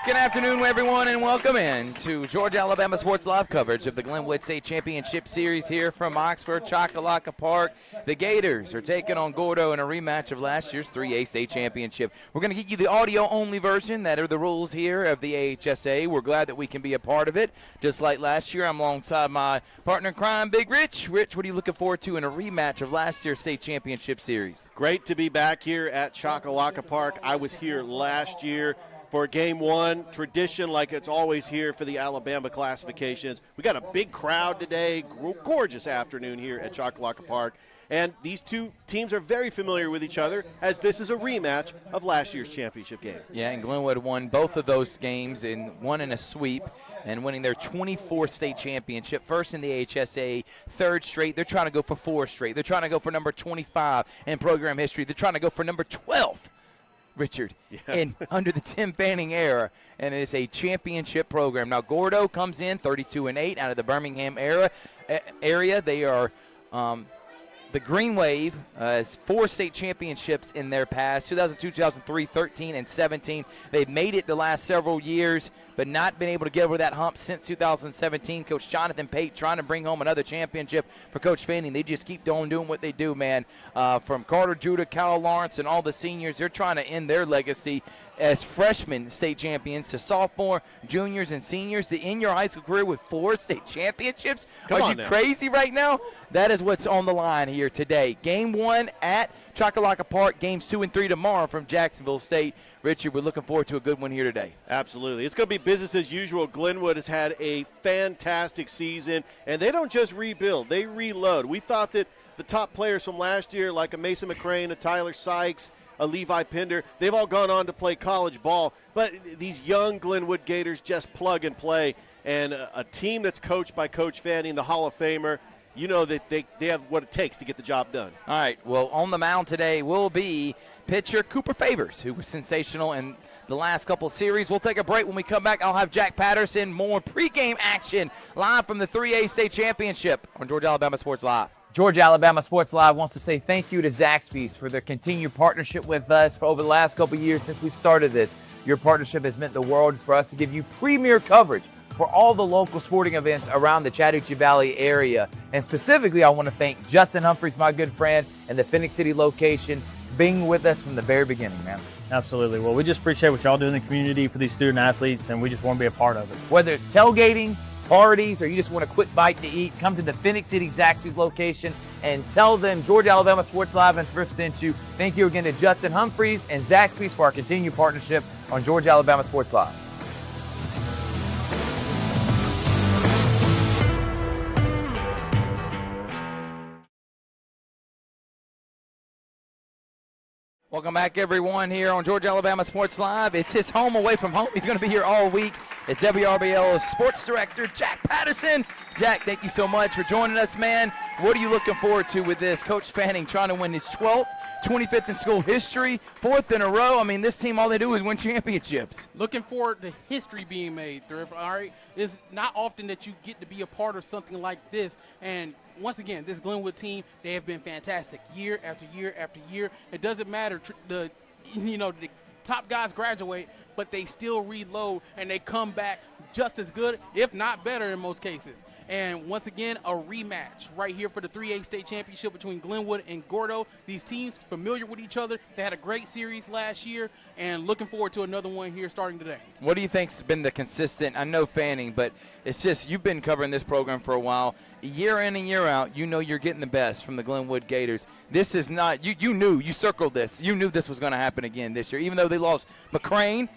Good afternoon, everyone, and welcome in to Georgia Alabama Sports Live coverage of the Glenwood State Championship Series here from Oxford, Choccolocca Park. The Gators are taking on Gordo in a rematch of last year's 3A State Championship. We're going to get you the audio-only version. That are the rules here of the AHSAA. We're glad that we can be a part of it. Just like last year, I'm alongside my partner in crime, Big Rich. Rich, what are you looking forward to in a rematch of last year's State Championship Series? Great to be back here at Choccolocca Park. I was here last year for Game 1, tradition like it's always here for the Alabama classifications. We got a big crowd today, gorgeous afternoon here at Choccolocca Park. And these two teams are very familiar with each other, as this is a rematch of last year's championship game. Yeah, and Glenwood won both of those games, one in a sweep, and winning their 24th state championship, first in the AHSAA, third straight. They're trying to go for 4 straight. They're trying to go for number 25 in program history. They're trying to go for number 12. Richard, under the Tim Fanning era, and it is a championship program. Now, Gordo comes in 32-8 out of the Birmingham area. They are the Green Wave has 4 state championships in their past, 2002, 2003, 13, and 17. They've made it the last several years, but not been able to get over that hump since 2017. Coach Jonathan Pate trying to bring home another championship for Coach Fanning. They just keep doing what they do, man. From Carter Judah, Kyle Lawrence, and all the seniors, they're trying to end their legacy as freshmen state champions to sophomore, juniors, and seniors to end your high school career with 4 state championships. Are you crazy right now? That is what's on the line here today. Game 1 at Choccolocca Park, games 2 and 3 tomorrow from Jacksonville State. Richard, we're looking forward to a good one here today. Absolutely. It's going to be business as usual. Glenwood has had a fantastic season, and they don't just rebuild, they reload. We thought that the top players from last year, like a Mason McCrane, a Tyler Sykes, a Levi Pender, they've all gone on to play college ball. But these young Glenwood Gators just plug and play. And a team that's coached by Coach Fanning, the Hall of Famer, you know that they have what it takes to get the job done. All right, well, on the mound today will be pitcher Cooper Favors, who was sensational in the last couple of series. We'll take a break. When we come back, I'll have Jack Patterson, more pregame action live from the 3A State Championship on Georgia Alabama Sports Live. Georgia Alabama Sports Live wants to say thank you to Zaxby's for their continued partnership with us for over the last couple of years since we started this. Your partnership has meant the world for us to give you premier coverage for all the local sporting events around the Chattahoochee Valley area. And specifically, I want to thank Judson Humphreys, my good friend, and the Phoenix City location, being with us from the very beginning, man. Absolutely. Well, we just appreciate what y'all do in the community for these student athletes, and we just want to be a part of it. Whether it's tailgating, parties, or you just want a quick bite to eat, come to the Phoenix City Zaxby's location and tell them Georgia Alabama Sports Live and Thrift sent you. Thank you again to Judson Humphreys and Zaxby's for our continued partnership on Georgia Alabama Sports Live. Welcome back, everyone, here on Georgia Alabama Sports Live. It's his home away from home. He's going to be here all week. It's WRBL's sports director, Jack Patterson. Jack, thank you so much for joining us, man. What are you looking forward to with this? Coach Fanning trying to win his 12th, 25th in school history, 4th in a row. I mean, this team, all they do is win championships. Looking forward to history being made, Thrift, all right? It's not often that you get to be a part of something like this. And once again, this Glenwood team, they have been fantastic year after year after year. It doesn't matter, the top guys graduate, but they still reload and they come back just as good, if not better in most cases. And once again, a rematch right here for the 3A State Championship between Glenwood and Gordo. These teams familiar with each other. They had a great series last year, and looking forward to another one here starting today. What do you think's been the consistent? I know Fanning, but it's just you've been covering this program for a while. Year in and year out, you know you're getting the best from the Glenwood Gators. This is not you knew, you circled this. You knew this was going to happen again this year, even though they lost McCrane,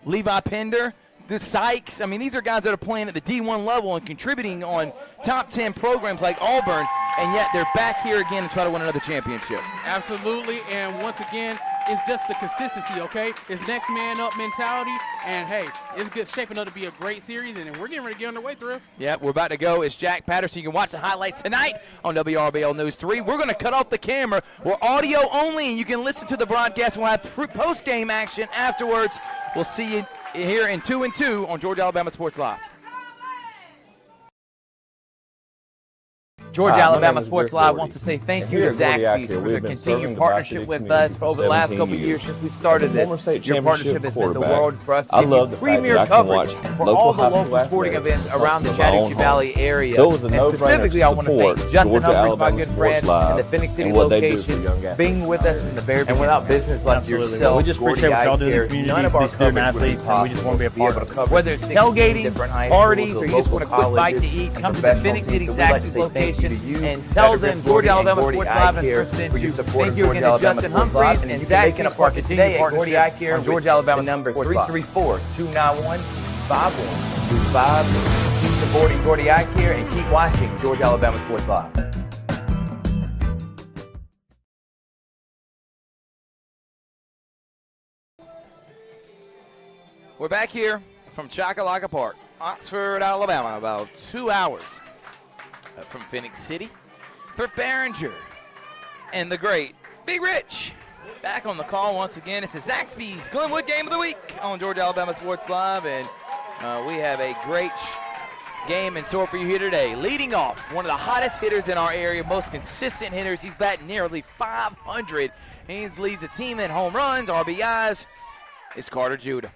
Levi Pender, the Sykes. I mean, these are guys that are playing at the D1 level and contributing on top 10 programs like Auburn, and yet they're back here again to try to win another championship. Absolutely, and once again, it's just the consistency, okay? It's next man up mentality, and hey, it's good, shaping up to be a great series, and we're getting ready to get underway, Thrift. Yeah, we're about to go. It's Jack Patterson. You can watch the highlights tonight on WRBL News 3. We're going to cut off the camera. We're audio only, and you can listen to the broadcast. We'll have post-game action afterwards. We'll see you here in 2 and 2 on Georgia Alabama Sports Live. Georgia Hi, my Alabama name is Sports Rick Live Gordy. wants to say thank And you here to at Gordy Eye Zaxby's Care, for we've their been continued serving the partnership Tri-City with community us for over the last 17 couple years since we As started a this. former state Your partnership championship has meant the quarterback, world for us to I give love you the fact premier that I can coverage watch for local all the high school local sporting athletics events around the from my own Chattahoochee home. Valley area. So it was a And no-brainer specifically, to I want to thank support Judson Georgia Humphreys, my Alabama good Sports friend, Live and the Phoenix City and what they do for location, young athletes. being with us from the very beginning. And without business like Absolutely. yourself, We just appreciate what y'all do in the community none of for our these student coverage would be athletes, and we just want to be a part of it. Whether it's tailgating, parties, or you just want a quick bite to eat, come to the Phoenix City Zaxby's location and tell them Georgia Alabama Sports Live and first sent you. Thank you again to Judson Humphreys and Zaxby's for continued partnership on Georgia Alabama number Sports Live. 334-291-5125. Keep supporting Gordy Eye Care and keep watching Georgia Alabama Sports Live. We're back here from Chockalaka Park, Oxford, Alabama, about 2 hours from Phoenix City. For Behringer and the great Big Rich back on the call once again. It's the Zaxby's Glenwood Game of the Week on Georgia Alabama Sports Live, and we have a great game in store for you here today. Leading off, one of the hottest hitters in our area, most consistent hitters. He's batting nearly 500. He leads the team in home runs, RBIs. It's Carter Judah.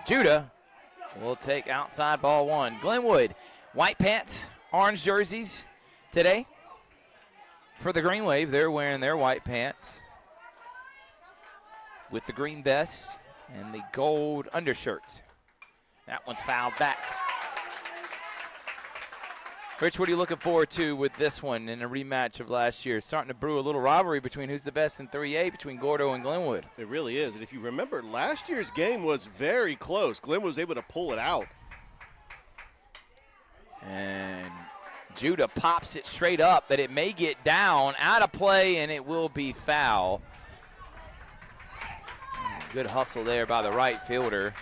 Judah will take outside ball one. Glenwood, white pants, orange jerseys today. For the Green Wave, they're wearing their white pants with the green vests and the gold undershirts. That one's fouled back. Rich, what are you looking forward to with this one in a rematch of last year? Starting to brew a little rivalry between who's the best in 3A between Gordo and Glenwood. It really is. And if you remember, last year's game was very close. Glenwood was able to pull it out. And Judah pops it straight up, but it may get down, out of play, and it will be foul. Good hustle there by the right fielder.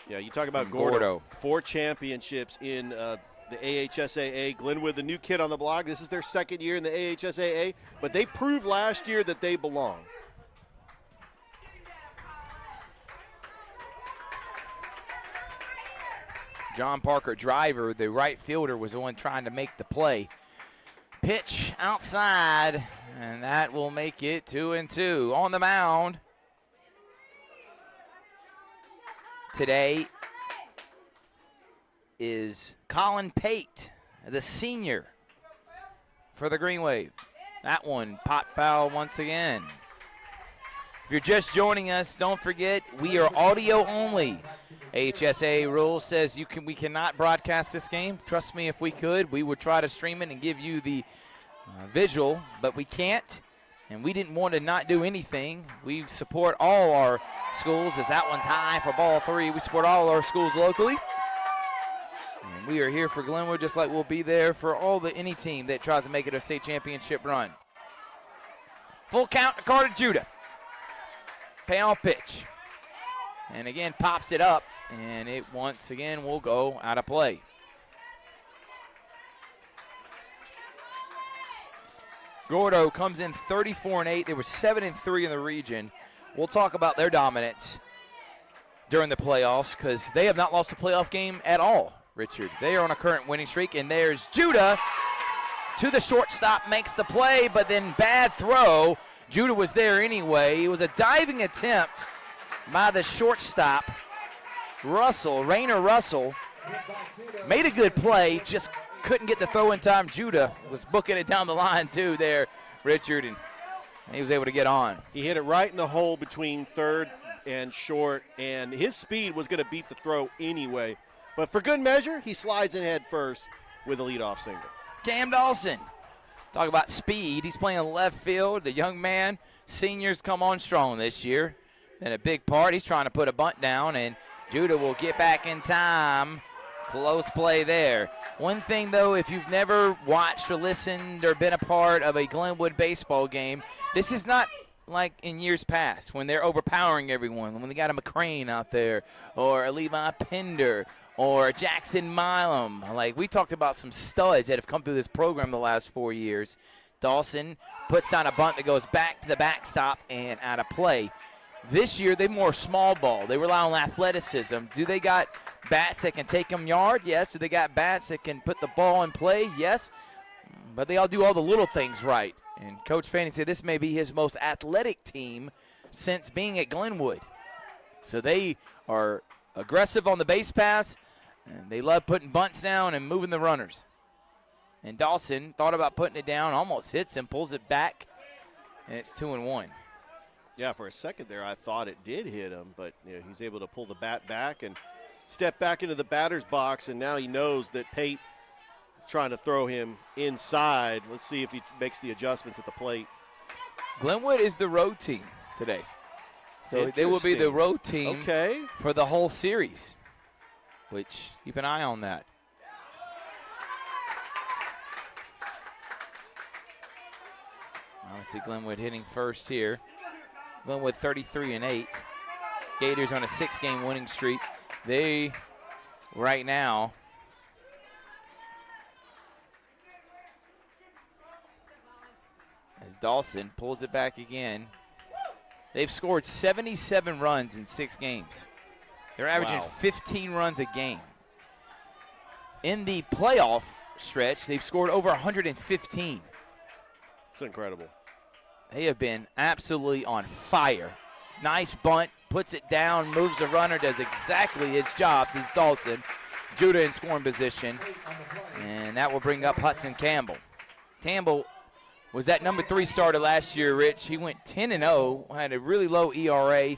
Yeah, you talk about Gordo. 4 championships in the AHSAA. Glenwood, the new kid on the block. This is their second year in the AHSAA, but they proved last year that they belong. John Parker, driver, the right fielder, was the one trying to make the play. Pitch outside, and that will make it 2-2. On the mound today is Colin Pate, the senior for the Green Wave. That one pot foul once again. If you're just joining us, don't forget we are audio only. AHSAA rule says we cannot broadcast this game. Trust me, if we could, we would try to stream it and give you the visual, but we can't. And we didn't want to not do anything. We support all our schools, as that one's high for ball 3. We support all our schools locally. And we are here for Glenwood, just like we'll be there for any team that tries to make it a state championship run. Full count to Carter Judah. Payoff pitch. And again, pops it up, and it once again will go out of play. Gordo comes in 34-8. They were 7-3 in the region. We'll talk about their dominance during the playoffs because they have not lost a playoff game at all, Richard. They are on a current winning streak, and there's Judah to the shortstop, makes the play, but then bad throw. Judah was there anyway. It was a diving attempt by the shortstop, Rainer Russell. Made a good play, just couldn't get the throw in time. Judah was booking it down the line too there, Richard, and he was able to get on. He hit it right in the hole between third and short, and his speed was going to beat the throw anyway. But for good measure, he slides in head first with a leadoff single. Cam Dawson, talk about speed. He's playing left field. The young man, seniors come on strong this year. And a big part, he's trying to put a bunt down, and Judah will get back in time. Close play there. One thing, though, if you've never watched or listened or been a part of a Glenwood baseball game, this is not like in years past when they're overpowering everyone, when they got a McCrane out there or a Levi Pender or Jackson Milam. Like, we talked about some studs that have come through this program the last 4 years. Dawson puts down a bunt that goes back to the backstop and out of play. This year, they more small ball. They rely on athleticism. Do they got bats that can take them yard? Yes. Do they got bats that can put the ball in play? Yes. But they all do all the little things right. And Coach Fanning said this may be his most athletic team since being at Glenwood. So they are aggressive on the base pass, and they love putting bunts down and moving the runners. And Dawson thought about putting it down, almost hits him, pulls it back, and it's 2-1. Yeah, for a second there, I thought it did hit him, but he's able to pull the bat back and step back into the batter's box, and now he knows that Pate is trying to throw him inside. Let's see if he makes the adjustments at the plate. Glenwood is the road team today. So they will be the road team for the whole series, which keep an eye on that. Obviously, Glenwood hitting first here. Glenwood 33-8. Gators on a 6-game winning streak. They, right now, as Dawson pulls it back again, they've scored 77 runs in 6 games. They're averaging 15 runs a game. In the playoff stretch, they've scored over 115. It's incredible. They have been absolutely on fire. Nice bunt, puts it down, moves the runner, does exactly his job. He's Dawson. Judah in scoring position. And that will bring up Hudson Campbell. Campbell was that number 3 starter last year, Rich. He went 10-0, had a really low ERA.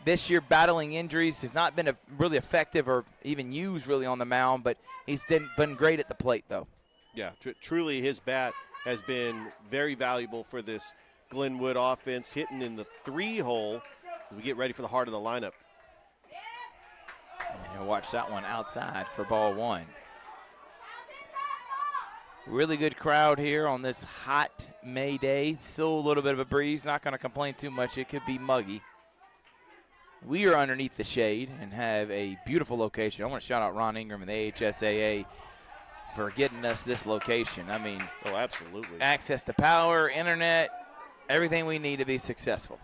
This year, battling injuries, has not been really effective or even used really on the mound, but he's been great at the plate, though. Yeah, truly his bat has been very valuable for this Glenwood offense, hitting in the 3-hole as we get ready for the heart of the lineup. And you'll watch that one outside for ball 1. Really good crowd here on this hot May day. Still a little bit of a breeze. Not going to complain too much. It could be muggy. We are underneath the shade and have a beautiful location. I want to shout out Ron Ingram and the AHSAA for getting us this location. I mean, absolutely. Access to power, internet, everything we need to be successful.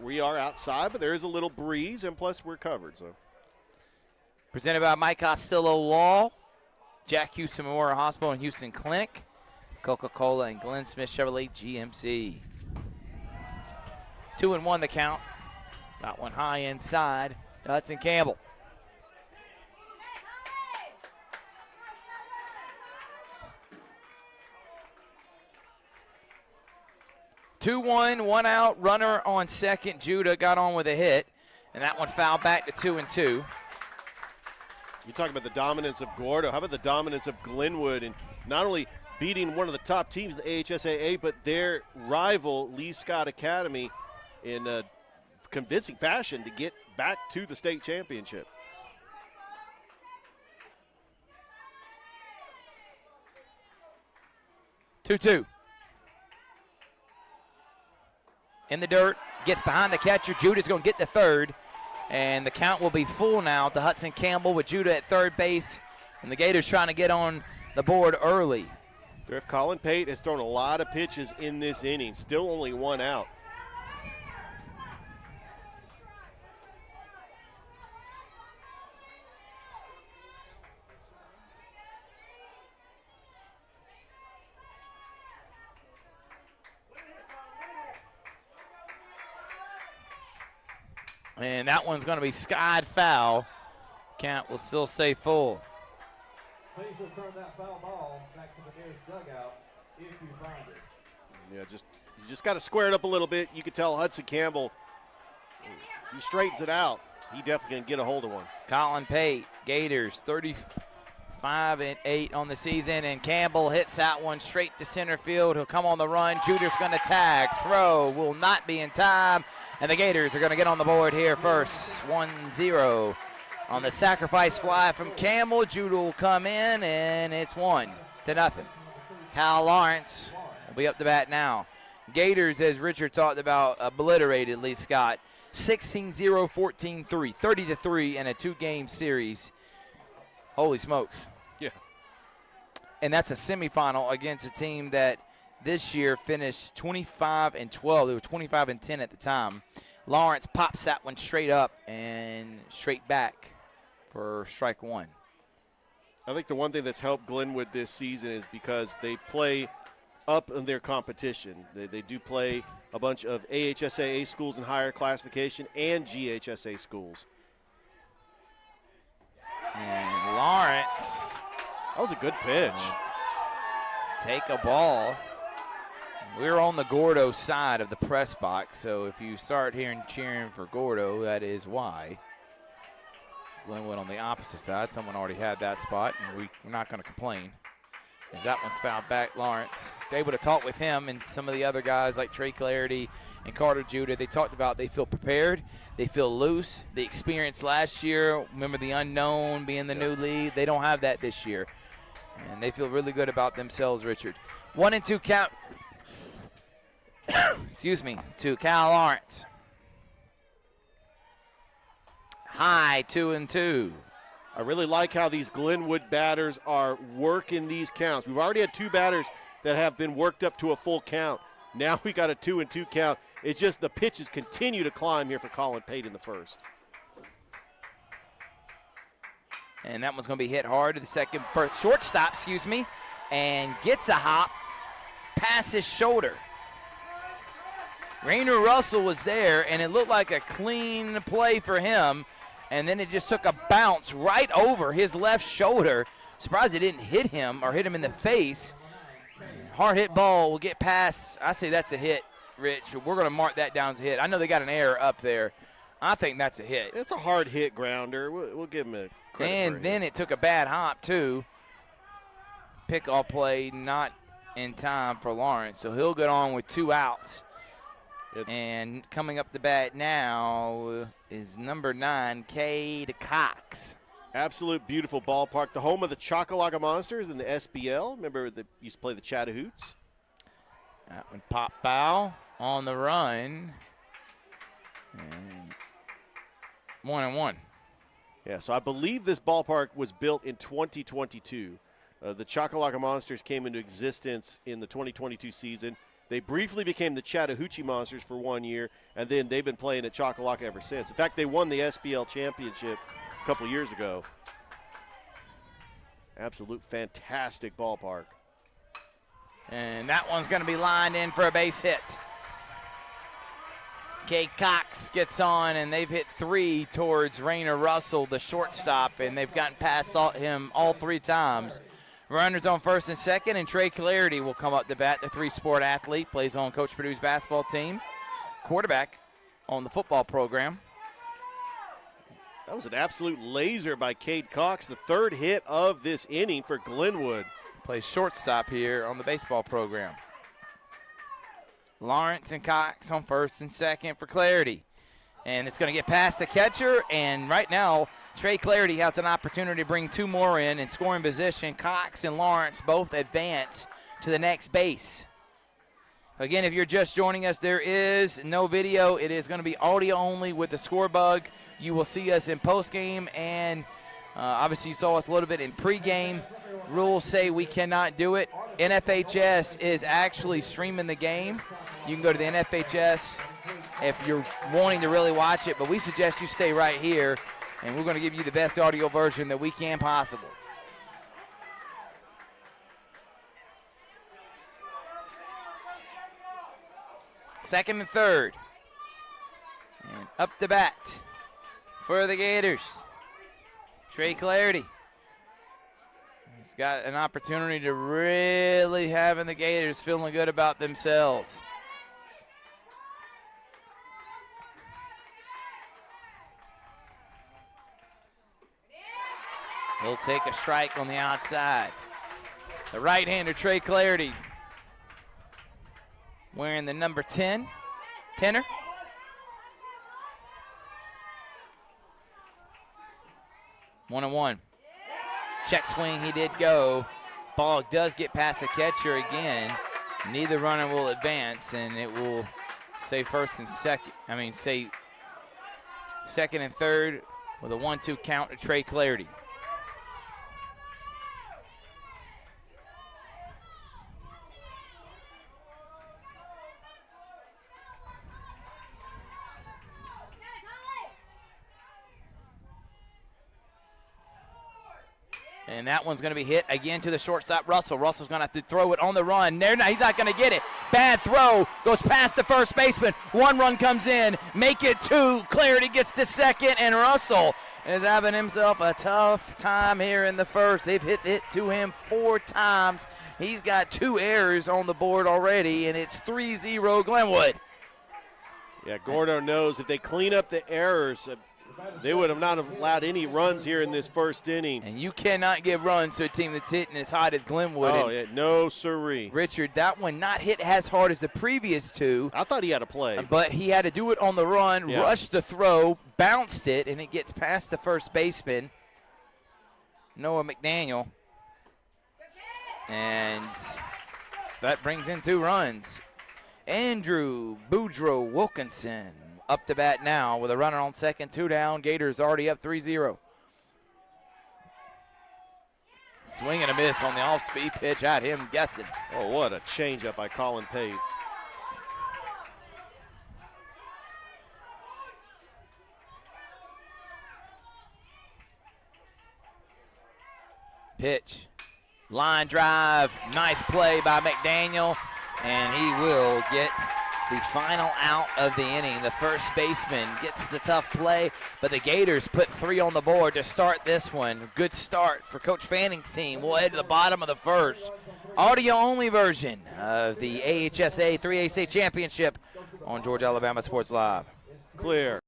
We are outside, but there is a little breeze, and plus we're covered. So, presented by Mike Costello Law, Jack Houston Memorial Hospital and Houston Clinic, Coca-Cola, and Glenn Smith Chevrolet GMC. 2-1 the count. Got one high inside to Hudson Campbell. Two-one, one out, runner on second. Judah got on with a hit, and that one fouled back to 2-2. You talk about the dominance of Gordo. How about the dominance of Glenwood, and not only beating one of the top teams in the AHSAA, but their rival, Lee Scott Academy, in a convincing fashion to get back to the state championship. Two-two. In the dirt, gets behind the catcher. Judah's going to get the third, and the count will be full now to Hudson Campbell with Judah at third base, and the Gators trying to get on the board early. If Colin Pate has thrown a lot of pitches in this inning, still only one out. And that one's going to be skied foul. Count will still say full. Please return that foul ball back to the nearest dugout if you find it. Yeah, you just got to square it up a little bit. You can tell Hudson Campbell, if he straightens it out, he definitely can get a hold of one. Colin Pate, Gators 35-8 on the season, and Campbell hits that one straight to center field. He'll come on the run. Judah's going to tag. Throw will not be in time, and the Gators are going to get on the board here first. 1-0 on the sacrifice fly from Campbell. Judah will come in, and it's 1-0. Kyle Lawrence will be up to bat now. Gators, as Richard talked about, obliterated Lee Scott. 16-0, 14-3, 30-3 in a 2-game series. Holy smokes. Yeah. And that's a semifinal against a team that this year finished 25-12. They were 25-10 at the time. Lawrence pops that one straight up and straight back for strike one. I think the one thing that's helped Glenwood this season is because they play up in their competition. They do play a bunch of AHSAA schools in higher classification and GHSA schools. And Lawrence. That was a good pitch. Take a ball. We're on the Gordo side of the press box, so if you start hearing cheering for Gordo, that is why. Glenwood on the opposite side. Someone already had that spot, and we're not going to complain. As that one's fouled back, Lawrence. They would have talked with him and some of the other guys like Trey Clarity and Carter Judah. They talked about they feel prepared, they feel loose. The experience last year, remember the unknown being the new lead, they don't have that this year. And they feel really good about themselves, Richard. 1-2 count. Excuse me, to Cal Lawrence. High 2-2. I really like how these Glenwood batters are working these counts. We've already had 2 batters that have been worked up to a full count. Now we got a 2-2 count. It's just the pitches continue to climb here for Colin Pate in the first. And that one's going to be hit hard to the first shortstop, and gets a hop past his shoulder. Rainer Russell was there, and it looked like a clean play for him. And then it just took a bounce right over his left shoulder. Surprised it didn't hit him or hit him in the face. Hard hit ball will get past. I say that's a hit, Rich. We're going to mark that down as a hit. I know they got an error up there. I think that's a hit. It's a hard hit grounder. We'll give him a credit. And then it took a bad hop, too. Pick-off play not in time for Lawrence. So he'll get on with 2 outs. And coming up the bat now is number 9, Cade Cox. Absolute beautiful ballpark. The home of the Chocolaga Monsters in the SBL. Remember they used to play the Chattahoots? That one pop foul on the run. And 1-1. Yeah, so I believe this ballpark was built in 2022. The Chocolaga Monsters came into existence in the 2022 season. They briefly became the Chattahoochee Monsters for 1 year, and then they've been playing at Chocolaga ever since. In fact, they won the SBL championship a couple years ago. Absolute fantastic ballpark. And that one's going to be lined in for a base hit. Cade Cox gets on, and they've hit 3 towards Rainer Russell, the shortstop, and they've gotten past him all 3 times. Runners on first and second, and Trey Clarity will come up to bat. The 3-sport athlete, plays on Coach Purdue's basketball team. Quarterback on the football program. That was an absolute laser by Cade Cox, the 3rd hit of this inning for Glenwood. Plays shortstop here on the baseball program. Lawrence and Cox on first and second for Clarity. And it's going to get past the catcher, and right now Trey Clarity has an opportunity to bring 2 more in scoring position. Cox and Lawrence both advance to the next base. Again, if you're just joining us, there is no video. It is going to be audio only with the score bug. You will see us in postgame, and obviously you saw us a little bit in pregame. Rules say we cannot do it. NFHS is actually streaming the game. You can go to the NFHS if you're wanting to really watch it, but we suggest you stay right here, and we're going to give you the best audio version that we can possible. Second and third. And up the bat for the Gators. Trey Clarity. He's got an opportunity to really having the Gators feeling good about themselves. He'll take a strike on the outside. The right-hander, Trey Clarity, wearing the number 10, tenor. One and one. Check swing, he did go. Ball does get past the catcher again. Neither runner will advance, and it will say first and second. Say second and third with a 1-2 count to Trey Clarity. And that one's going to be hit again to the shortstop, Russell. Russell's going to have to throw it on the run. There, no, he's not going to get it. Bad throw. Goes past the first baseman. One run comes in. Make it two. Clarity gets to second, and Russell is having himself a tough time here in the first. They've hit it to him 4 times. He's got 2 errors on the board already, and it's 3-0 Glenwood. Yeah, Gordo knows if they clean up the errors, they would have not allowed any runs here in this first inning. And you cannot give runs to a team that's hitting as hot as Glenwood. Oh, yeah, no siree. Richard, that one not hit as hard as the previous 2. I thought he had a play. But he had to do it on the run, rush the throw, bounced it, and it gets past the first baseman, Noah McDaniel. And that brings in 2 runs. Andrew Boudreaux Wilkinson up to bat now with a runner on second, 2 down. Gators already up 3-0. Swing and a miss on the off-speed pitch. Had him guessing. Oh, what a changeup by Colin Pate. Pitch. Line drive. Nice play by McDaniel. And he will get the final out of the inning. The first baseman gets the tough play, but the Gators put 3 on the board to start this one. Good start for Coach Fanning's team. We'll head to the bottom of the first. Audio-only version of the AHSAA 3A State Championship on Georgia Alabama Sports Live. Clear.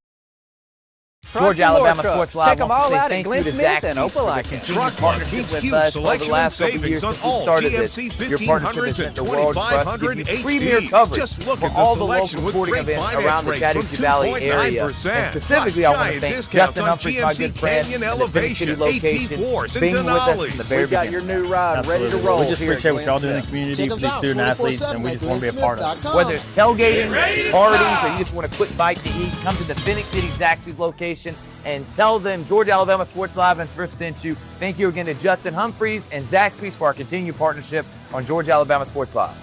Georgia Alabama Sports Live. Check them all out at Thank you Glenn to Smith Zaxby's and for the Opelika. continued Truck partnership Huge with us over the selection and last couple savings years on since we all started GMC this. Your partnership 1500s has and meant the world for us to 2500 give you premier HD. coverage Just look for at the all the local selection with sporting great events finance around the rates Chattanooga from Valley area. 2.9%. And specifically, I want to thank discounts Justin on Humphries, my good GMC friend, Canyon and the Phoenix City Elevation, location, AT4s, for being and with us Denali. from the very We got your beginning. new ride ready to roll. We just here at appreciate what y'all Glenn do in the Smith. community Check for us these out student athletes, 24/7 and we at just want to be a part of it. glennsmith.com. Whether it's tailgating, parties, or you just want a quick bite to eat, come to the Phoenix City Zaxby's location and tell them Georgia Alabama Sports Live and Thrift sent you. Thank you again to Judson Humphries and Zaxby's for our continued partnership on Georgia Alabama Sports Live.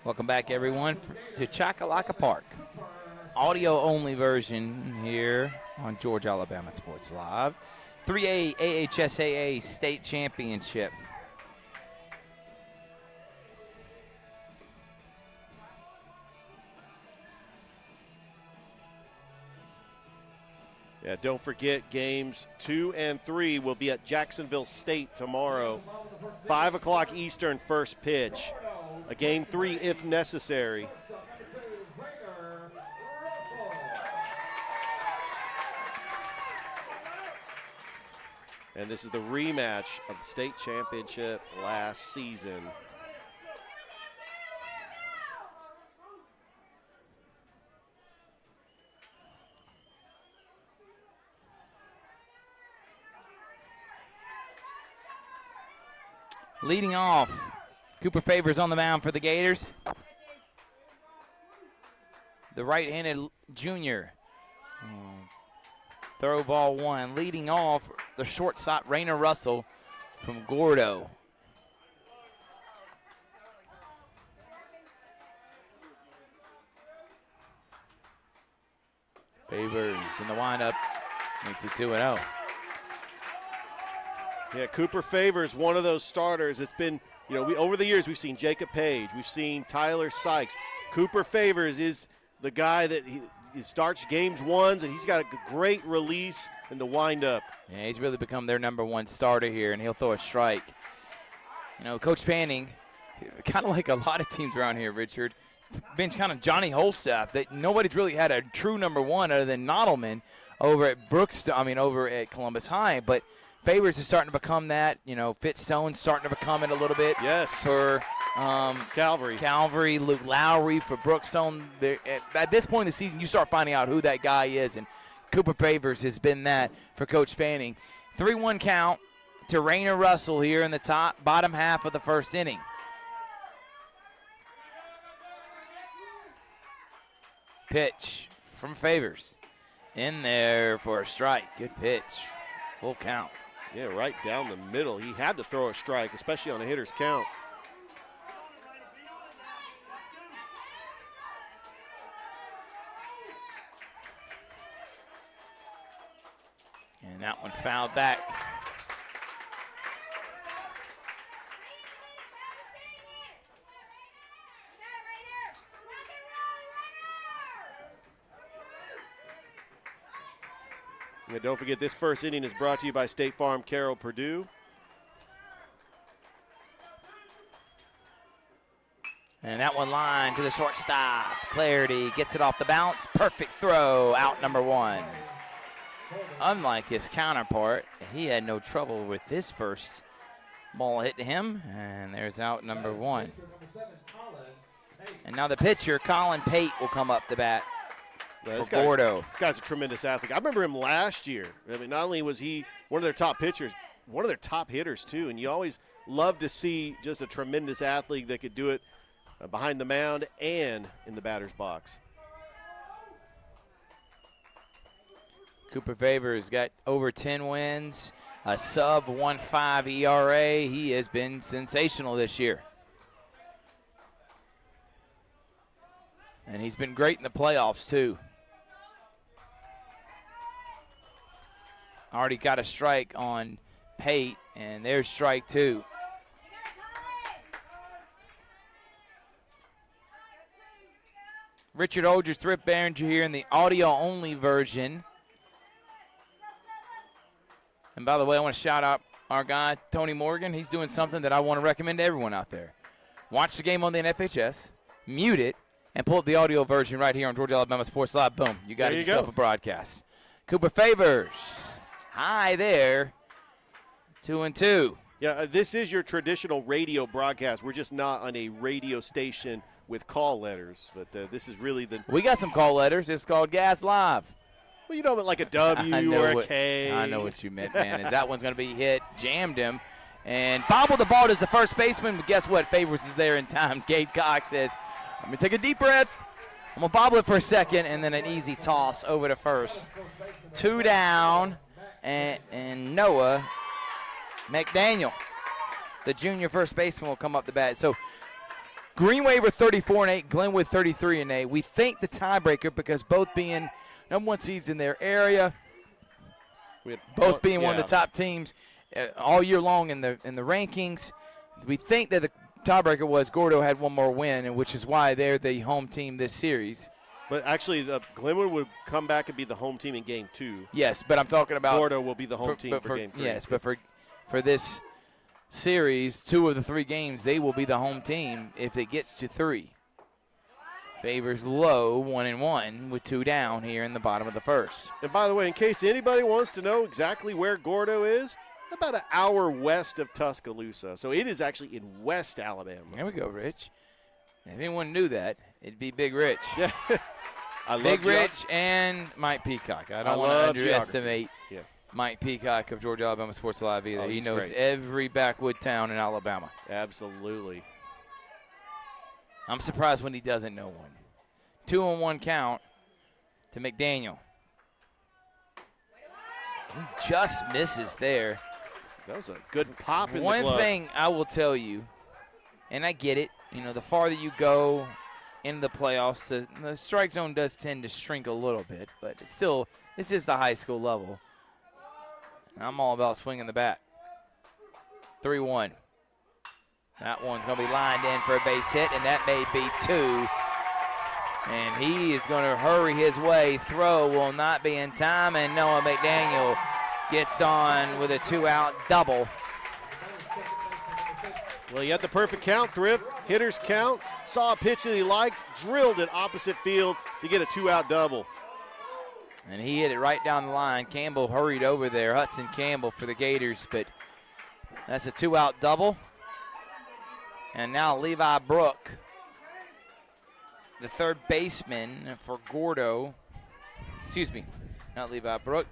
Welcome back, everyone, to Chakalaka Park. Audio-only version here on Georgia Alabama Sports Live. 3A AHSAA State Championship. Yeah, don't forget games 2 and 3 will be at Jacksonville State tomorrow. 5 o'clock Eastern first pitch. A game 3 if necessary. And this is the rematch of the state championship last season. Leading off, Cooper Favors on the mound for the Gators. The right-handed junior. Throw ball 1. Leading off, the shortstop, Raina Russell from Gordo. Favors in the windup. Makes it 2-0. Yeah, Cooper Favors, one of those starters. It's been, over the years we've seen Jacob Page, we've seen Tyler Sykes. Cooper Favors is the guy that He starts games ones, and he's got a great release in the windup. Yeah, he's really become their #1 starter here, and he'll throw a strike. You know, Coach Fanning, kind of like a lot of teams around here, Richard, been kind of Johnny Holstaff. That nobody's really had a true #1 other than Nottleman over at Columbus High, but Favors is starting to become that. You know, Fitzstone's starting to become it a little bit. Yes. For Calvary, Luke Lowry, for Brookstone. At this point in the season, you start finding out who that guy is, and Cooper Favors has been that for Coach Fanning. 3-1 count to Rainer Russell here in the bottom half of the first inning. Pitch from Favors. In there for a strike. Good pitch. Full count. Yeah, right down the middle. He had to throw a strike, especially on a hitter's count. And that one fouled back. Yeah, don't forget, this first inning is brought to you by State Farm Carroll Purdue. And that one line to the shortstop. Clarity gets it off the bounce. Perfect throw, out #1. Unlike his counterpart, he had no trouble with his first ball hit to him. And there's out #1. And now the pitcher, Colin Pate, will come up to bat. This Gordo. Guy's a tremendous athlete. I remember him last year. I mean, not only was he one of their top pitchers, one of their top hitters too. And you always love to see just a tremendous athlete that could do it behind the mound and in the batter's box. Cooper Favors got over 10 wins, a sub 1.5 ERA. He has been sensational this year. And he's been great in the playoffs too. Already got a strike on Pate, and there's strike 2. Richard Olger, Thrift Behringer here in the audio-only version. And by the way, I want to shout out our guy, Tony Morgan. He's doing something that I want to recommend to everyone out there. Watch the game on the NFHS, mute it, and pull up the audio version right here on Georgia Alabama Sports Live. Boom, you got yourself a broadcast. Cooper Favors, hi there, 2-2. Yeah, this is your traditional radio broadcast. We're just not on a radio station with call letters, but this is really the. We got some call letters. It's called Gas Live. Well, you know, like a W or a K. I know what you meant, man. As that one's going to be hit, jammed him, and bobbled the ball to the first baseman. But guess what? Favors is there in time. Gade Cox says, "Let me take a deep breath. I'm going to bobble it for a second," and then an easy toss over to first. 2 down, and Noah McDaniel, the junior first baseman, will come up the bat. So Green Wave 34-8, Glenwood 33-8. We think the tiebreaker, because both being #1 seeds in their area, both being one of the top teams all year long in the rankings. We think that the tiebreaker was Gordo had one more win, and which is why they're the home team this series. But actually, Glenwood would come back and be the home team in Game 2. Yes, but I'm talking about Gordo will be the home team for Game 3. Yes, but for this series, 2 of the 3 games, they will be the home team if it gets to 3. Favors low, 1-1 with 2 down here in the bottom of the first. And by the way, in case anybody wants to know exactly where Gordo is, about an hour west of Tuscaloosa. So it is actually in West Alabama. There we go, Rich. If anyone knew that, it'd be Big Rich. Yeah. I love Big Rich and Mike Peacock. I don't want to underestimate Mike Peacock of Georgia Alabama Sports Live either. He knows every backwood town in Alabama. Absolutely. I'm surprised when he doesn't know one. 2-1 count to McDaniel. He just misses there. That was a good pop in the One glove. thing I will tell you, and I get it, you know, the farther you go in the playoffs, the strike zone does tend to shrink a little bit, but it's still, this is the high school level. I'm all about swinging the bat. 3-1. That one's going to be lined in for a base hit, and that may be 2. And he is going to hurry his way. Throw will not be in time, and Noah McDaniel gets on with a 2-out double. Well, you had the perfect count, Thrift. Hitter's count. Saw a pitch that he liked, drilled it opposite field to get a 2-out double. And he hit it right down the line. Campbell hurried over there, Hudson Campbell for the Gators, but that's a 2-out double. And now Levi Brook, the third baseman for Gordo. Excuse me, not Levi Brook.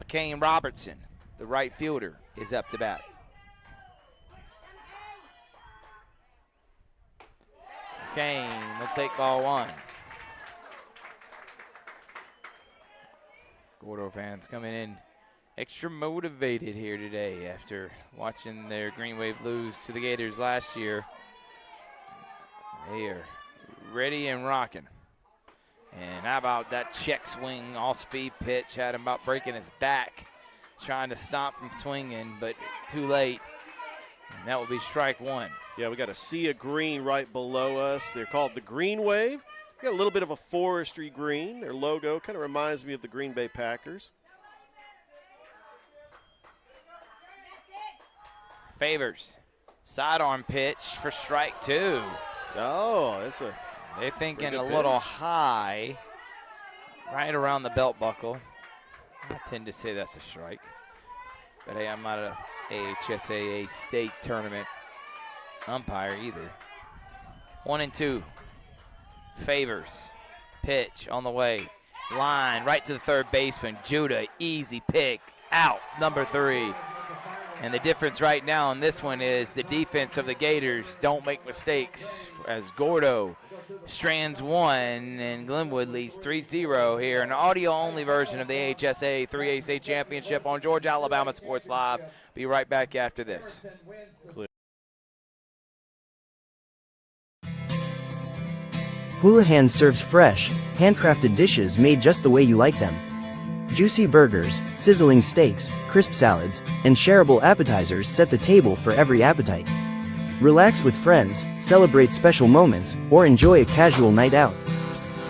McCain Robertson, the right fielder, is up to bat. McCain will take ball one. Gordo fans coming in extra motivated here today after watching their Green Wave lose to the Gators last year. They are ready and rocking. And how about that check swing, all-speed pitch, had him about breaking his back, trying to stop from swinging, but too late. And that will be strike one. Yeah, we got a sea of green right below us. They're called the Green Wave. Got a little bit of a forestry green. Their logo kind of reminds me of the Green Bay Packers. Favors, sidearm pitch for strike two. Oh, that's a They're thinking pretty a good little pitch. high, right around the belt buckle. I tend to say that's a strike. But hey, I'm not a AHSAA state tournament umpire either. 1-2. Favors. Pitch on the way. Line right to the third baseman. Judah, easy pick. Out, number 3. And the difference right now in this one is the defense of the Gators don't make mistakes as Gordo strands one and Glenwood leads 3-0 here. An audio-only version of the AHSAA 3A state championship on Georgia Alabama Sports Live. Be right back after this. Houlihan serves fresh, handcrafted dishes made just the way you like them. Juicy burgers, sizzling steaks, crisp salads, and shareable appetizers set the table for every appetite. Relax with friends, celebrate special moments, or enjoy a casual night out.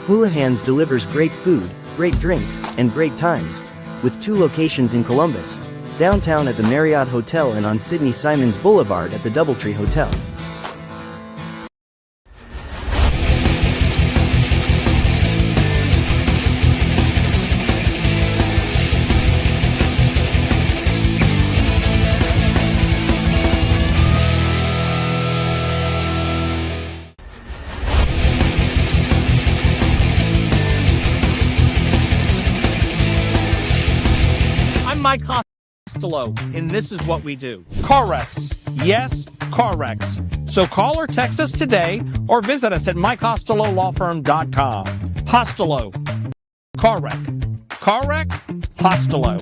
Houlihan's delivers great food, great drinks, and great times, with 2 locations in Columbus, downtown at the Marriott Hotel and on Sidney Simons Boulevard at the Doubletree Hotel. Mike Costello, and this is what we do. Car wrecks. Yes, car wrecks. So call or text us today or visit us at MikeCostelloLawFirm.com. Costello. Car wreck. Car wreck? Costello.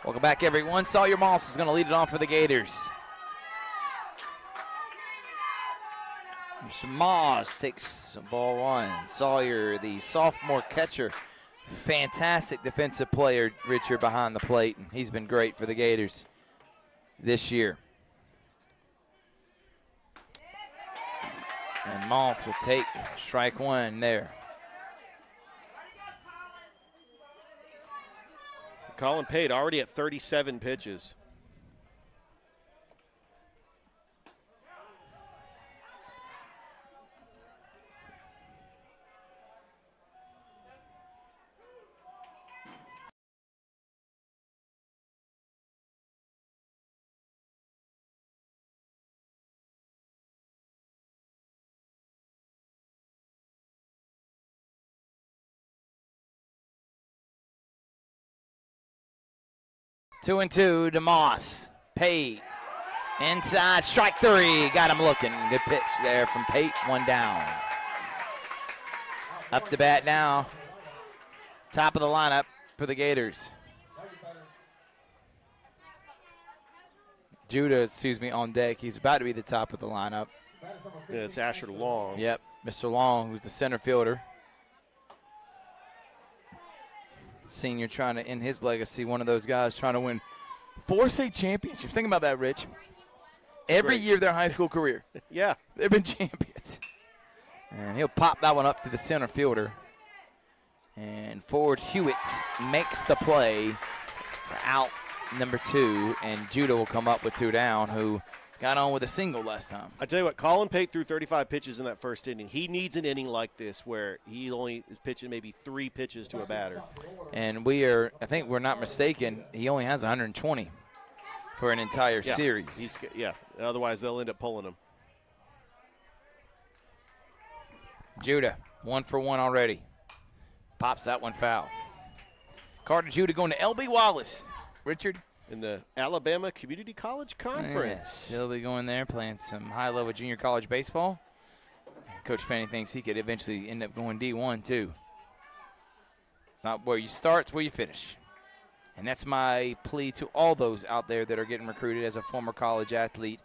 Welcome back, everyone. Sawyer Moss is going to lead it off for the Gators. Mr. Moss takes ball one. Sawyer, the sophomore catcher, fantastic defensive player, Richard, behind the plate. And he's been great for the Gators this year. And Moss will take strike one there. Colin Pate already at 37 pitches. Two and two to Moss. Pate inside, strike three. Got him looking. Good pitch there from Pate. One down. Up to bat now. Top of the lineup for the Gators. Judah, on deck. He's about to be the top of the lineup. Yeah, it's Asher Long. Yep, Mr. Long, who's the center fielder. senior trying to end his legacy, one of those guys trying to win 4 state championships. Think about that, Rich. Every year of their high school career. Yeah. They've been champions. And he'll pop that one up to the center fielder. And forward Hewitt makes the play for out number 2. And Judah will come up with 2 down, who got on with a single last time. I tell you what, Colin Pate threw 35 pitches in that first inning. He needs an inning like this where he only is pitching maybe 3 pitches to a batter. And I think we're not mistaken, he only has 120 for an entire series. Otherwise they'll end up pulling him. Judah, 1 for 1 already. Pops that one foul. Carter Judah going to LB Wallace. Richard? In the Alabama Community College Conference. Yes, he'll be going there playing some high-level junior college baseball. Coach Fanning thinks he could eventually end up going D1 too. It's not where you start, it's where you finish. And that's my plea to all those out there that are getting recruited as a former college athlete.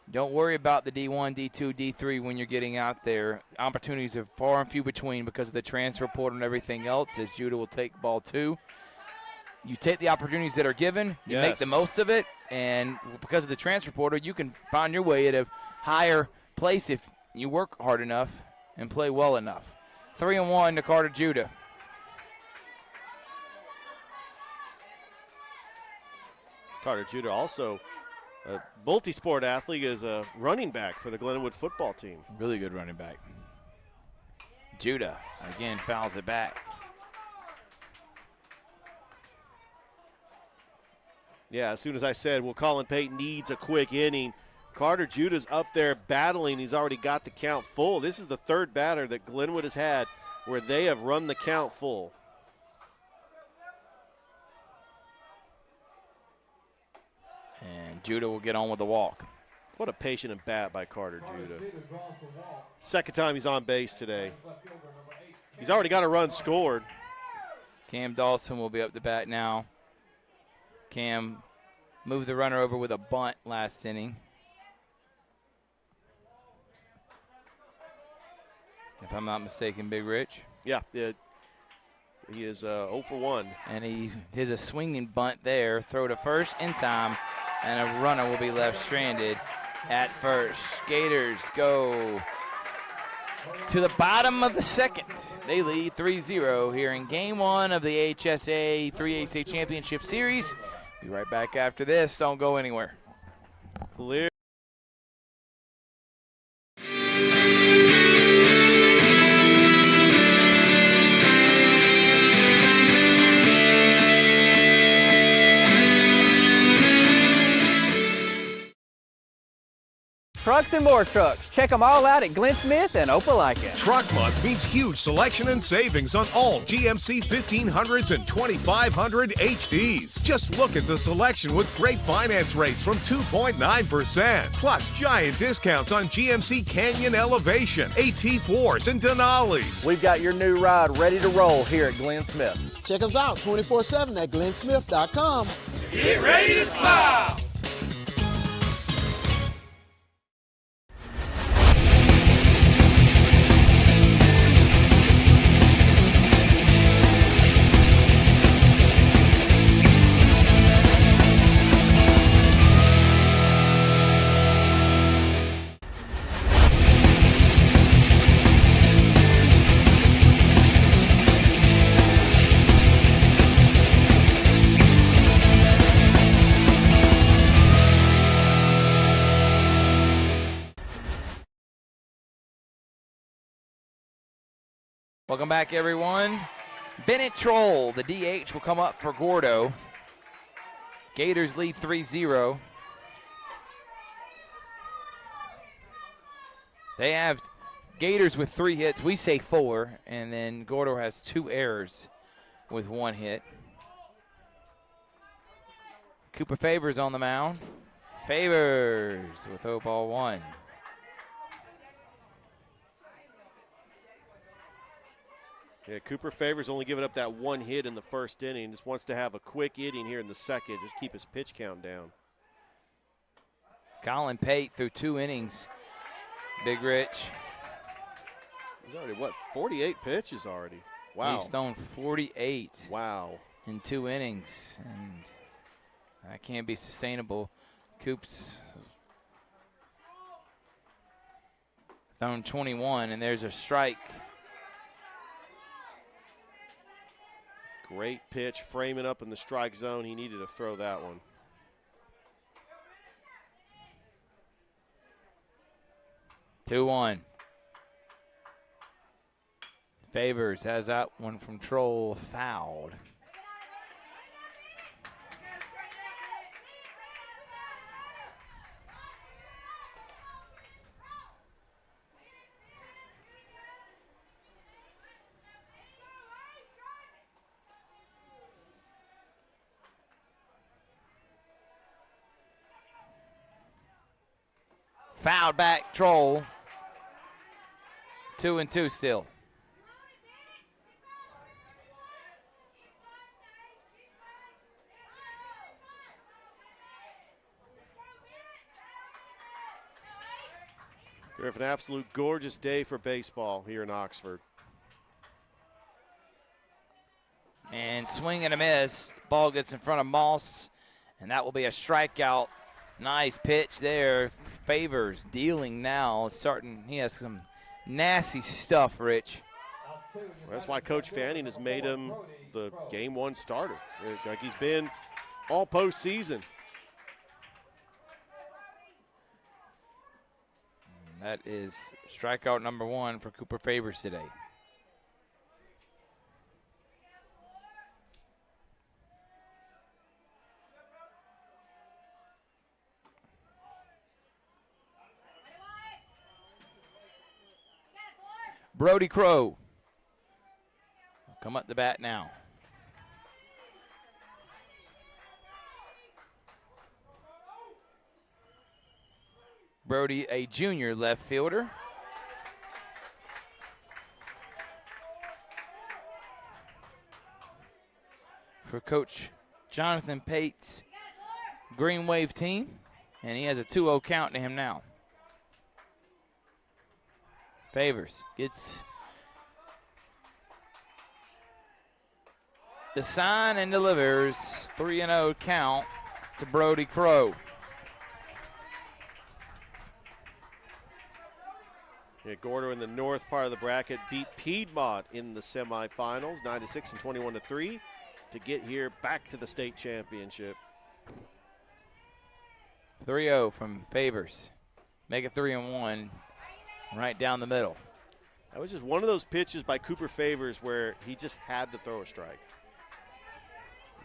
Don't worry about the D1, D2, D3 when you're getting out there. Opportunities are far and few between because of the transfer portal and everything else, as Judah will take ball 2. You take the opportunities that are given, you make the most of it, and because of the transfer portal, you can find your way at a higher place if you work hard enough and play well enough. 3-1 to Carter Judah. Carter Judah also a multi-sport athlete, is a running back for the Glenwood football team. Really good running back. Judah, again, fouls it back. Yeah, as soon as I said, well, Colin Pate needs a quick inning, Carter Judah's up there battling. He's already got the count full. This is the 3rd batter that Glenwood has had where they have run the count full. And Judah will get on with the walk. What a patient at bat by Carter Judah. 2nd time he's on base today. He's already got a run scored. Cam Dawson will be up to bat now. Cam moved the runner over with a bunt last inning. If I'm not mistaken, Big Rich. Yeah, he is 0 for 1. And he did a swinging bunt there, throw to first in time, and a runner will be left stranded at first. Gators go to the bottom of the 2nd. They lead 3-0 here in Game 1 of the AHSAA 3A State Championship Series. Be right back after this. Don't go anywhere. Clear. Trucks and more trucks. Check them all out at Glenn Smith and Opelika. Truck Month means huge selection and savings on all GMC 1500s and 2500 HDs. Just look at the selection with great finance rates from 2.9%. Plus giant discounts on GMC Canyon Elevation, AT4s, and Denali's. We've got your new ride ready to roll here at Glenn Smith. Check us out 24/7 at glennsmith.com. Get ready to smile. Welcome back, everyone. Bennett Troll, the DH, will come up for Gordo. Gators lead 3-0. They have Gators with 3 hits. We say 4, and then Gordo has 2 errors with 1 hit. Cooper Favors on the mound. Favors with 0-1. Yeah, Cooper Favors only giving up that 1 hit in the first inning. Just wants to have a quick inning here in the second. Just keep his pitch count down. Colin Pate through 2 innings. Big Rich. He's already, 48 pitches already. Wow. He's thrown 48. Wow. in 2 innings, and that can't be sustainable. Coop's thrown 21, and there's a strike. Great pitch, framing up in the strike zone. He needed to throw that one. Two one. Favors has that one from Troll fouled. Fouled back, Troll. 2-2 still. We have an absolute gorgeous day for baseball here in Oxford. And swing and a miss. Ball gets in front of Moss, and that will be a strikeout. Nice pitch there. Favors dealing now. Starting, he has some nasty stuff, Rich. Well, that's why Coach Fanning has made him the Game 1 starter. Like he's been all postseason. That is strikeout number 1 for Cooper Favors today. Brody Crow will come up the bat now. Brody, a junior left fielder. For Coach Jonathan Pate's Green Wave team, and he has a 2-0 count to him now. Favors gets the sign and delivers. 3-0 count to Brody Crow. Yeah, Gordo in the north part of the bracket beat Piedmont in the semifinals, 9-6 and 21-3, to get here back to the state championship. 3-0 from Favors. Make it 3-1. Right down the middle. That was just one of those pitches by Cooper Favors where he just had to throw a strike.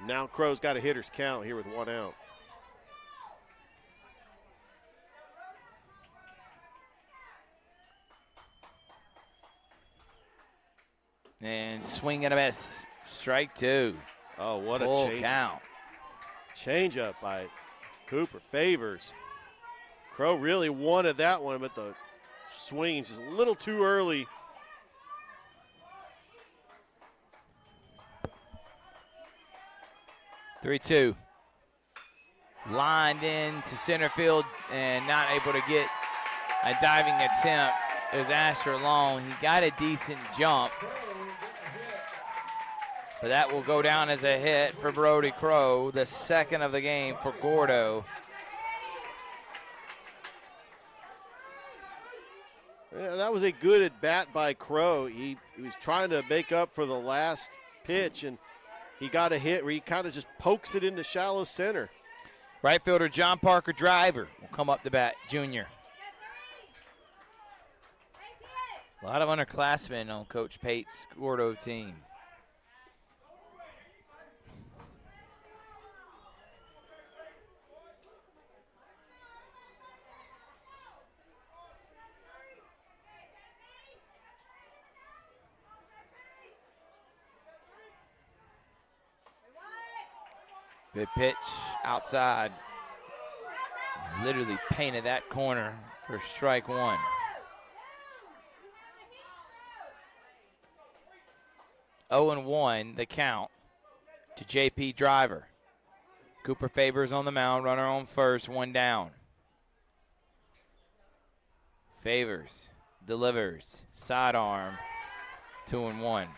Now Crow's got a hitter's count here with 1 out. And swing and a miss. Strike 2. Oh, what Full a change. count. Change up by Cooper Favors. Crow really wanted that one, but the swing just a little too early. 3-2. Lined in to center field and not able to get a diving attempt. It was Asher Long. He got a decent jump, but that will go down as a hit for Brody Crow, the second of the game for Gordo. Yeah, that was a good at bat by Crow. He was trying to make up for the last pitch, and he got a hit where he kind of just pokes it into shallow center. Right fielder John Parker Driver will come up the bat, junior. A lot of underclassmen on Coach Pate's Gordo team. Good pitch outside. Literally painted that corner for strike 1. Oh and 1 the count to JP Driver. Cooper Favors on the mound, runner on first, 1 down. Favors delivers, sidearm, 2-1.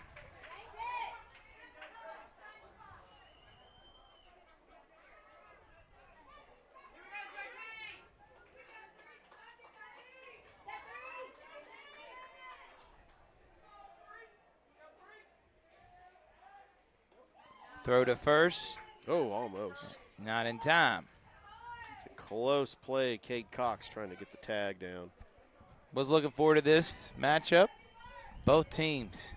Throw to first. Oh, almost. Not in time. It's a close play. Kate Cox trying to get the tag down. Was looking forward to this matchup. Both teams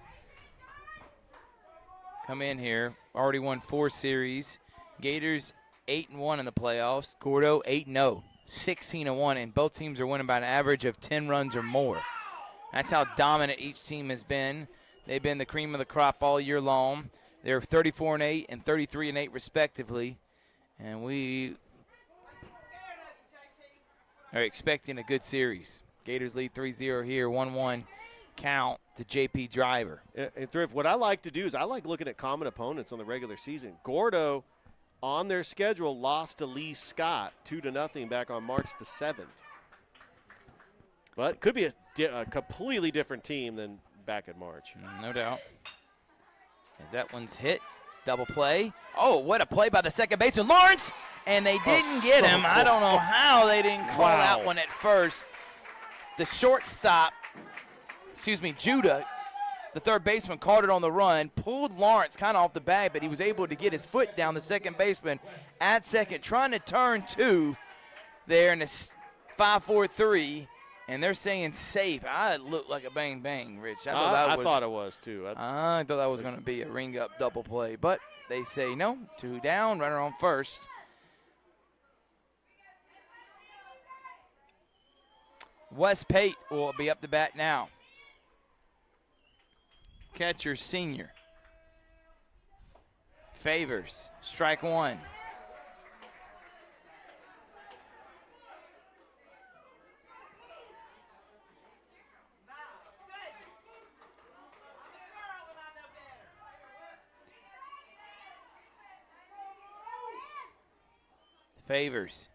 come in here. Already won 4 series. Gators 8-1 in the playoffs. Gordo 8-0, 16-1, and both teams are winning by an average of 10 runs or more. That's how dominant each team has been. They've been the cream of the crop all year long. They're 34-8 and 33-8 respectively, and we are expecting a good series. Gators lead 3-0 here, 1-1 count to JP Driver. And Thrift, what I like to do is I like looking at common opponents on the regular season. Gordo, on their schedule, lost to Lee Scott 2-0 back on March the 7th. But could be a completely different team than back in March. No doubt. As that one's hit, double play. Oh, what a play by the second baseman, Lawrence! And they didn't get him. I don't know how they didn't call that one at first. The shortstop, Judah, the third baseman, caught it on the run, pulled Lawrence kind of off the bag, but he was able to get his foot down the second baseman at second, trying to turn 2 there in a 5-4-3. And they're saying safe. It looked like a bang-bang, Rich. I thought it was, too. I thought that was going to be a ring-up double play. But they say no, 2 down, runner on first. Wes Pate will be up to bat now. Catcher senior. Favors, strike 1. Favors.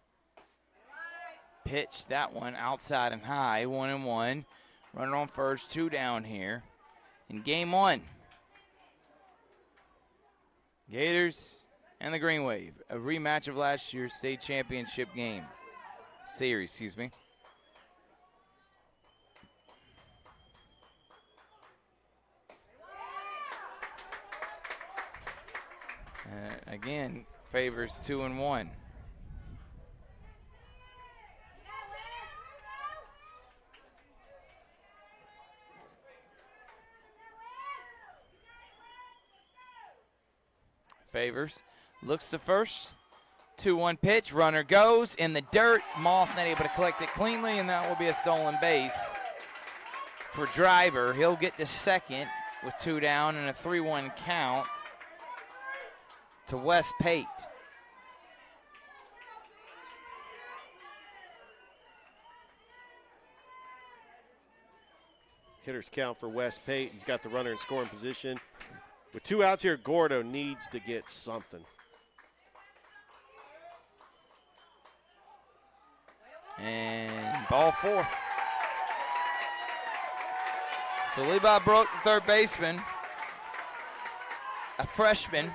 Pitch that one outside and high, 1-1. Runner on first, 2 down here in game 1. Gators and the Green Wave, a rematch of last year's state championship series, excuse me. Again, Favors 2-1. Favors looks to first, 2-1 pitch, runner goes in the dirt. Moss not able to collect it cleanly, and that will be a stolen base for Driver. He'll get to second with 2 down and a 3-1 count to Wes Pate. Hitters count for Wes Pate. He's got the runner in scoring position. With 2 outs here, Gordo needs to get something. And ball 4. So Levi Brook, the third baseman, a freshman,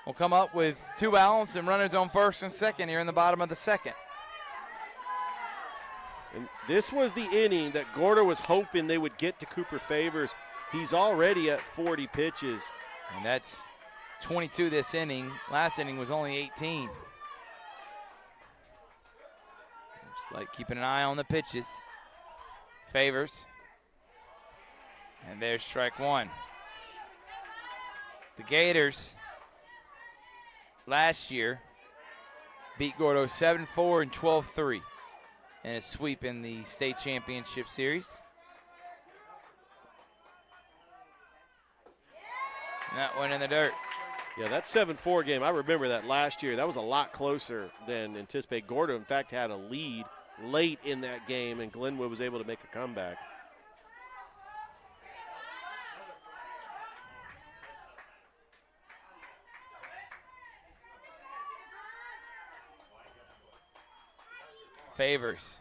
will come up with 2 outs and runners on first and second here in the bottom of the second. And this was the inning that Gordo was hoping they would get to Cooper Favors. He's already at 40 pitches. And that's 22 this inning. Last inning was only 18. Just like keeping an eye on the pitches. Favors. And there's strike 1. The Gators last year beat Gordo 7-4 and 12-3 in a sweep in the state championship series. And that went in the dirt. Yeah, that 7-4 game, I remember that last year. That was a lot closer than anticipated. Gordo, in fact, had a lead late in that game, and Glenwood was able to make a comeback. Favors.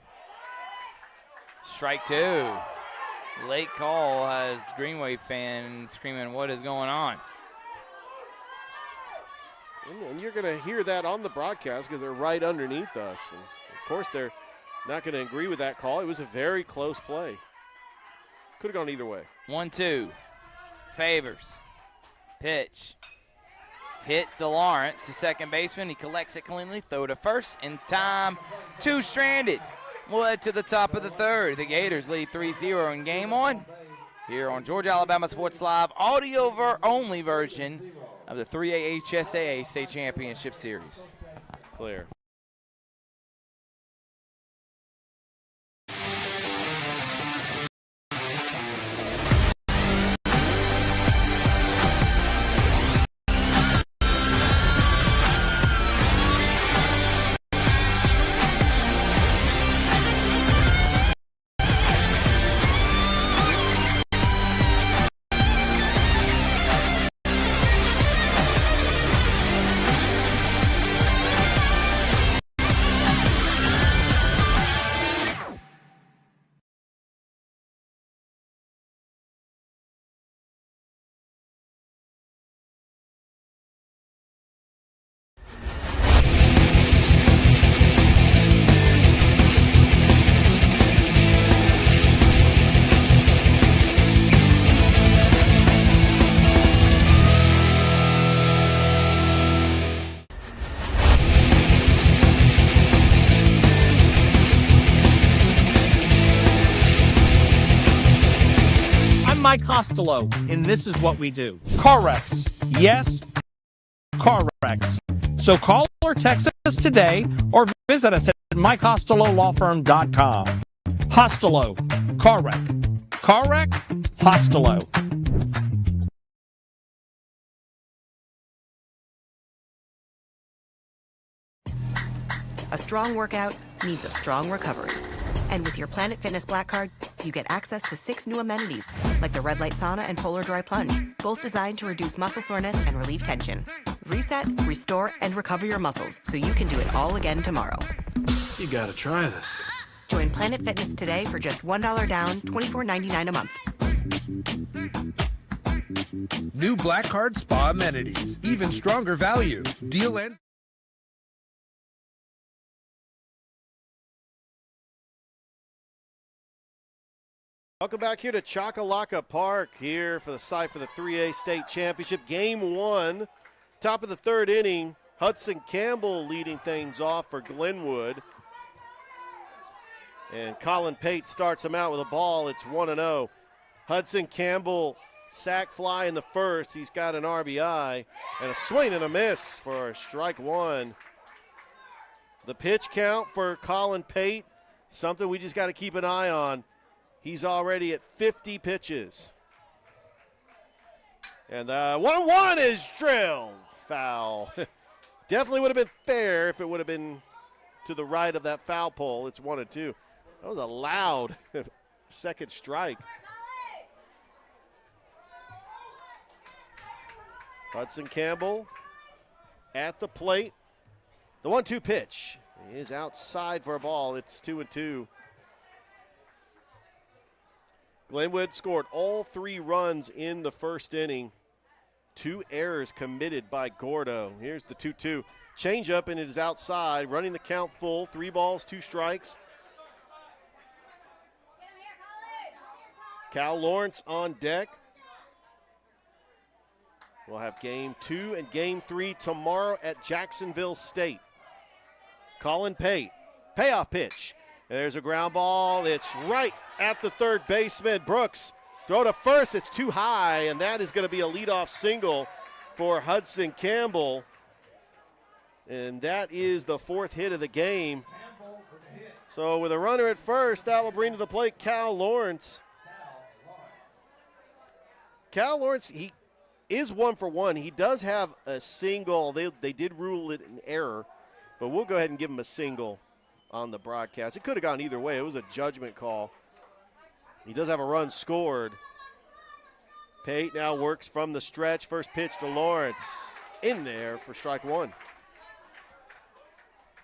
Strike 2. Late call has Greenway fans screaming, what is going on? And you're going to hear that on the broadcast because they're right underneath us. And of course, they're not going to agree with that call. It was a very close play. Could have gone either way. 1-2. Favors. Pitch. Hit DeLawrence, the second baseman. He collects it cleanly. Throw to first in time. 2 stranded. We'll head to the top of the third. The Gators lead 3-0 in game 1. Here on Georgia Alabama Sports Live, audio-only version of the 3A AHSAA State Championship Series. Clear. Mike Costello, and this is what we do. Car wrecks. Yes, car wrecks. So call or text us today or visit us at MikeCostelloLawFirm.com. Costello, car wreck. Car wreck, Costello. A strong workout means a strong recovery. And with your Planet Fitness Black Card, you get access to 6 new amenities, like the Red Light Sauna and Polar Dry Plunge, both designed to reduce muscle soreness and relieve tension. Reset, restore, and recover your muscles so you can do it all again tomorrow. You gotta try this. Join Planet Fitness today for just $1 down, $24.99 a month. New Black Card Spa amenities. Even stronger value. Deal ends. Welcome back here to Chakalaka Park here for the site for the 3A State Championship. Game 1, top of the third inning. Hudson Campbell leading things off for Glenwood. And Colin Pate starts him out with a ball. It's 1-0. Hudson Campbell, sac fly in the first. He's got an RBI and a swing and a miss for strike 1. The pitch count for Colin Pate, something we just got to keep an eye on. He's already at 50 pitches. And the 1-1 is drilled. Foul. Definitely would have been fair if it would have been to the right of that foul pole. It's 1-2. That was a loud second strike. Hudson Campbell at the plate. The 1-2 pitch is outside for a ball. It's 2-2. Glenwood scored all 3 runs in the first inning. 2 errors committed by Gordo. Here's the 2-2. Changeup, and it is outside, running the count full. 3 balls, 2 strikes. Cal Lawrence on deck. We'll have game 2 and game 3 tomorrow at Jacksonville State. Colin Pate, payoff pitch. There's a ground ball. It's right at the third baseman. Brooks, throw to first. It's too high, and that is going to be a leadoff single for Hudson Campbell. And that is the 4th hit of the game. So with a runner at first, that will bring to the plate Cal Lawrence. Cal Lawrence, he is 1 for 1. He does have a single. They did rule it an error, but we'll go ahead and give him a single on the broadcast. It could have gone either way. It was a judgment call. He does have a run scored. Pate now works from the stretch. First pitch to Lawrence. In there for strike 1.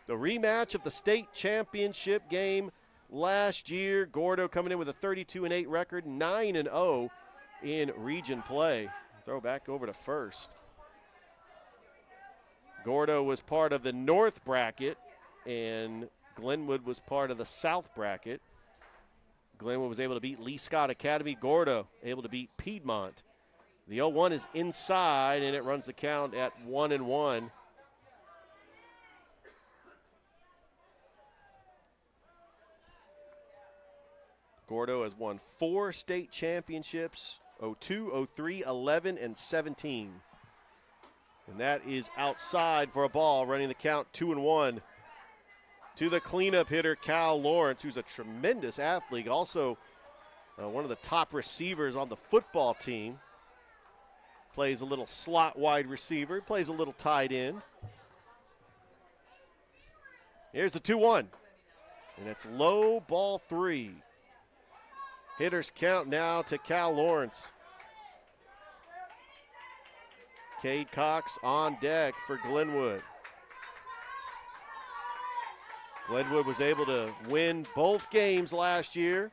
The rematch of the state championship game last year. Gordo coming in with a 32-8 record, 9-0 in region play. Throw back over to first. Gordo was part of the north bracket, and Glenwood was part of the south bracket. Glenwood was able to beat Lee Scott Academy. Gordo able to beat Piedmont The 0-1 is inside, and it runs the count at 1-1. Gordo has won 4 state championships, 02, 03, 11, and 17. And that is outside for a ball, running the count 2-1. To the cleanup hitter, Cal Lawrence, who's a tremendous athlete, also one of the top receivers on the football team. Plays a little slot wide receiver, plays a little tight end. Here's the 2-1, and it's low, ball 3. Hitters count now to Cal Lawrence. Cade Cox on deck for Glenwood. Glenwood was able to win both games last year.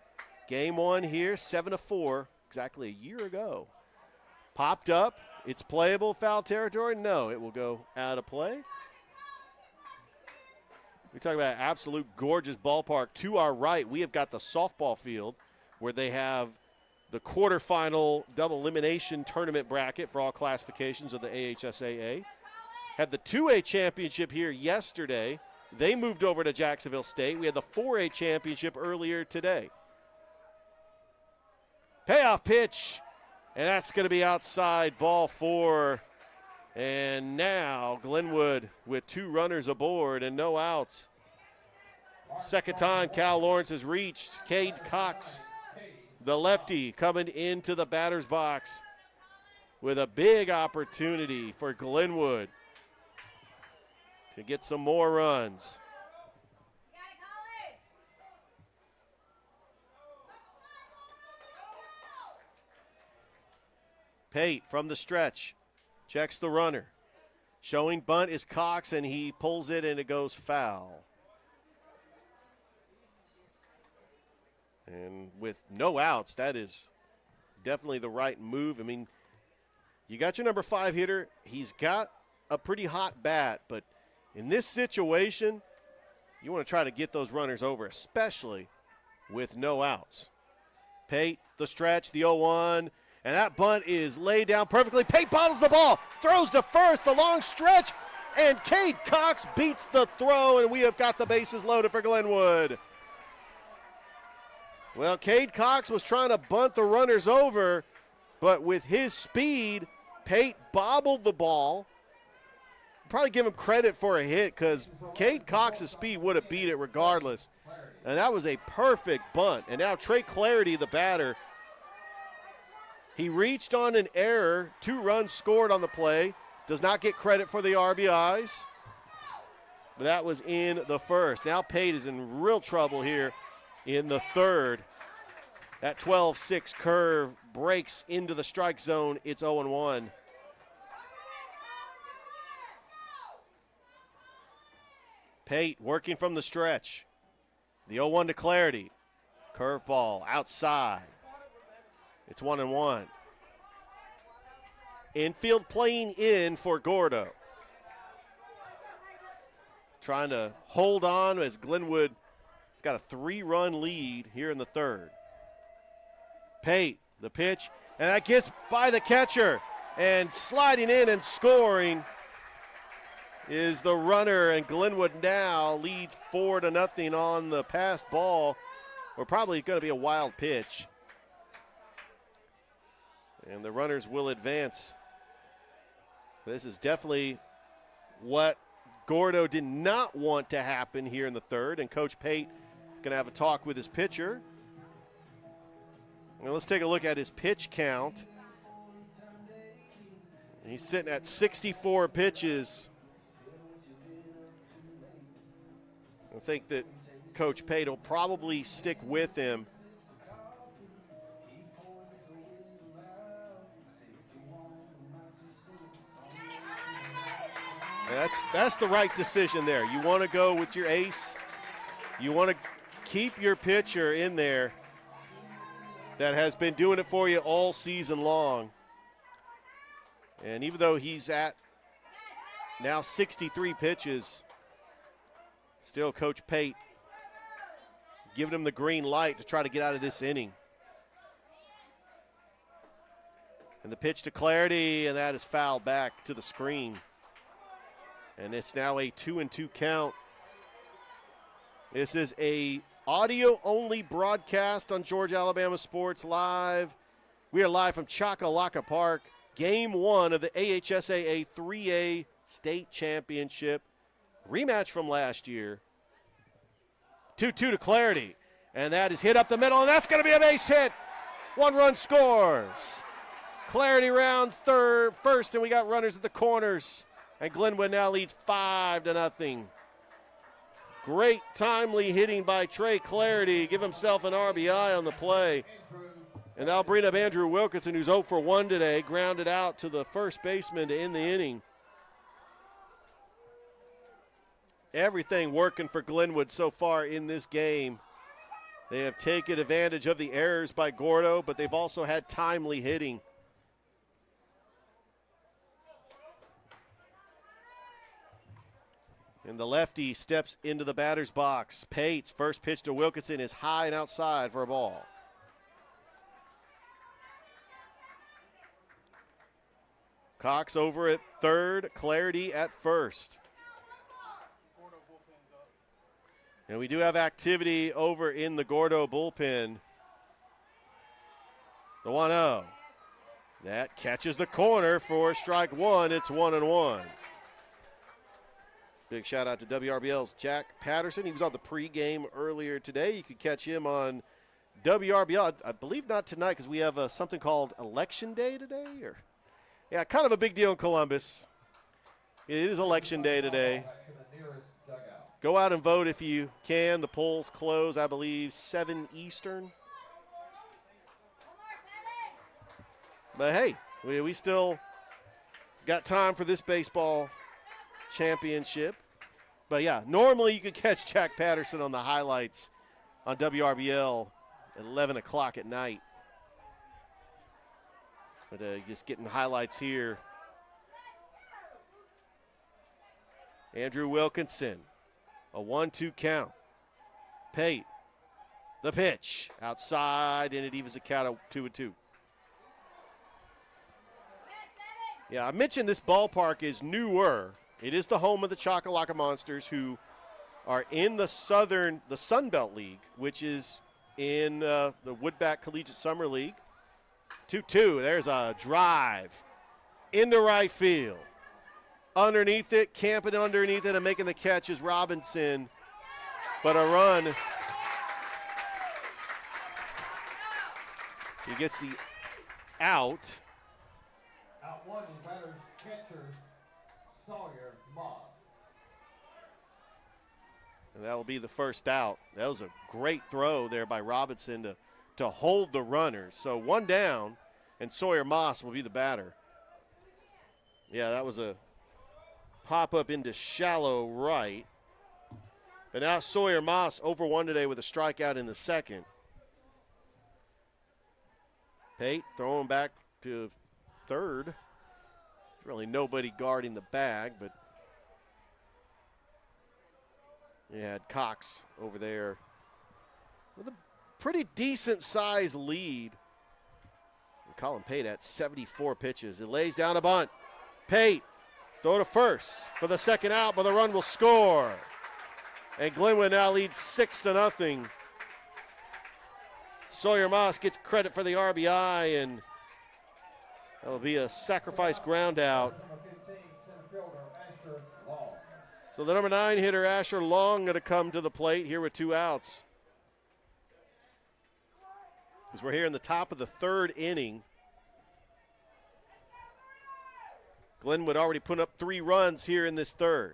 Game 1 here, 7-4, exactly a year ago. Popped up, it's playable, foul territory? No, it will go out of play. We talk about absolute gorgeous ballpark. To our right, we have got the softball field where they have the quarterfinal double elimination tournament bracket for all classifications of the AHSAA. Had the 2A championship here yesterday. They moved over to Jacksonville State. We had the 4A championship earlier today. Payoff pitch, and that's going to be outside, ball 4. And now Glenwood with 2 runners aboard and no outs. Second time Cal Lawrence has reached. Cade Cox, the lefty, coming into the batter's box with a big opportunity for Glenwood to get some more runs. Pate from the stretch, checks the runner. Showing bunt is Cox, and he pulls it, and it goes foul. And with no outs, that is definitely the right move. I mean, you got your number 5 hitter. He's got a pretty hot bat, but in this situation, you want to try to get those runners over, especially with no outs. Pate, the stretch, the 0-1, and that bunt is laid down perfectly. Pate bottles the ball, throws to first, the long stretch, and Cade Cox beats the throw, and we have got the bases loaded for Glenwood. Well, Cade Cox was trying to bunt the runners over, but with his speed, Pate bobbled the ball. Probably give him credit for a hit because Cade Cox's speed would have beat it regardless. And that was a perfect bunt. And now Trey Clarity, the batter, he reached on an error, 2 runs scored on the play, does not get credit for the RBIs. But that was in the first. Now Pate is in real trouble here in the third. That 12-6 curve breaks into the strike zone. It's 0-1. Pate working from the stretch. The 0-1 to Clarity. Curveball outside. It's 1-1. Infield playing in for Gordo. Trying to hold on as Glenwood has got a 3-run lead here in the third. Pate, the pitch, and that gets by the catcher. And sliding in and scoring is the runner, and Glenwood now leads 4-0 on the pass ball. Or probably going to be a wild pitch. And the runners will advance. This is definitely what Gordo did not want to happen here in the third, and Coach Pate is going to have a talk with his pitcher. Now let's take a look at his pitch count. He's sitting at 64 pitches. I think that Coach Pate will probably stick with him. And that's the right decision there. You want to go with your ace. You want to keep your pitcher in there that has been doing it for you all season long. And even though he's at now 63 pitches, still Coach Pate giving him the green light to try to get out of this inning. And the pitch to Clarity, and that is fouled back to the screen. And it's now a 2-2 count. This is a audio-only broadcast on Georgia Alabama Sports Live. We are live from Chakalaka Park, Game 1 of the AHSAA 3A State Championship. Rematch from last year. 2-2 to Clarity. And that is hit up the middle, and that's going to be a base hit. 1 run scores. Clarity rounds first, and we got runners at the corners. And Glenwood now leads 5-0. Great timely hitting by Trey Clarity. Give himself an RBI on the play. And that'll bring up Andrew Wilkinson, who's 0 for 1 today, grounded out to the first baseman to end the inning. Everything working for Glenwood so far in this game. They have taken advantage of the errors by Gordo, but they've also had timely hitting. And the lefty steps into the batter's box. Pates, first pitch to Wilkinson is high and outside for a ball. Cox over at third, Clarity at first. And we do have activity over in the Gordo bullpen. The 1-0. That catches the corner for strike one. It's 1-1. Big shout out to WRBL's Jack Patterson. He was on the pregame earlier today. You could catch him on WRBL. I believe not tonight because we have something called Election Day today. Yeah, kind of a big deal in Columbus. It is Election Day today. Go out and vote if you can. The polls close, I believe, 7 Eastern. But, hey, we still got time for this baseball championship. But, yeah, normally you could catch Jack Patterson on the highlights on WRBL at 11 o'clock at night. But just getting highlights here. Andrew Wilkinson. A 1-2 count. Pate, the pitch. Outside, and it evens the count at 2-2. Yeah, I mentioned this ballpark is newer. It is the home of the Chakalaka Monsters, who are in the Sun Belt League, which is in the Woodback Collegiate Summer League. 2-2, there's a drive into right field. Underneath it, camping underneath it, and making the catch is Robinson. But a run. He gets the out. Out one, batter's catcher, Sawyer Moss. And that will be the first out. That was a great throw there by Robinson to hold the runner. So 1 down, and Sawyer Moss will be the batter. Yeah, that was a pop-up into shallow right. But now Sawyer Moss 0 for 1 today with a strikeout in the second. Pate throwing back to third. There's really nobody guarding the bag, but you had Cox over there with a pretty decent-sized lead. And Colin Pate at 74 pitches. It lays down a bunt. Pate, throw to first for the second out, but the run will score. And Glenwood now leads 6-0. Sawyer Moss gets credit for the RBI, and that'll be a sacrifice ground out. So the number 9 hitter, Asher Long, going to come to the plate here with 2 outs. As we're here in the top of the 3rd inning. Glenwood already put up 3 runs here in this 3rd.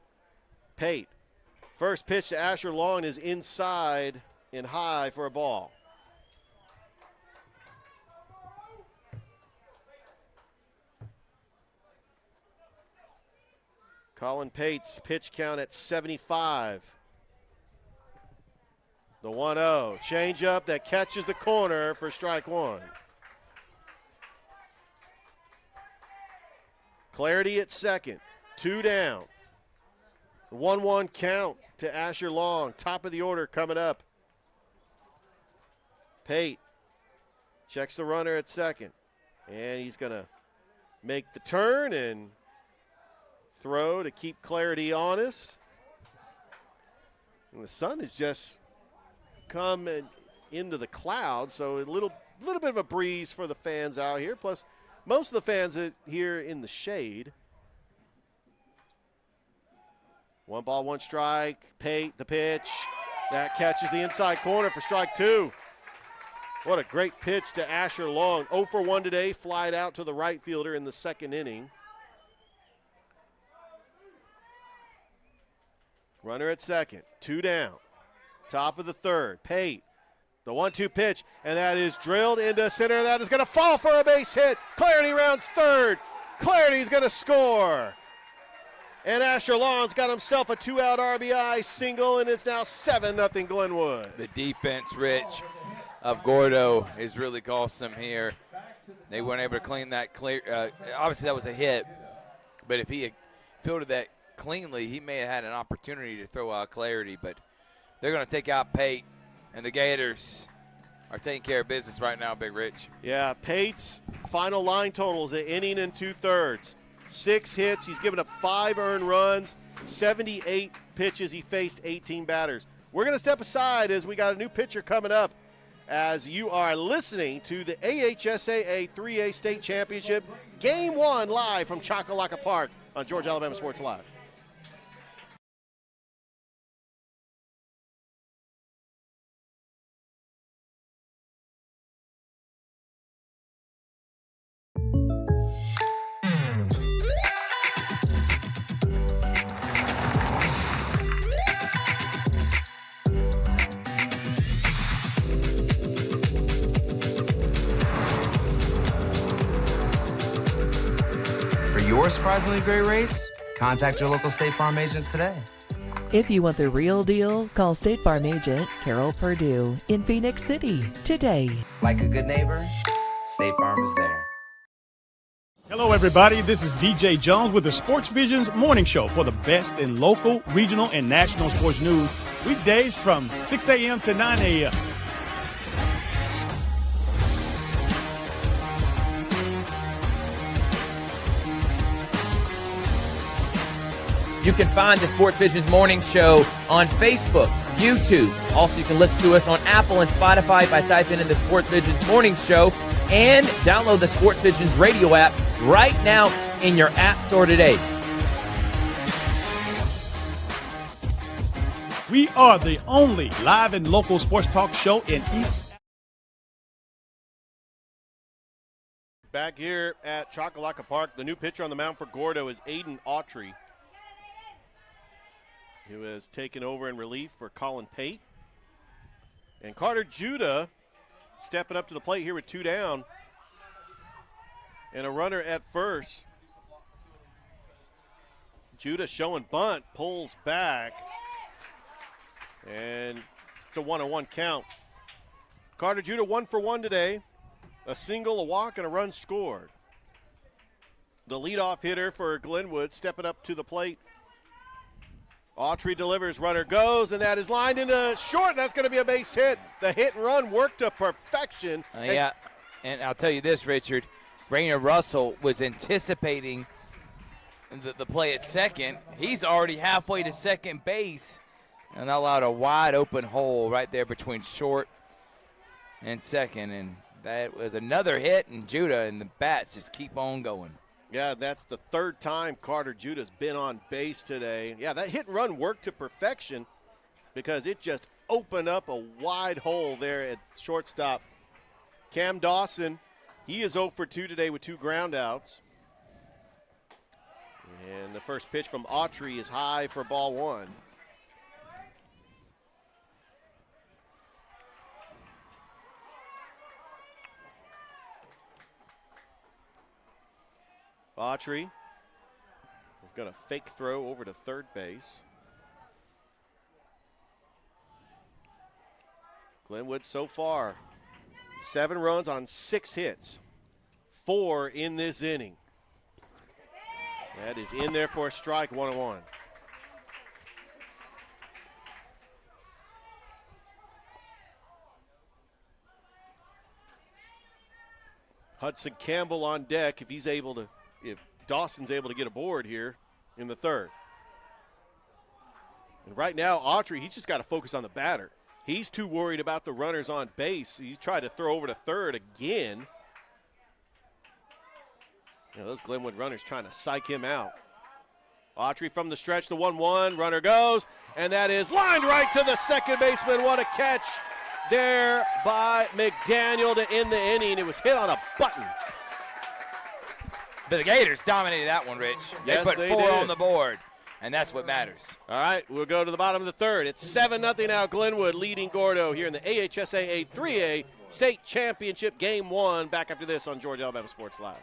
Pate, first pitch to Asher Long is inside and high for a ball. Colin Pate's pitch count at 75. The 1-0, changeup that catches the corner for strike one. Clarity at second, 2 down. 1-1 count to Asher Long, top of the order coming up. Pate checks the runner at second, and he's going to make the turn and throw to keep Clarity honest. And the sun has just come into the clouds, so a little bit of a breeze for the fans out here. Plus, most of the fans here in the shade. 1 ball, 1 strike. Pate, the pitch. That catches the inside corner for strike 2. What a great pitch to Asher Long. 0 for 1 today, flied out to the right fielder in the second inning. Runner at second, 2 down. Top of the third, Pate. The 1-2 pitch, and that is drilled into center. That is going to fall for a base hit. Clarity rounds third. Clarity's going to score. And Asher Long's got himself a 2-out RBI single, and it's now 7-0 Glenwood. The defense, Rich, of Gordo is really awesome here. They weren't able to clean that clear. Obviously, that was a hit, but if he had fielded that cleanly, he may have had an opportunity to throw out Clarity, but they're going to take out Pate, and the Gators are taking care of business right now, Big Rich. Yeah, Pate's final line total is an inning and 2/3. 6 hits. He's given up 5 earned runs, 78 pitches. He faced 18 batters. We're going to step aside as we got a new pitcher coming up as you are listening to the AHSAA 3A State Championship Game 1 live from Choccolocca Park on Georgia Alabama Sports Live. Your surprisingly great rates? Contact your local State Farm agent today. If you want the real deal, call State Farm agent Carol Perdue in Phoenix City today. Like a good neighbor, State Farm is there. Hello, everybody. This is DJ Jones with the Sports Vision's morning show for the best in local, regional, and national sports news. Weekdays from 6 a.m. to 9 a.m. You can find the Sports Vision's morning show on Facebook, YouTube. Also, you can listen to us on Apple and Spotify by typing in the Sports Vision's morning show, and download the Sports Vision's radio app right now in your app store today. We are the only live and local sports talk show in East. Back here at Choccolocca Park, the new pitcher on the mound for Gordo is Aiden Autry, who has taken over in relief for Colin Pate. And Carter Judah stepping up to the plate here with 2 down. And a runner at first. Judah showing bunt, pulls back. And it's a 1-1 count. Carter Judah 1 for 1 today. A single, a walk, and a run scored. The leadoff hitter for Glenwood stepping up to the plate. Autry delivers, runner goes, and that is lined into short, and that's going to be a base hit. The hit and run worked to perfection. Yeah, and I'll tell you this, Richard. Rainer Russell was anticipating the play at second. He's already halfway to second base and allowed a wide open hole right there between short and second, and that was another hit, and Judah and the bats just keep on going. Yeah, that's the 3rd time Carter Judah's been on base today. Yeah, that hit and run worked to perfection because it just opened up a wide hole there at shortstop. Cam Dawson, he is 0 for 2 today with 2 groundouts. And the first pitch from Autry is high for ball 1. Autry is going to fake throw over to third base. Glenwood so far, 7 runs on 6 hits, 4 in this inning. That is in there for a strike, 1-1. Hudson Campbell on deck if he's able to if Dawson's able to get aboard here in the third. And right now, Autry, he's just got to focus on the batter. He's too worried about the runners on base. He's tried to throw over to third again. Those Glenwood runners trying to psych him out. Autry from the stretch, the 1-1, runner goes, and that is lined right to the second baseman. What a catch there by McDaniel to end the inning. It was hit on a button. But the Gators dominated that one, Rich. Yes, they put they 4 did. on the board, and that's what matters. All right, we'll go to the bottom of the third. It's 7-0 now. Glenwood leading Gordo here in the AHSAA 3A State Championship Game 1. Back after this on Georgia Alabama Sports Live.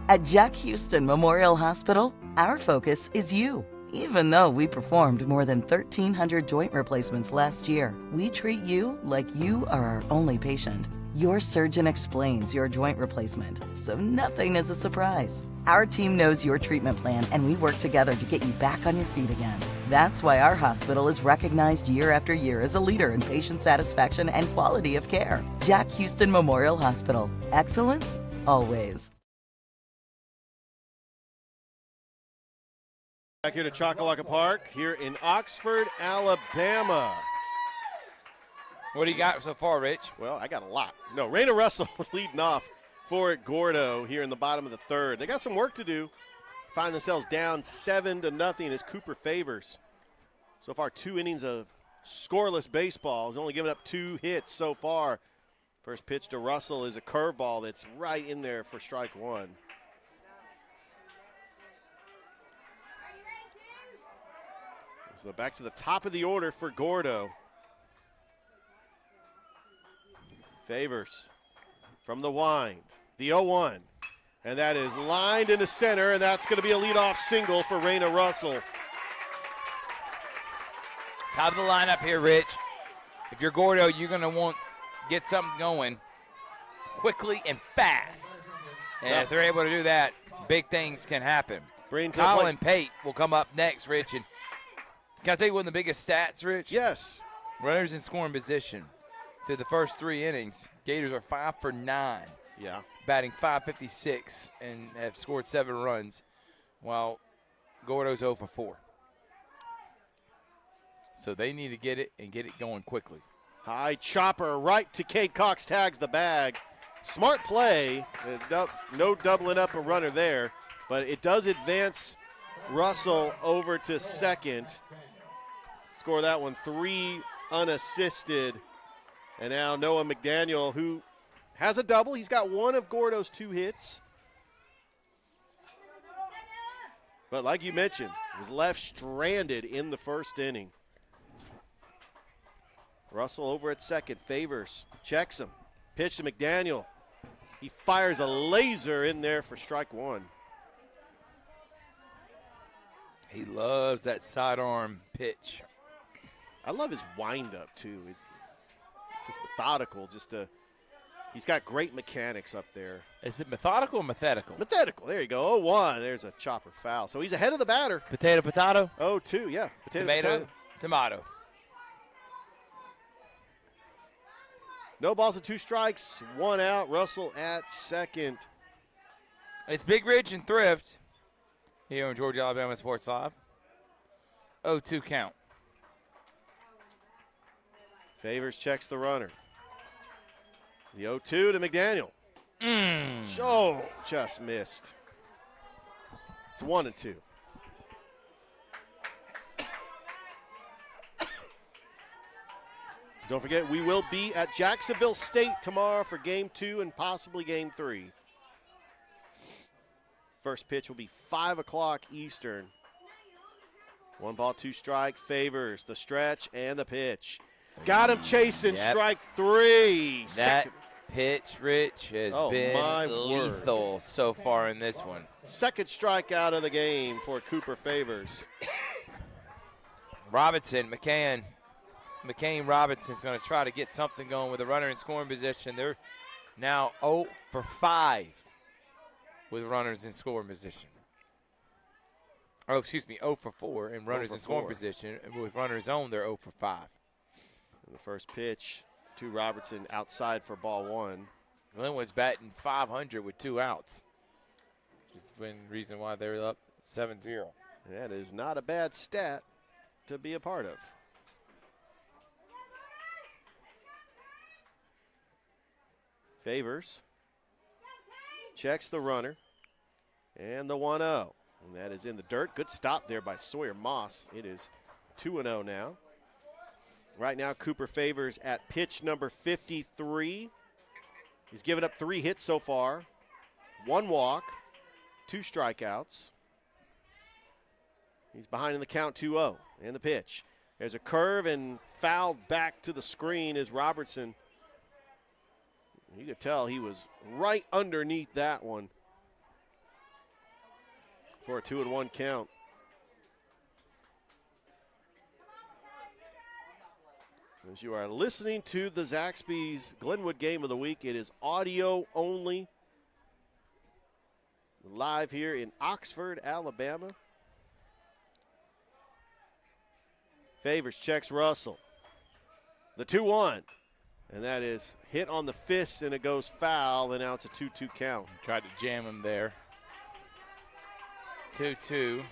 At Jack Houston Memorial Hospital, our focus is you. Even though we performed more than 1,300 joint replacements last year, we treat you like you are our only patient. Your surgeon explains your joint replacement, so nothing is a surprise. Our team knows your treatment plan, and we work together to get you back on your feet again. That's why our hospital is recognized year after year as a leader in patient satisfaction and quality of care. Jack Houston Memorial Hospital. Excellence, always. Back here to Chocolaca Park here in Oxford, Alabama. What do you got so far, Rich? Well, I got a lot. No, Raina Russell leading off for Gordo here in the bottom of the third. They got some work to do. Find themselves down 7-0 as Cooper Favors. So far, 2 innings of scoreless baseball. He's only given up 2 hits so far. First pitch to Russell is a curveball that's right in there for strike 1. So back to the top of the order for Gordo. Favors from the wind, the 0-1. And that is lined into center, and that's going to be a leadoff single for Raina Russell. Top of the lineup here, Rich. If you're Gordo, you're going to want to get something going quickly and fast. And if they're able to do that, big things can happen. Colin Pate will come up next, Rich. And can I tell you one of the biggest stats, Rich? Yes. Runners in scoring position through the first 3 innings. Gators are 5 for 9. Yeah. Batting .556 and have scored 7 runs, while Gordo's 0 for 4. So they need to get it and get it going quickly. High chopper right to Cade Cox, tags the bag. Smart play. No doubling up a runner there, but it does advance Russell over to second. Score that one 3 unassisted. And now Noah McDaniel, who has a double. He's got 1 of Gordo's 2 hits. But like you mentioned, was left stranded in the first inning. Russell over at second. Favors, checks him. Pitch to McDaniel. He fires a laser in there for strike 1. He loves that sidearm pitch. I love his windup too. It's just methodical. He's got great mechanics up there. Is it methodical or methodical? Methodical. There you go. 0-1. There's a chopper foul. So he's ahead of the batter. Potato, potato? 0-2, yeah. Tomato, tomato. No balls and 2 strikes. 1 out. Russell at second. It's Big Ridge and Thrift here on Georgia Alabama Sports Live. 0-2 count. Favors checks the runner. The 0-2 to McDaniel. Oh, just missed. It's 1-2. Don't forget, we will be at Jacksonville State tomorrow for Game 2 and possibly Game 3. First pitch will be 5 o'clock Eastern. 1 ball, 2 strike. Favors the stretch and the pitch. Got him chasing. Yep. Strike 3. That pitch, Rich, has been my lethal word. so far in this one. Second strikeout of the game for Cooper Favors. Robinson, McCain Robinson's going to try to get something going with a runner in scoring position. They're now 0 for 5 with runners in scoring position. Oh, excuse me, 0 for 4 in runners in scoring position. And with runners on, they're 0 for 5. And the first pitch to Robertson outside for ball 1. Glenwood's batting .500 with 2 outs. Which is the reason why they're up 7-0. That is not a bad stat to be a part of. Favors checks the runner and the 1-0. And that is in the dirt. Good stop there by Sawyer Moss. It is 2-0 now. Right now, Cooper Favors at pitch number 53. He's given up 3 hits so far, 1 walk, 2 strikeouts. He's behind in the count 2-0. And the pitch. There's a curve and fouled back to the screen is Robertson. You could tell he was right underneath that one for a 2-1 count. As you are listening to the Zaxby's Glenwood Game of the Week, it is audio only. Live here in Oxford, Alabama. Favors checks Russell. The 2-1. And that is hit on the fist, and it goes foul, and now it's a 2-2 count. Tried to jam him there. 2-2.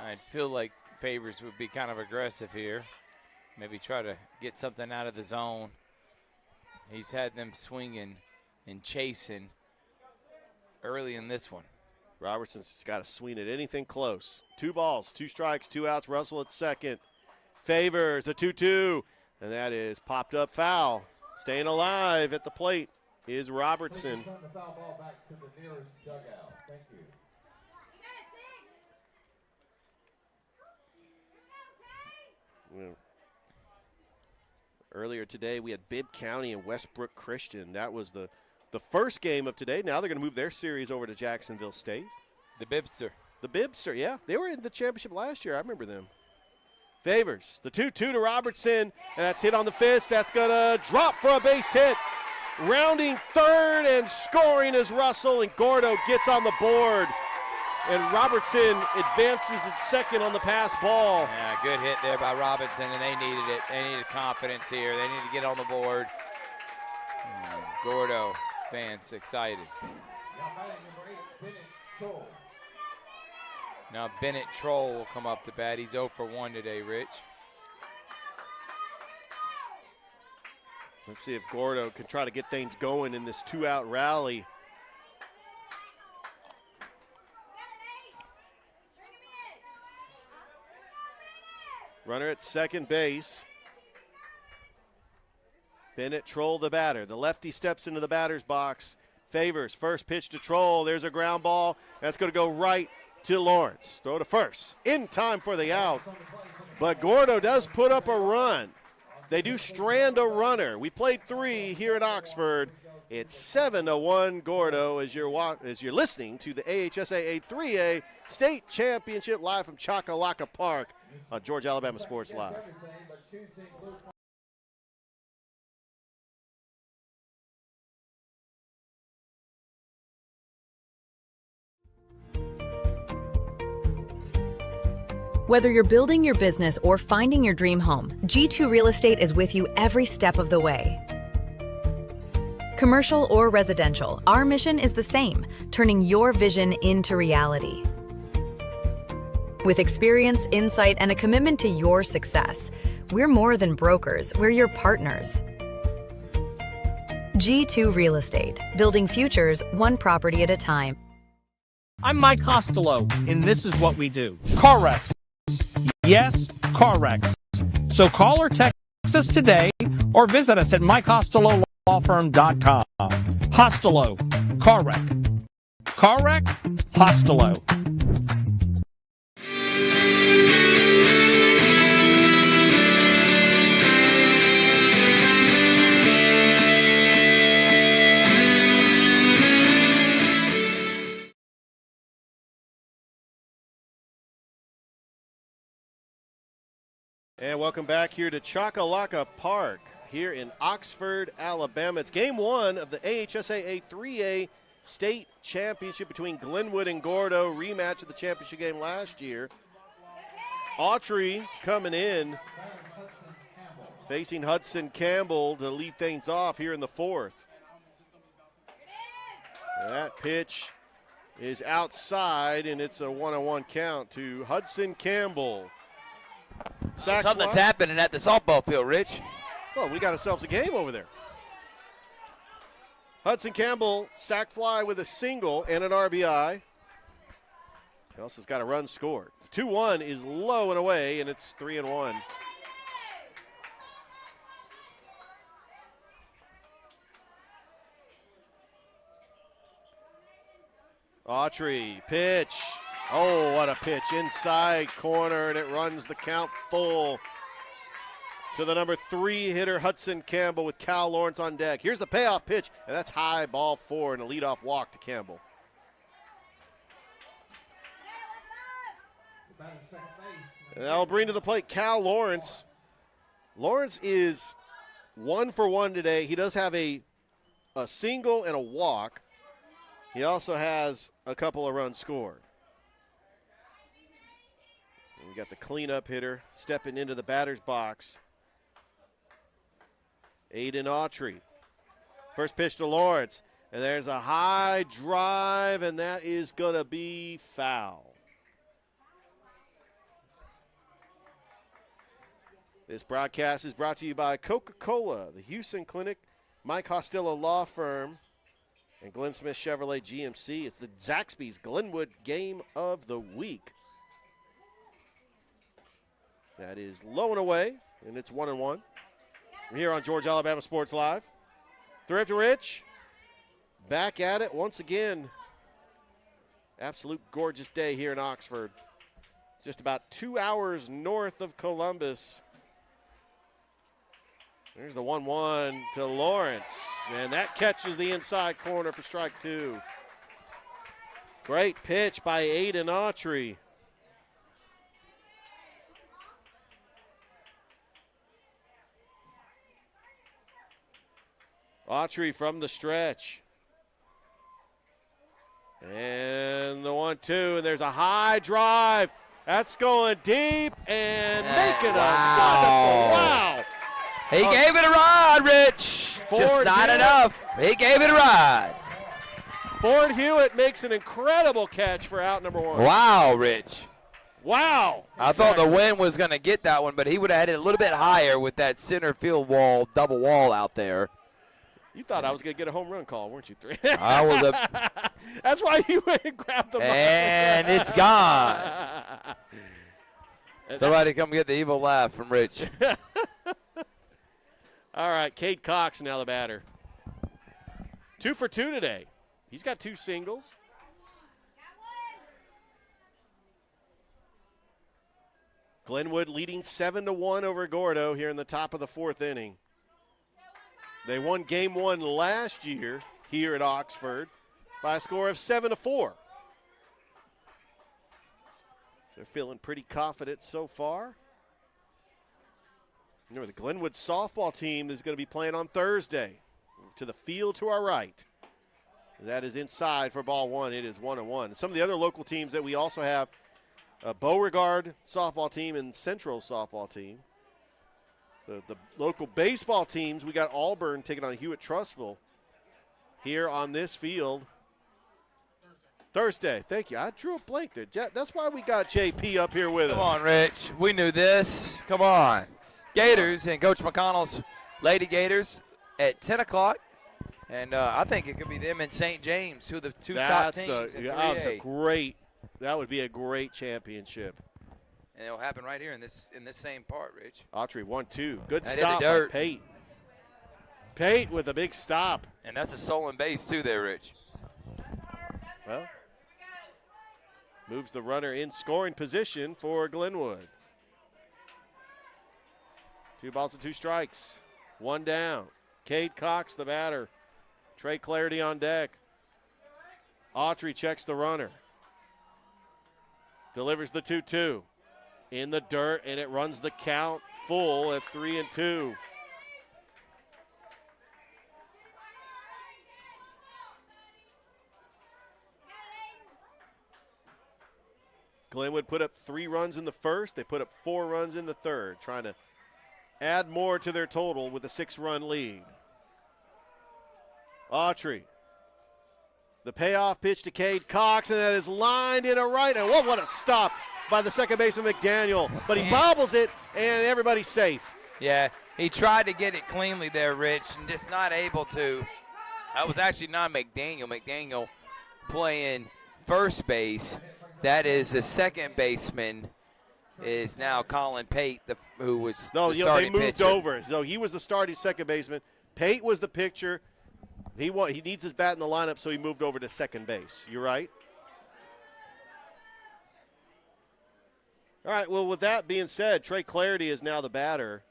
I feel like Favors would be kind of aggressive here. Maybe try to get something out of the zone. He's had them swinging and chasing early in this one. Robertson's got to swing at anything close. 2 balls, 2 strikes, 2 outs. Russell at second. Favors the 2-2. And that is popped up foul. Staying alive at the plate is Robertson. Please return the foul ball back to the nearest dugout. Thank you. Earlier today, we had Bibb County and Westbrook Christian. That was the first game of today. Now they're going to move their series over to Jacksonville State. The Bibster. The Bibster, yeah. They were in the championship last year. I remember them. Favors the 2-2 to Robertson, and that's hit on the fist. That's going to drop for a base hit. Rounding third and scoring is Russell, and Gordo gets on the board. And Robertson advances at second on the pass ball. Yeah, good hit there by Robinson, and they needed it. They needed confidence here. They needed to get on the board. Gordo fans excited. Now Bennett Troll will come up to bat. He's 0 for 1 today, Rich. Let's see if Gordo can try to get things going in this 2-out rally. Runner at second base. Bennett Troll the batter. The lefty steps into the batter's box. Favors first pitch to Troll. There's a ground ball. That's going to go right to Lawrence. Throw to first. In time for the out. But Gordo does put up a run. They do strand a runner. We played 3 here at Oxford. It's 7-1 Gordo as you're listening to the AHSAA 3A State Championship live from Chakalaka Park on Georgia Alabama Sports Live. Whether you're building your business or finding your dream home, G2 Real Estate is with you every step of the way. Commercial or residential, our mission is the same, turning your vision into reality. With experience, insight, and a commitment to your success, we're more than brokers, we're your partners. G2 Real Estate, building futures one property at a time. I'm Mike Costello, and this is what we do. Car wrecks. Yes, car wrecks. So call or text us today or visit us at MikeCostelloLawFirm.com. Costello, car wreck. Car wreck? Hostelo. And welcome back here to Chakalaka Park here in Oxford, Alabama. It's game one of the AHSAA 3A state championship between Glenwood and Gordo, rematch of the championship game last year. Autry coming in, facing Hudson Campbell to lead things off here in the fourth. That pitch is outside, and it's a 1-on-1 count to Hudson Campbell. Something's happening at the softball field, Rich. Well, we got ourselves a game over there. Hudson Campbell, sac fly with a single and an RBI. He also has got a run scored. 2-1 is low and away, and it's 3-1. Autry, pitch. Oh, what a pitch. Inside corner, and it runs the count full to the number 3 hitter, Hudson Campbell, with Cal Lawrence on deck. Here's the payoff pitch, and that's high, ball 4, and a leadoff walk to Campbell. And that'll bring to the plate Cal Lawrence. Lawrence is 1 for 1 today. He does have a single and a walk. He also has a couple of runs scored. And we got the cleanup hitter stepping into the batter's box. Aiden Autry. First pitch to Lawrence. And there's a high drive, and that is going to be foul. This broadcast is brought to you by Coca-Cola, the Houston Clinic, Mike Costello Law Firm, and Glenn Smith Chevrolet GMC. It's the Zaxby's Glenwood Game of the Week. That is low and away, and it's 1-1. We're here on Georgia, Alabama Sports Live. Thrift Rich, back at it once again. Absolute gorgeous day here in Oxford. Just about 2 hours north of Columbus. There's the 1-1 to Lawrence, and that catches the inside corner for strike 2. Great pitch by Aiden Autry. Autry from the stretch. And the 1-2, and there's a high drive. That's going deep and making a wonderful, wow. He gave it a ride, Rich. Just not enough. He gave it a ride. Ford Hewitt makes an incredible catch for out number 1. Wow, Rich. Wow. I thought the wind was going to get that one, but he would have had it a little bit higher with that center field wall, double wall out there. You thought I was going to get a home run call, weren't you? 3. I was That's why you went and grabbed the ball. And it's gone. Somebody come get the evil laugh from Rich. All right, Cade Cox now the batter. 2 for 2 today. He's got 2 singles. Glenwood leading 7-1 over Gordo here in the top of the 4th inning. They won game 1 last year here at Oxford by a score of 7-4. So they're feeling pretty confident so far. Remember, the Glenwood softball team is going to be playing on Thursday. To the field to our right. That is inside for ball 1. It is 1-1. Some of the other local teams that we also have, Beauregard softball team and Central softball team. The local baseball teams, we got Auburn taking on Hewitt Trustville here on this field. Thursday. Thank you. I drew a blank there. That's why we got JP up here with us. Come on, Rich. We knew this. Come on. Gators and Coach McConnell's Lady Gators at 10 o'clock. And I think it could be them and St. James, who are the two top teams in 3A. That would be a great championship. And it'll happen right here in this same part, Rich. Autry 1-2. Good That stop by Pate. Pate with a big stop. And that's a stolen base, too, there, Rich. Well, moves the runner in scoring position for Glenwood. 2 balls and 2 strikes. 1 down. Cade Cox, the batter. Trey Clarity on deck. Autry checks the runner. Delivers the 2-2. In the dirt, and it runs the count full at 3-2. Glenwood put up 3 runs in the first. They put up 4 runs in the third, trying to add more to their total with a 6-run lead. Autry. The payoff pitch to Cade Cox, and that is lined in a right. And what a stop by the second baseman McDaniel. But he bobbles it, and everybody's safe. Yeah, he tried to get it cleanly there, Rich, and just not able to. That was actually not McDaniel. McDaniel playing first base. That is the second baseman is now Colin Pate, who was the starting they moved pitcher. over. So he was the starting second baseman. Pate was the pitcher. He needs his bat in the lineup, so he moved over to second base. You're right. All right, well, with that being said, Trey Clarity is now the batter.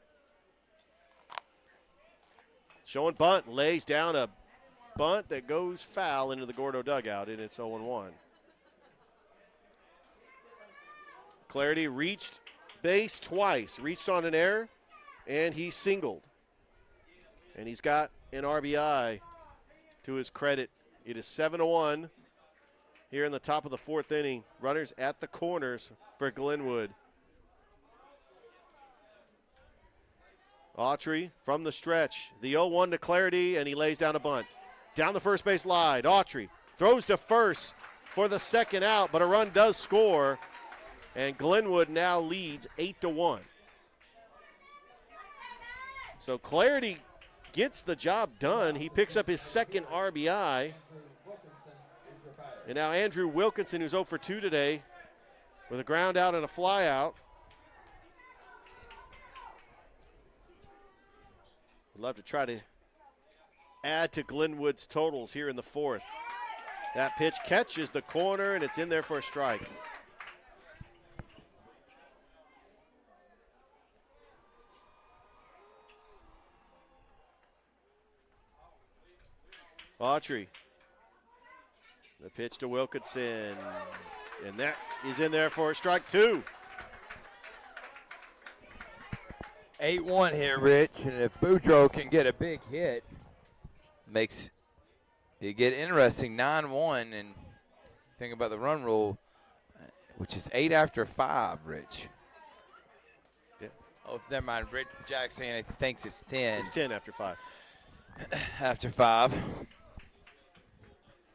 Showing bunt, lays down a bunt that goes foul into the Gordo dugout, and it's 0-1. Clarity reached base twice, reached on an error, and he singled. And he's got an RBI to his credit. It is 7-1 here in the top of the 4th inning. Runners at the corners for Glenwood. Autry from the stretch. The 0-1 to Clarity, and he lays down a bunt. Down the first base line, Autry throws to first for the second out, but a run does score. And Glenwood now leads 8-1. So Clarity gets the job done. He picks up his second RBI. And now Andrew Wilkinson, who's 0 for 2 today, with a ground out and a fly out. I'd love to try to add to Glenwood's totals here in the 4th. That pitch catches the corner, and it's in there for a strike. Autry. The pitch to Wilkinson. And that is in there for a strike 2. 8-1 here, Rich. And if Boudreaux can get a big hit, makes it get interesting. 9-1. And think about the run rule, which is 8 after 5, Rich. Yeah. Oh, never mind. Rich Jack saying it thinks it's 10. It's 10 after 5. After 5.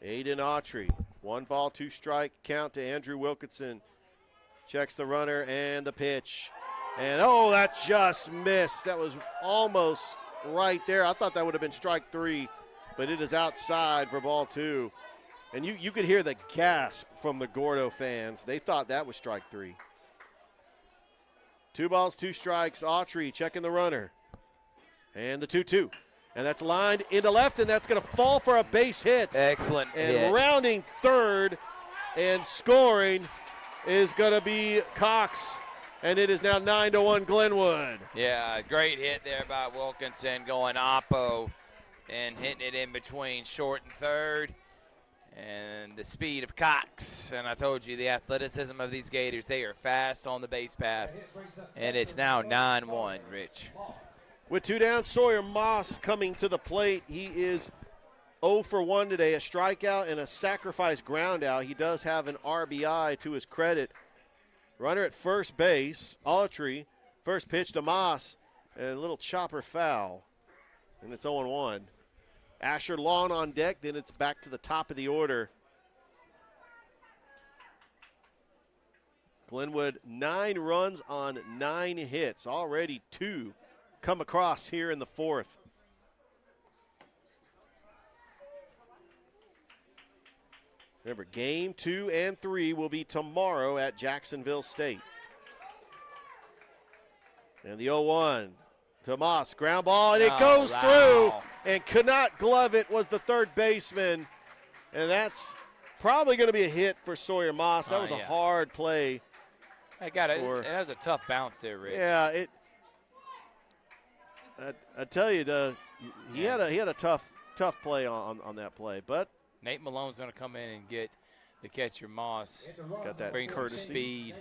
Aiden Autry. 1 ball, 2 strike count to Andrew Wilkinson. Checks the runner and the pitch. And that just missed. That was almost right there. I thought that would have been strike 3, but it is outside for ball 2. And you could hear the gasp from the Gordo fans. They thought that was strike 3. 2 balls, 2 strikes. Autry checking the runner. And the 2-2. And that's lined into left, and that's going to fall for a base hit. Excellent and hit. Rounding third and scoring is going to be Cox. And it is now 9-1 Glenwood. Yeah, great hit there by Wilkinson going oppo and hitting it in between short and third. And the speed of Cox. And I told you the athleticism of these Gators. They are fast on the base pass. And it's now 9-1, Rich. With 2 down, Sawyer Moss coming to the plate. He is 0 for 1 today, a strikeout and a sacrifice ground out. He does have an RBI to his credit. Runner at first base, Autry. First pitch to Moss, and a little chopper foul, and it's 0-1. Asher Lawn on deck, then it's back to the top of the order. Glenwood, 9 runs on 9 hits, already 2 come across here in the 4th. Remember, game 2 and 3 will be tomorrow at Jacksonville State. And the 0-1 to Moss, ground ball, and it goes through, and could not glove it, was the third baseman. And that's probably going to be a hit for Sawyer Moss. That was a hard play. It was a tough bounce there, Rich. Yeah, I tell you, he had a tough play on that play, but Nate Malone's going to come in and get the catcher Moss. Got that bring some courtesy. speed.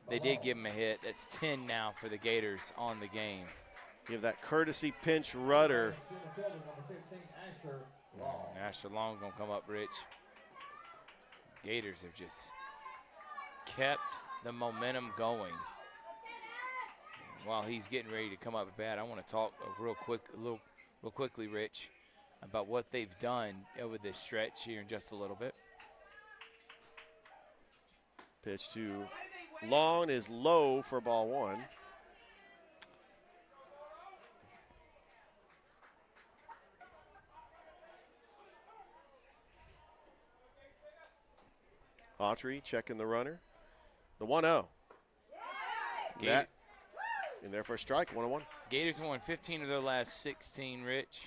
They did give him a hit. That's 10 now for the Gators on the game. Give that courtesy pinch rudder. Asher Long going to come up, Rich. Gators have just kept the momentum going. While he's getting ready to come up at bat, I want to talk real quickly, Rich, about what they've done over this stretch here in just a little bit. Pitch to Long is low for ball one. Autry checking the runner. The 1-0. That in there for a strike, 1-1. Gators won 15 of their last 16, Rich,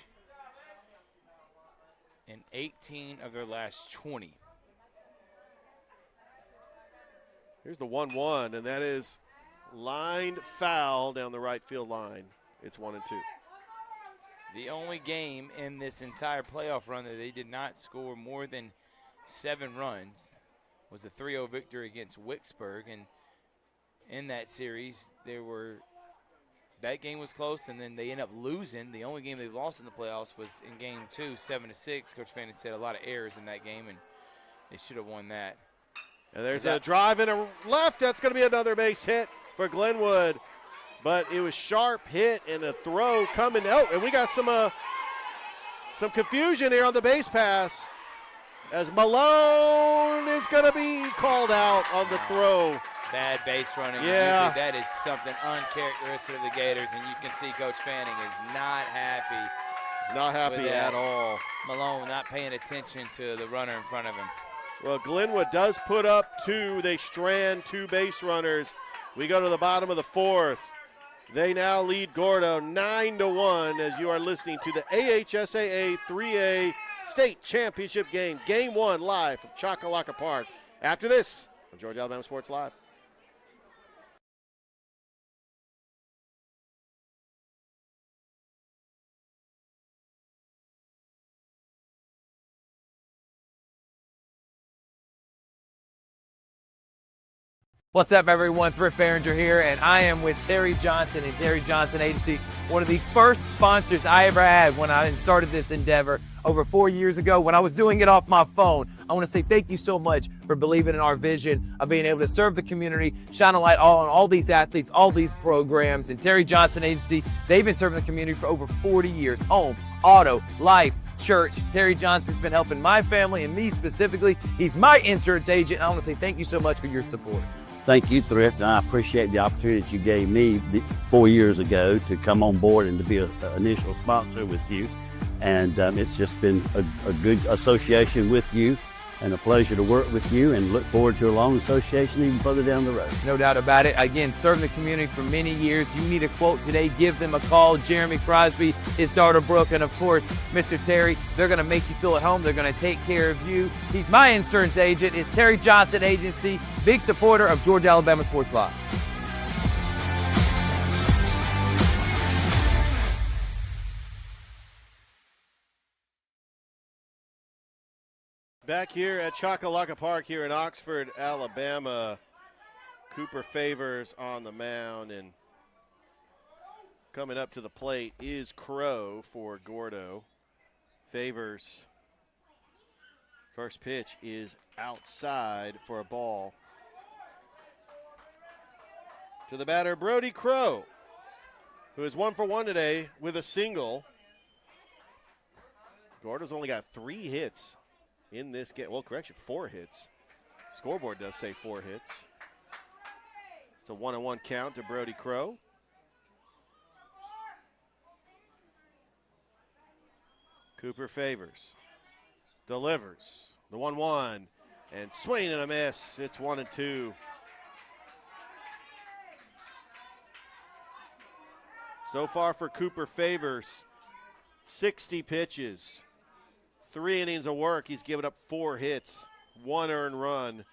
and 18 of their last 20. Here's the 1-1, and that is lined foul down the right field line. It's 1-2. The only game in this entire playoff run that they did not score more than 7 runs was the 3-0 victory against Wicksburg. And in that series, that game was close, and then they ended up losing. The only game they lost in the playoffs was in game 2, 7-6. Coach Fannin said a lot of errors in that game, and they should have won that. And there's a drive and a left. That's going to be another base hit for Glenwood. But it was sharp hit and a throw coming out. And we got some confusion here on the base pass as Malone is going to be called out on the throw. Bad base running. Yeah. Usually that is something uncharacteristic of the Gators, and you can see Coach Fanning is not happy. Not happy at all. Malone not paying attention to the runner in front of him. Well, Glenwood does put up 2. They strand 2 base runners. We go to the bottom of the 4th. They now lead Gordo 9-1 as you are listening to the AHSAA 3A State Championship game. Game 1 live from Choccolocca Park. After this on Georgia Alabama Sports Live. What's up, everyone? Thrift Behringer here, and I am with Terry Johnson and Terry Johnson Agency, one of the first sponsors I ever had when I started this endeavor over 4 years ago when I was doing it off my phone. I want to say thank you so much for believing in our vision of being able to serve the community, shine a light on all these athletes, all these programs. And Terry Johnson Agency, they've been serving the community for over 40 years. Home, auto, life, church. Terry Johnson's been helping my family and me specifically. He's my insurance agent, and I want to say thank you so much for your support. Thank you, Thrift, and I appreciate the opportunity that you gave me 4 years ago to come on board and to be an initial sponsor with you. And it's just been a good association with you and a pleasure to work with you, and look forward to a long association even further down the road. No doubt about it. Again, serving the community for many years. You need a quote today, give them a call. Jeremy Crosby, his daughter Brooke, and of course, Mr. Terry. They're going to make you feel at home. They're going to take care of you. He's my insurance agent. It's Terry Johnson Agency, big supporter of Georgia Alabama Sports Live. Back here at Choccolocca Park here in Oxford, Alabama. Cooper Favors on the mound, and coming up to the plate is Crow for Gordo. Favors, first pitch is outside for a ball. To the batter, Brody Crow, who is 1 for 1 today with a single. Gordo's only got 3 hits in this game. Well, correction, 4 hits. Scoreboard does say 4 hits. It's a 1-1 count to Brody Crow. Cooper Favors, delivers the 1-1, and swing and a miss. It's 1-2. So far for Cooper Favors, 60 pitches. 3 innings of work. He's given up 4 hits. 1 earned run,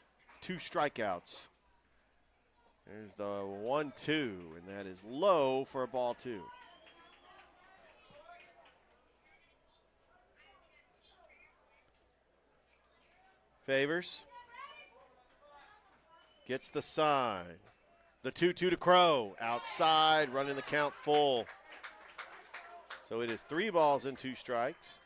2 strikeouts. There's the 1-2, and that is low for a ball 2. Favors. Gets the sign. The 2-2 to Crow. Outside, running the count full. So it is 3 balls and 2 strikes.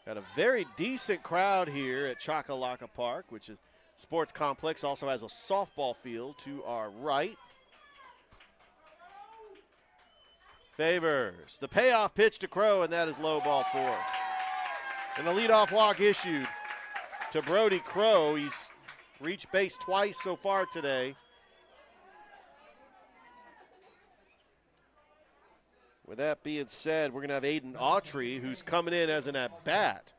Got a very decent crowd here at Chakalaka Park, which is sports complex. Also has a softball field to our right. Favors. The payoff pitch to Crow, and that is low, ball 4. And the leadoff walk issued to Brody Crow. He's reached base twice so far today. With that being said, we're going to have Aiden Autry, who's coming in as an at-bat.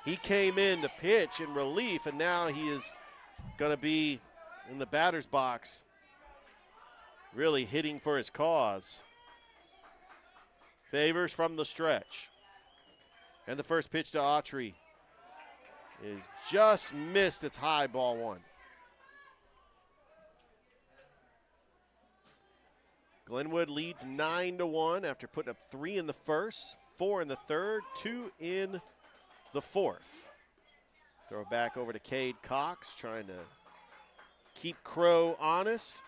He came in to pitch in relief, and now he is going to be in the batter's box, really hitting for his cause. Favors from the stretch. And the first pitch to Autry is just missed. It's high, ball 1. Glenwood leads 9-1 after putting up 3 in the first, 4 in the third, 2 in the fourth. Throw it back over to Cade Cox, trying to keep Crow honest.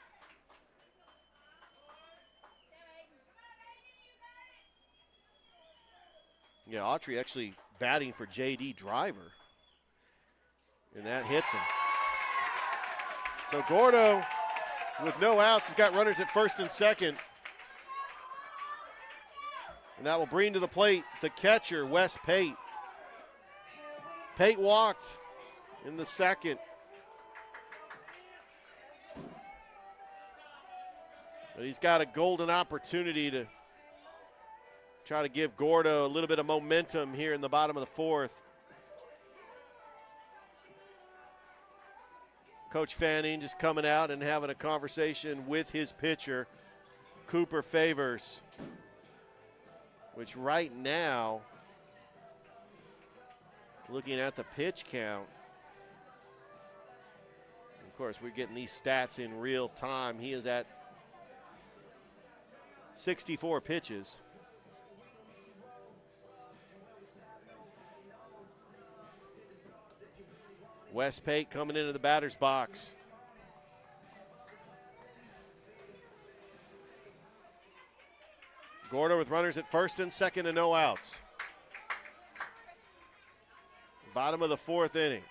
Yeah, Autry actually batting for J.D. Driver. And that hits him. So Gordo, with no outs, has got runners at first and second. And that will bring to the plate the catcher, Wes Pate. Pate walked in the second. But he's got a golden opportunity to try to give Gordo a little bit of momentum here in the bottom of the fourth. Coach Fanning just coming out and having a conversation with his pitcher, Cooper Favors, which right now, looking at the pitch count, of course, we're getting these stats in real time. He is at 64 pitches. Wes Pate coming into the batter's box. Gordo with runners at first and second and no outs. Bottom of the fourth inning.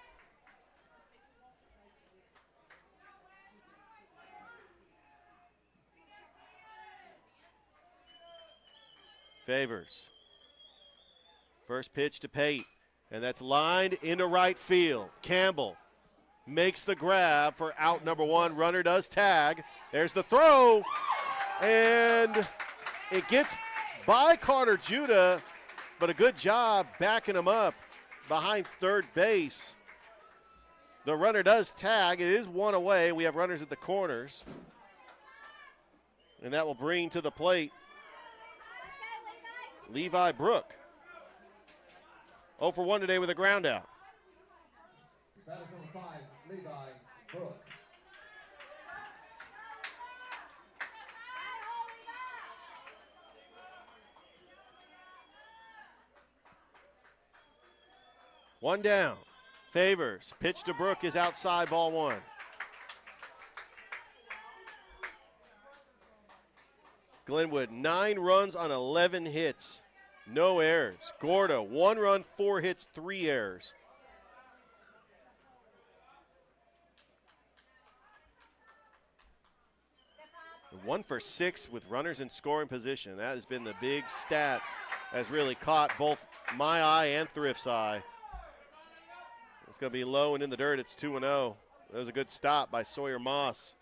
Favors. First pitch to Pate. And that's lined into right field. Campbell makes the grab for out number 1. Runner does tag. There's the throw. And it gets by Carter Judah, but a good job backing him up behind third base. The runner does tag. It is 1 away. We have runners at the corners. And that will bring to the plate Levi Brook. 0 for 1 today with a ground out. Batter number 5, Levi Brook. One down. Favors. Pitch to Brook is outside, ball 1. Glenwood, 9 runs on 11 hits. No errors. Gordo, 1 run, 4 hits, 3 errors. And 1 for 6 with runners in scoring position. That has been the big stat, has really caught both my eye and Thrift's eye. It's going to be low and in the dirt. It's 2-0. That was a good stop by Sawyer Moss.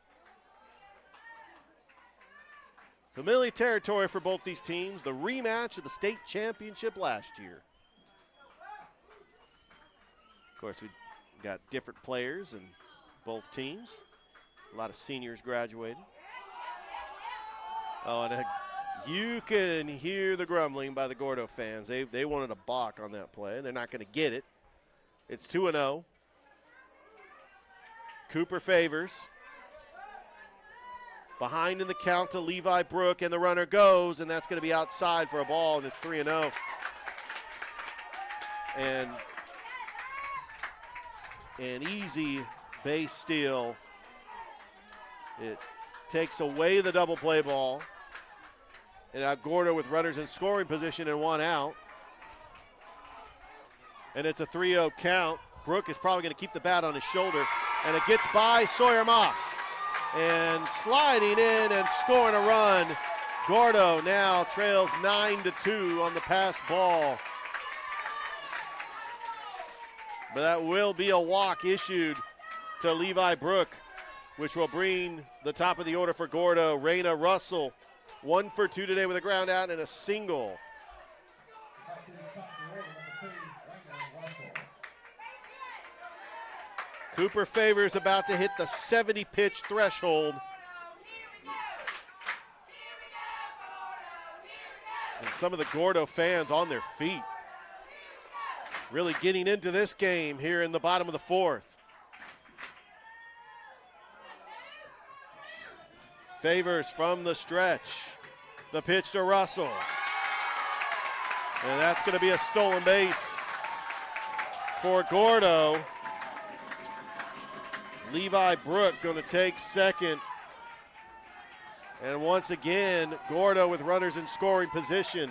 Familiar territory for both these teams, the rematch of the state championship last year. Of course, we got different players in both teams. A lot of seniors graduated. Oh, and you can hear the grumbling by the Gordo fans. They wanted a balk on that play. They're not going to get it. It's 2-0. Cooper Favors. Behind in the count to Levi Brook, and the runner goes, and that's going to be outside for a ball, and it's 3-0. And an easy base steal. It takes away the double play ball. And now Gordo with runners in scoring position and one out. And it's a 3-0 count. Brook is probably going to keep the bat on his shoulder, and it gets by Sawyer Moss. And sliding in and scoring a run. Gordo now trails 9-2 on the pass ball. But that will be a walk issued to Levi Brook, which will bring the top of the order for Gordo. Raina Russell, 1 for 2 today with a ground out and a single. Cooper Favors about to hit the 70-pitch threshold. And some of the Gordo fans on their feet. Really getting into this game here in the bottom of the fourth. Favors from the stretch. The pitch to Russell. And that's going to be a stolen base for Gordo. Levi Brook going to take second. And once again, Gordo with runners in scoring position.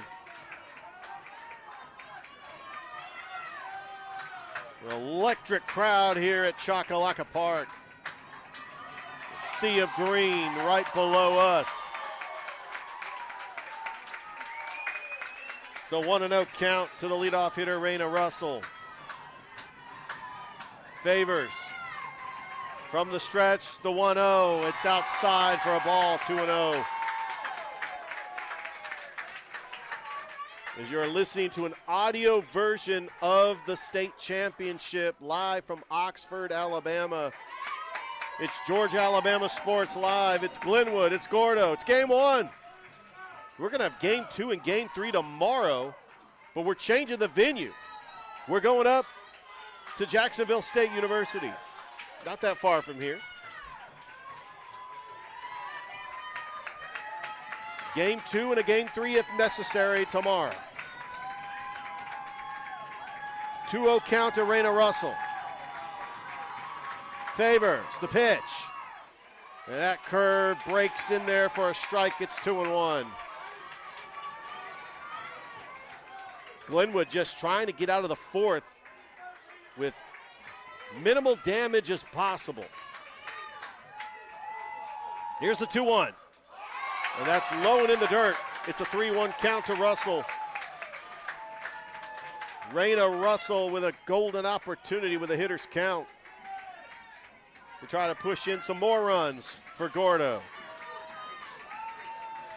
An electric crowd here at Chakalaka Park. A sea of green right below us. It's a 1-0 count to the leadoff hitter, Raina Russell. Favors from the stretch, the 1-0. It's outside for a ball, 2-0. As you're listening to an audio version of the state championship live from Oxford, Alabama. It's Georgia Alabama Sports Live. It's Glenwood. It's Gordo. It's game one. We're going to have game 2 and game 3 tomorrow, but we're changing the venue. We're going up to Jacksonville State University. Not that far from here. Game 2 and a game 3 if necessary tomorrow. 2-0 count to Raina Russell. Favors the pitch. And that curve breaks in there for a strike. It's 2-1. Glenwood just trying to get out of the fourth with minimal damage as possible. Here's the 2-1. And that's low and in the dirt. It's a 3-1 count to Russell. Raina Russell with a golden opportunity with a hitter's count to try to push in some more runs for Gordo.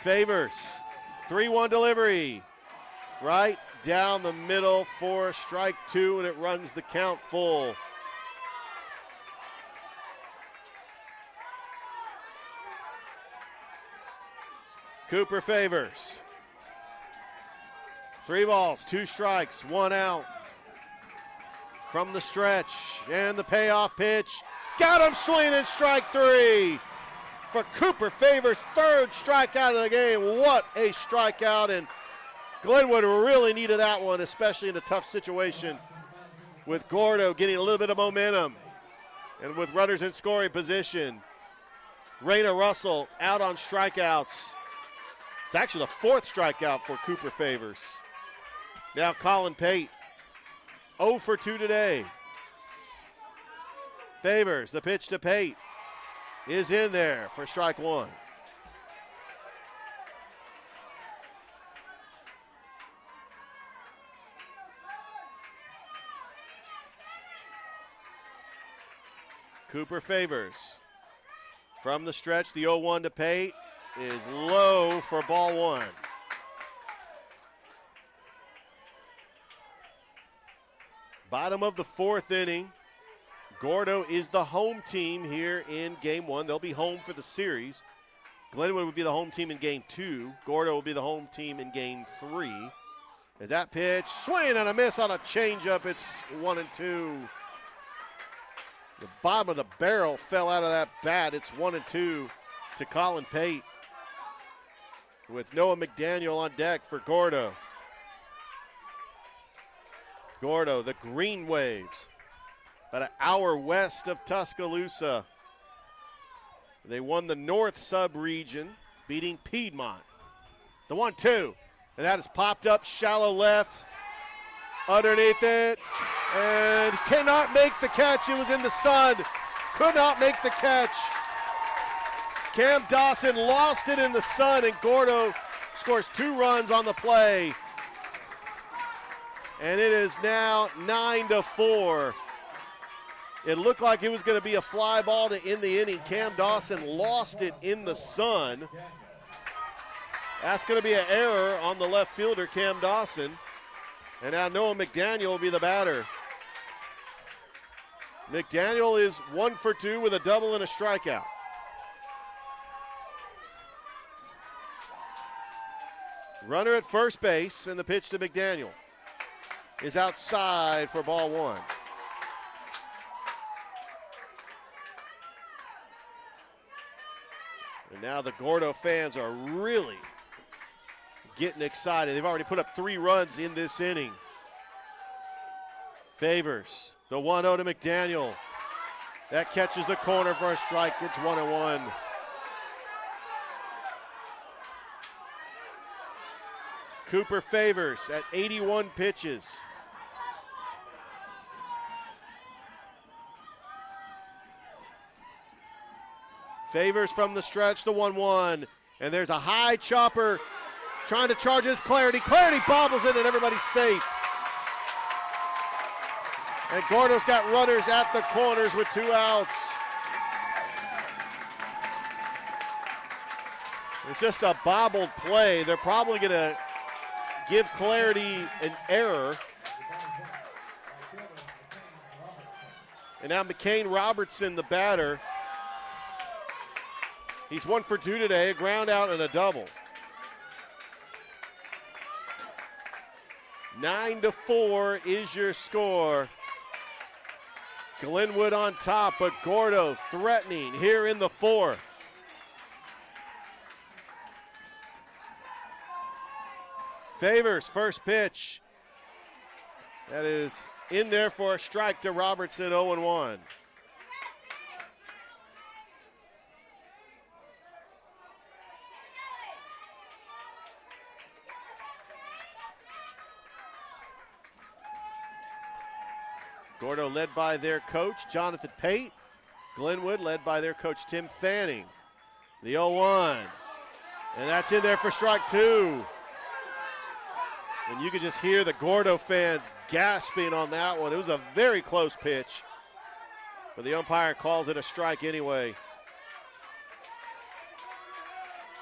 Favors, 3-1 delivery. Right down the middle for strike 2, and it runs the count full. Cooper Favors. 3 balls, 2 strikes, 1 out. From the stretch, and the payoff pitch. Got him swinging, strike 3 for Cooper Favors. 3rd strikeout of the game. What a strikeout, and Glenwood really needed that one, especially in a tough situation with Gordo getting a little bit of momentum and with runners in scoring position. Raina Russell out on strikeouts. It's actually the 4th strikeout for Cooper Favors. Now Colin Pate, 0 for 2 today. Favors, the pitch to Pate is in there for strike 1. Cooper Favors from the stretch, the 0-1 to Pate is low for ball 1. Bottom of the 4th inning. Gordo is the home team here in game 1. They'll be home for the series. Glenwood would be the home team in game 2. Gordo will be the home team in game 3. As that pitch, swing and a miss on a changeup. It's 1-2. The bottom of the barrel fell out of that bat. It's 1-2 to Colin Pate, with Noah McDaniel on deck for Gordo. Gordo, the Green Waves, about an hour west of Tuscaloosa. They won the North Sub-Region, beating Piedmont. The 1-2, and that is popped up shallow left, underneath it, and cannot make the catch. It was in the sun, could not make the catch. Cam Dawson lost it in the sun, and Gordo scores 2 runs on the play. And it is now 9-4. It looked like it was going to be a fly ball to end the inning. Cam Dawson lost it in the sun. That's going to be an error on the left fielder, Cam Dawson. And now Noah McDaniel will be the batter. McDaniel is 1 for 2 with a double and a strikeout. Runner at first base, and the pitch to McDaniel is outside for ball 1. And now the Gordo fans are really getting excited. They've already put up 3 runs in this inning. Favors the 1-0 to McDaniel. That catches the corner for a strike. It's 1-1. Cooper Favors at 81 pitches. Favors from the stretch, the 1-1. And there's a high chopper trying to charge his Clarity. Clarity bobbles it, and everybody's safe. And Gordo's got runners at the corners with 2 outs. It's just a bobbled play. They're probably going to give Clarity an error. And now McCain Robertson, the batter. He's 1 for 2 today, a ground out and a double. 9-4 is your score. Glenwood on top, but Gordo threatening here in the 4th. Favors, first pitch. That is in there for a strike to Robertson, 0-1. Gordo led by their coach, Jonathan Pate. Glenwood led by their coach, Tim Fanning. The 0-1. And that's in there for strike 2. And you could just hear the Gordo fans gasping on that one. It was a very close pitch, but the umpire calls it a strike anyway.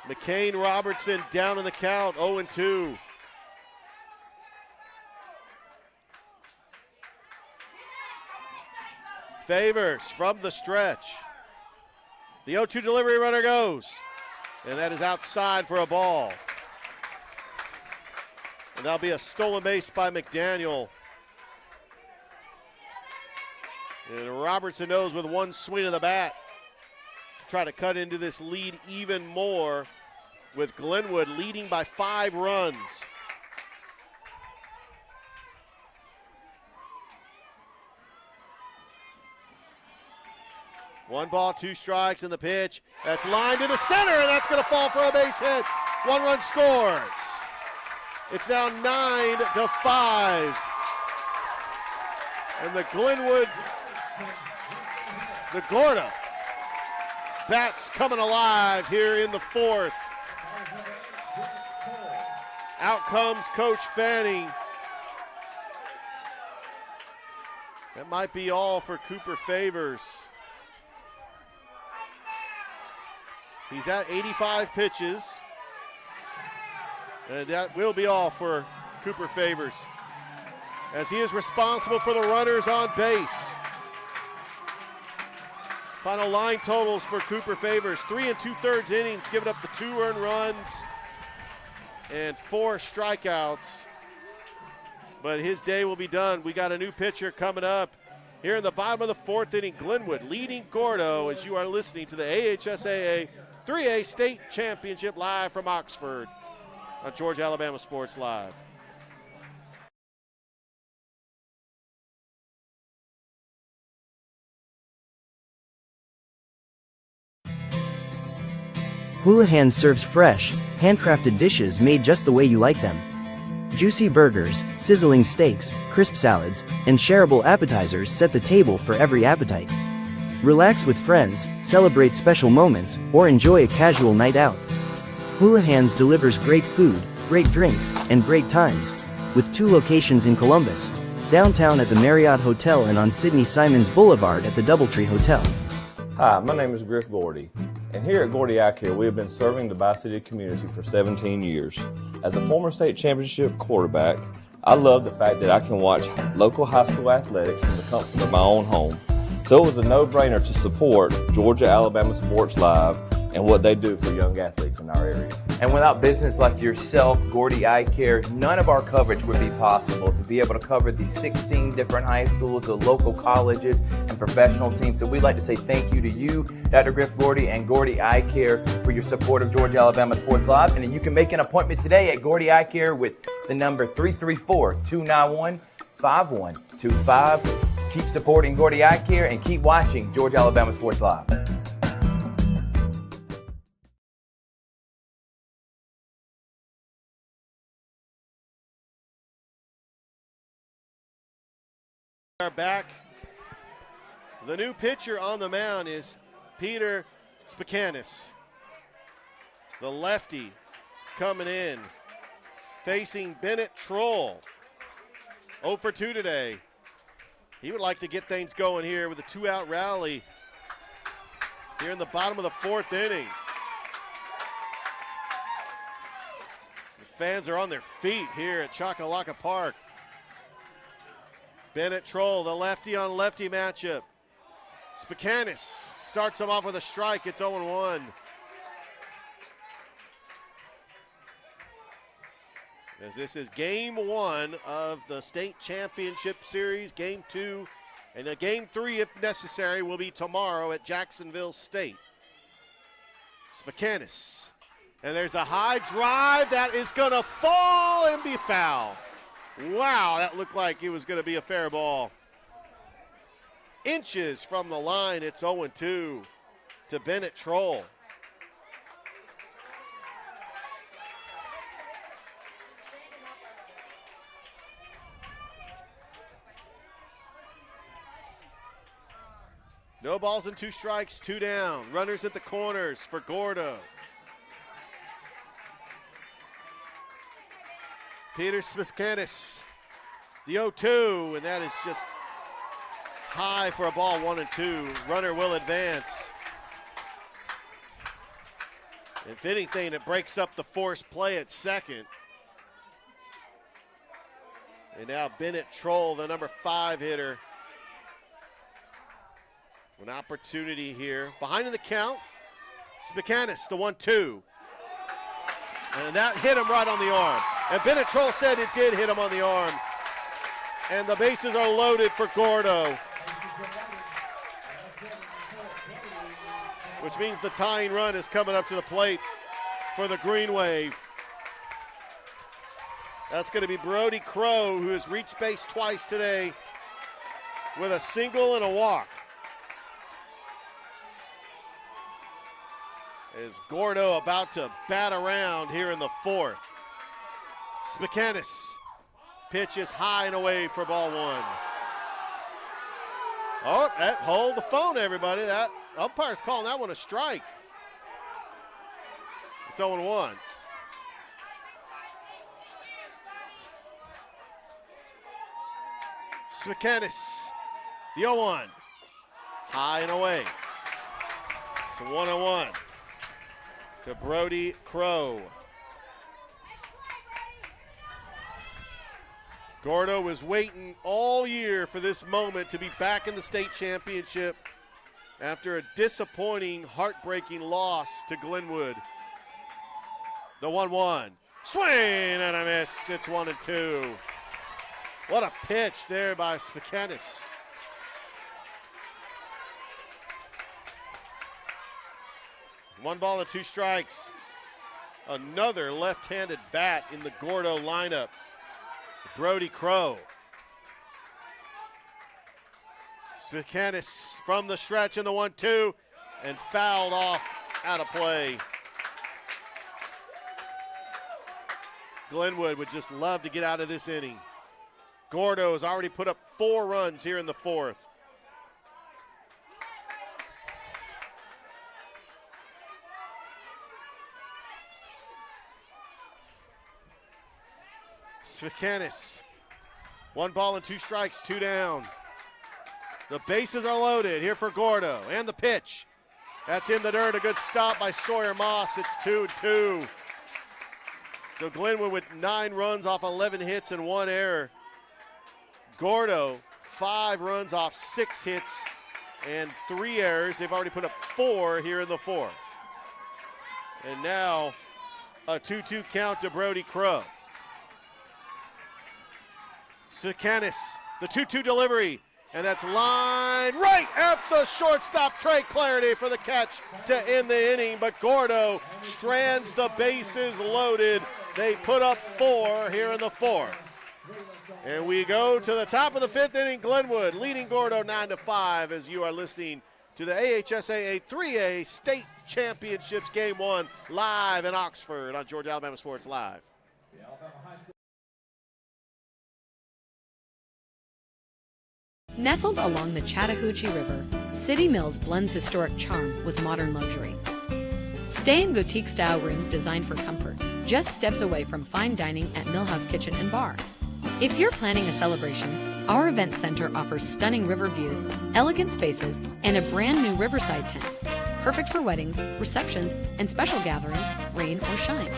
McCain Robertson down in the count, 0-2. Favors from the stretch. The 0-2 delivery runner goes, and that is outside for a ball. And that'll be a stolen base by McDaniel. And Robertson knows with one swing of the bat, try to cut into this lead even more, with Glenwood leading by 5 runs. One ball, 2 strikes, and the pitch. That's lined into center, and that's going to fall for a base hit. 1 run scores. It's now 9-5. And the Glenwood, the Gordo bats coming alive here in the 4th. Out comes Coach Fanning. That might be all for Cooper Favors. He's at 85 pitches. And that will be all for Cooper Favors, as he is responsible for the runners on base. Final line totals for Cooper Favors: 3 2/3 innings, giving up the 2 earned runs and 4 strikeouts. But his day will be done. We got a new pitcher coming up here in the bottom of the fourth inning. Glenwood leading Gordo as you are listening to the AHSAA 3A State Championship live from Oxford on Georgia Alabama Sports Live. Houlihan serves fresh, handcrafted dishes made just the way you like them. Juicy burgers, sizzling steaks, crisp salads, and shareable appetizers set the table for every appetite. Relax with friends, celebrate special moments, or enjoy a casual night out. Houlihan's delivers great food, great drinks, and great times, with 2 locations in Columbus, downtown at the Marriott Hotel and on Sidney Simons Boulevard at the Doubletree Hotel. Hi, my name is Griff Gordy, and here at Gordy Eye Care, we have been serving the Bi-City community for 17 years. As a former state championship quarterback, I love the fact that I can watch local high school athletics from the comfort of my own home. So it was a no-brainer to support Georgia Alabama Sports Live and what they do for young athletes in our area. And without business like yourself, Gordy Eye Care, none of our coverage would be possible. To be able to cover these 16 different high schools, the local colleges, and professional teams. So we'd like to say thank you to you, Dr. Griff Gordy, and Gordy Eye Care for your support of Georgia Alabama Sports Live. And you can make an appointment today at Gordy Eye Care with the number 334-291-5125. Keep supporting Gordy Eye Care and keep watching Georgia Alabama Sports Live. Are back. The new pitcher on the mound is Peter Spikanis, the lefty coming in, facing Bennett Troll. 0 for 2 today. He would like to get things going here with a 2-out rally here in the bottom of the 4th inning. The fans are on their feet here at Choccolocca Park. Bennett Troll, the lefty on lefty matchup. Spikanis starts him off with a strike. It's 0-1. As this is game 1 of the state championship series, game 2, and a game 3, if necessary, will be tomorrow at Jacksonville State. Spikanis, and there's a high drive that is going to fall and be foul. Wow, that looked like it was going to be a fair ball. Inches from the line, it's 0-2 to Bennett Troll. No balls and 2 strikes, 2 down. Runners at the corners for Gordo. Peter Spikanis, the 0-2, and that is just high for a ball, 1-2. Runner will advance. If anything, it breaks up the forced play at second. And now Bennett Troll, the number 5 hitter. An opportunity here. Behind in the count, Spikanis, the 1-2. And that hit him right on the arm. And Bennett Troll said it did hit him on the arm. And the bases are loaded for Gordo, which means the tying run is coming up to the plate for the Green Wave. That's going to be Brody Crow, who has reached base twice today with a single and a walk. Is Gordo about to bat around here in the 4th. Spikanis, pitch is high and away for ball 1. Oh, hold the phone, everybody. That umpire's calling that one a strike. It's 0-1. Spikanis, the 0-1. High and away. It's 1-1 to Brody Crow. Gordo was waiting all year for this moment to be back in the state championship after a disappointing, heartbreaking loss to Glenwood. The 1-1. Swing and a miss. It's 1-2. What a pitch there by Spikanis. 1 ball and 2 strikes. Another left-handed bat in the Gordo lineup. Brody Crow. Svikanis from the stretch in the 1-2 and fouled off out of play. Glenwood would just love to get out of this inning. Gordo has already put up 4 runs here in the 4th. Svikanis. 1 ball and 2 strikes, 2 down. The bases are loaded here for Gordo. And the pitch. That's in the dirt. A good stop by Sawyer Moss. It's 2-2. So Glenwood with 9 runs off 11 hits and 1 error. Gordo, 5 runs off 6 hits and 3 errors. They've already put up 4 here in the 4th. And now a 2-2 count to Brody Crow. Svikanis, the 2-2 delivery. And that's lined right at the shortstop. Trey Clarity for the catch to end the inning. But Gordo strands the bases loaded. They put up 4 here in the 4th. And we go to the top of the 5th inning. Glenwood leading Gordo 9-5 as you are listening to the AHSAA 3A State Championships Game 1 live in Oxford on Georgia Alabama Sports Live. Nestled along the Chattahoochee River, City Mills blends historic charm with modern luxury. Stay in boutique-style rooms designed for comfort, just steps away from fine dining at Millhouse Kitchen and Bar. If you're planning a celebration, our event center offers stunning river views, elegant spaces, and a brand new riverside tent, perfect for weddings, receptions, and special gatherings, rain or shine.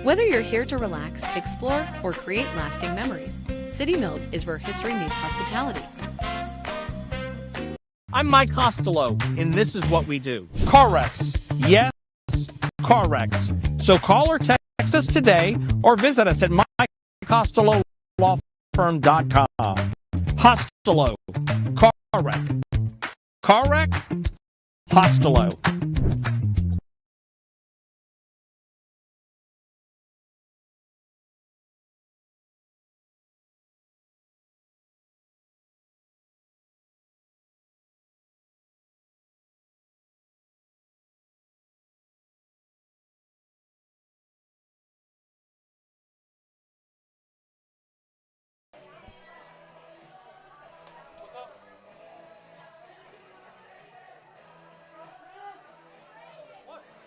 Whether you're here to relax, explore, or create lasting memories, City Mills is where history meets hospitality. I'm Mike Costello, and this is what we do. Car wrecks. Yes, car wrecks. So call or text us today or visit us at mycostellolawfirm.com. Costello. Car wreck. Car wreck? Costello.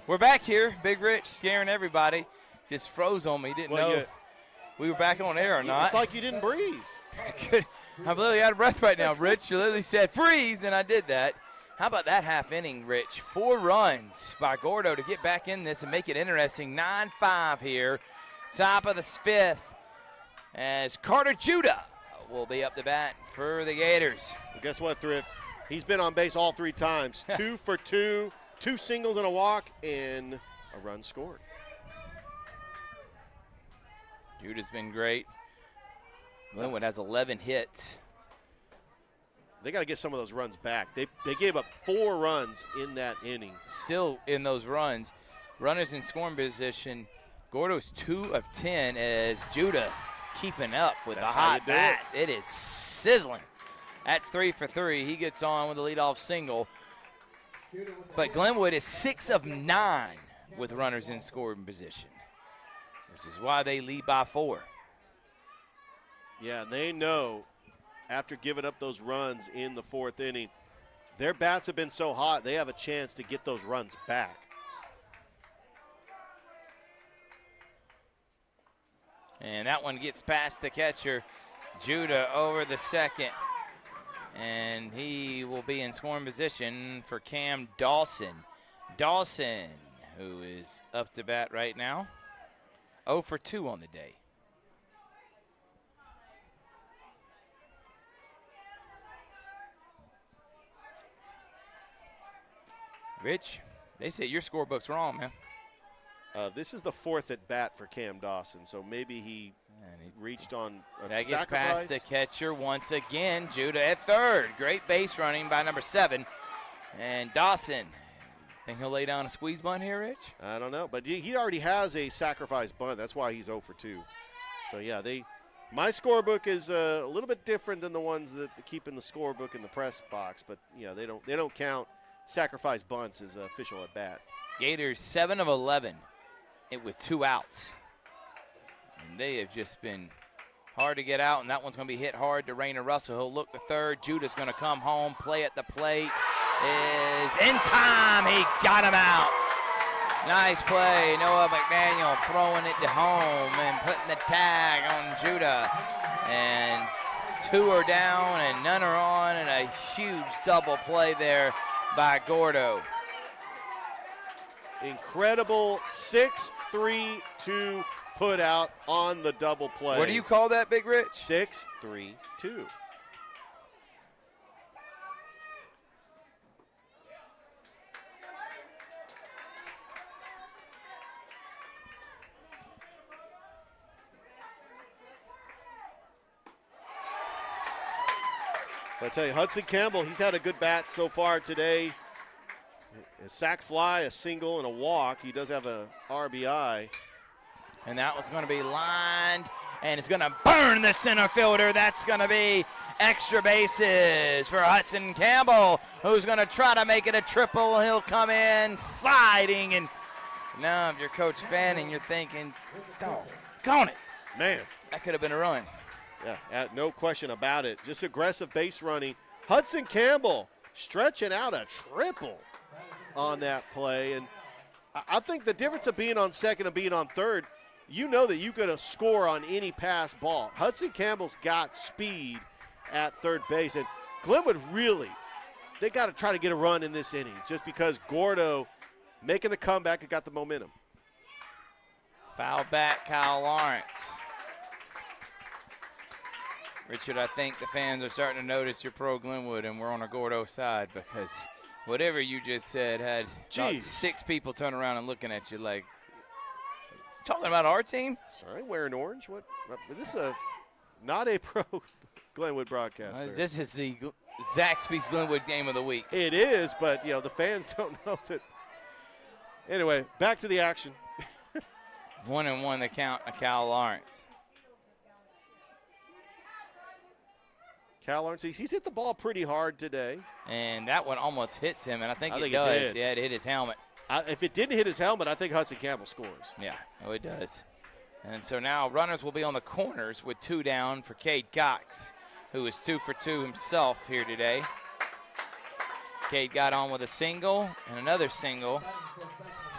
We're back here. Big Rich scaring everybody. Just froze on me. Didn't know we were back on air or not. It's like you didn't breathe. I'm literally out of breath right now, Rich. You literally said freeze, and I did that. How about that half inning, Rich? 4 runs by Gordo to get back in this and make it interesting. 9-5 here. Top of the 5th as Carter Judah will be up the bat for the Gators. Well, guess what, Thrift? He's been on base all 3 times. 2 for 2. 2 singles and a walk, and a run scored. Judah's been great. Glenwood has 11 hits. They got to get some of those runs back. They gave up 4 runs in that inning. Still in those runs. Runners in scoring position. Gordo's 2 of 10 as Judah keeping up with the hot bat. It is sizzling. That's 3 for 3. He gets on with a leadoff single. But Glenwood is 6 of 9 with runners in scoring position, which is why they lead by 4. Yeah, and they know after giving up those runs in the 4th inning, their bats have been so hot, they have a chance to get those runs back. And that one gets past the catcher, Judah, over the second. And he will be in scoring position for Cam Dawson. Dawson, who is up to bat right now, 0 for 2 on the day. Rich, they say your scorebook's wrong, man. This is the 4th at bat for Cam Dawson, so maybe he reached on a that sacrifice. Gets past the catcher once again. Judah at 3rd. Great base running by number 7. And Dawson Think he'll lay down a squeeze bunt here, Rich? I don't know, but he already has a sacrifice bunt. That's why he's 0 for 2. So, yeah, my scorebook is a little bit different than the ones that keep in the scorebook in the press box, but, yeah, they don't count sacrifice bunts as official at bat. Gators 7 of 11 with 2 outs. And they have just been hard to get out, and that one's going to be hit hard to Rainer Russell. He'll look to third. Judah's going to come home. Play at the plate is in time. He got him out. Nice play. Noah McDaniel throwing it to home and putting the tag on Judah. And 2 are down and none are on, and a huge double play there by Gordo. Incredible 6-3-2 put out on the double play. What do you call that, Big Rich? 6-3-2. I tell you, Hudson Campbell, he's had a good bat so far today. A sac fly, a single, and a walk. He does have a RBI. And that one's going to be lined, and it's going to burn the center fielder. That's going to be extra bases for Hudson Campbell, who's going to try to make it a triple. He'll come sliding, and now if you're Coach Fanning, you're thinking, doggone it. Man. That could have been a run. Yeah, no question about it. Just aggressive base running. Hudson Campbell stretching out a triple on that play. And I think the difference of being on second and being on third, you know that you're going to score on any pass ball. Hudson Campbell's got speed at third base. And Glenwood really, they got to try to get a run in this inning just because Gordo making the comeback and got the momentum. Foul back, Kyle Lawrence. Richard, I think the fans are starting to notice you're pro Glenwood and we're on a Gordo side, because whatever you just said had about 6 people turn around and looking at you like, talking about our team? Sorry, wearing orange? What? This is not a pro Glenwood broadcaster. This is the Zaxby's Glenwood game of the week. It is, but the fans don't know that. Anyway, back to the action. 1-1 the count of Kyle Lawrence. Cal Lawrence, he's hit the ball pretty hard today. And that one almost hits him, and I think it It does. did. Yeah, it hit his helmet. If it didn't hit his helmet, I think Hudson Campbell scores. Yeah, it does. And so now runners will be on the corners with 2 down for Cade Cox, who is 2 for 2 himself here today. Cade got on with a single and another single.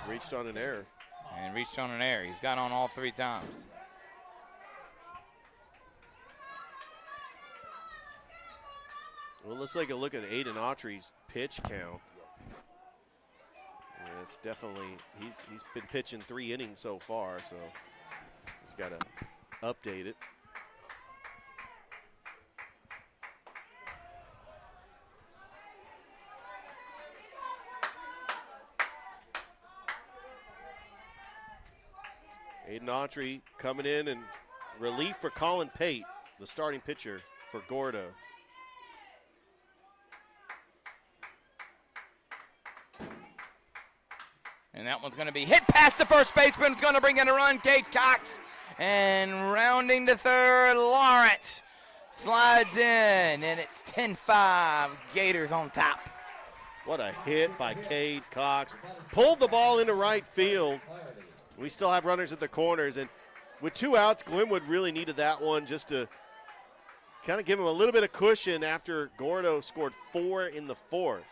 Reached on an error. He's got on all 3 times. Well, let's take a look at Aiden Autry's pitch count. Yeah, it's definitely, he's been pitching 3 innings so far, so he's got to update it. Aiden Autry coming in and relief for Colin Pate, the starting pitcher for Gordo. And that one's going to be hit past the first baseman. It's going to bring in a run, Cade Cox. And rounding to third, Lawrence slides in, and it's 10-5, Gators on top. What a hit by Cade Cox. Pulled the ball into right field. We still have runners at the corners, and with 2 outs, Glenwood really needed that one just to kind of give him a little bit of cushion after Gordo scored 4 in the 4th.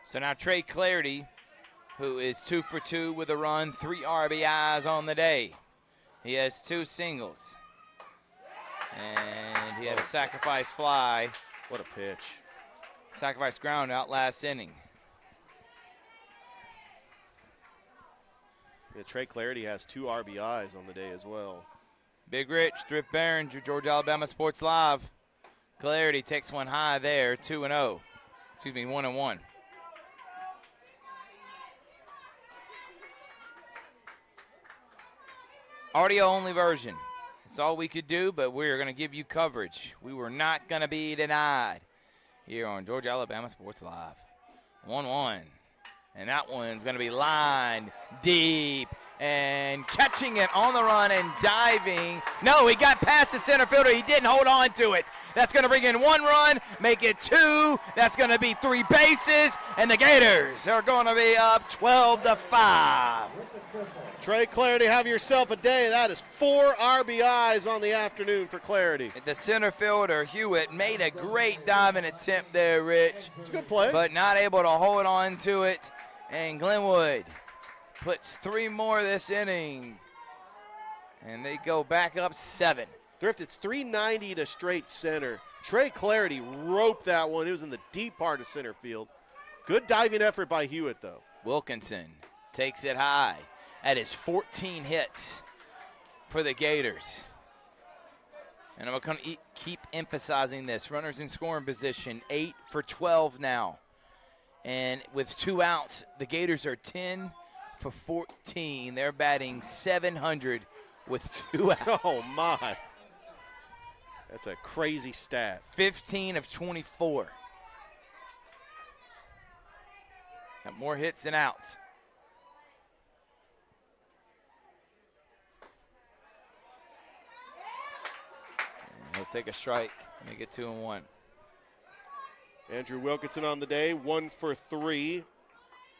So now Trey Clarity, who is 2 for 2 with a run, 3 RBIs on the day. He has 2 singles. And he had a sacrifice fly. What a pitch. Sacrifice ground out last inning. Yeah, Trey Clarity has 2 RBIs on the day as well. Big Rich, Drip Barron, Georgia Alabama Sports Live. Clarity takes one high there, 2-0. Excuse me, 1-1. Audio-only version. That's all we could do, but we're going to give you coverage. We were not going to be denied here on Georgia Alabama Sports Live. 1-1. And that one's going to be lined deep and catching it on the run and diving. No, he got past the center fielder. He didn't hold on to it. That's going to bring in 1 run, make it 2. That's going to be 3 bases, and the Gators are going to be up 12-5. Trey Clarity, have yourself a day. That is 4 RBIs on the afternoon for Clarity. The center fielder, Hewitt, made a great diving attempt there, Rich. It's a good play. But not able to hold on to it. And Glenwood puts 3 more this inning. And they go back up 7. Thrift, it's 390 to straight center. Trey Clarity roped that one. It was in the deep part of center field. Good diving effort by Hewitt, though. Wilkinson takes it high. That is 14 hits for the Gators. And I'm going to keep emphasizing this. Runners in scoring position, 8 for 12 now. And with 2 outs, the Gators are 10 for 14. They're batting .700 with 2 outs. Oh, my. That's a crazy stat. 15 of 24. Got more hits than outs. And he'll take a strike, make it 2-1. Andrew Wilkinson on the day, 1 for 3.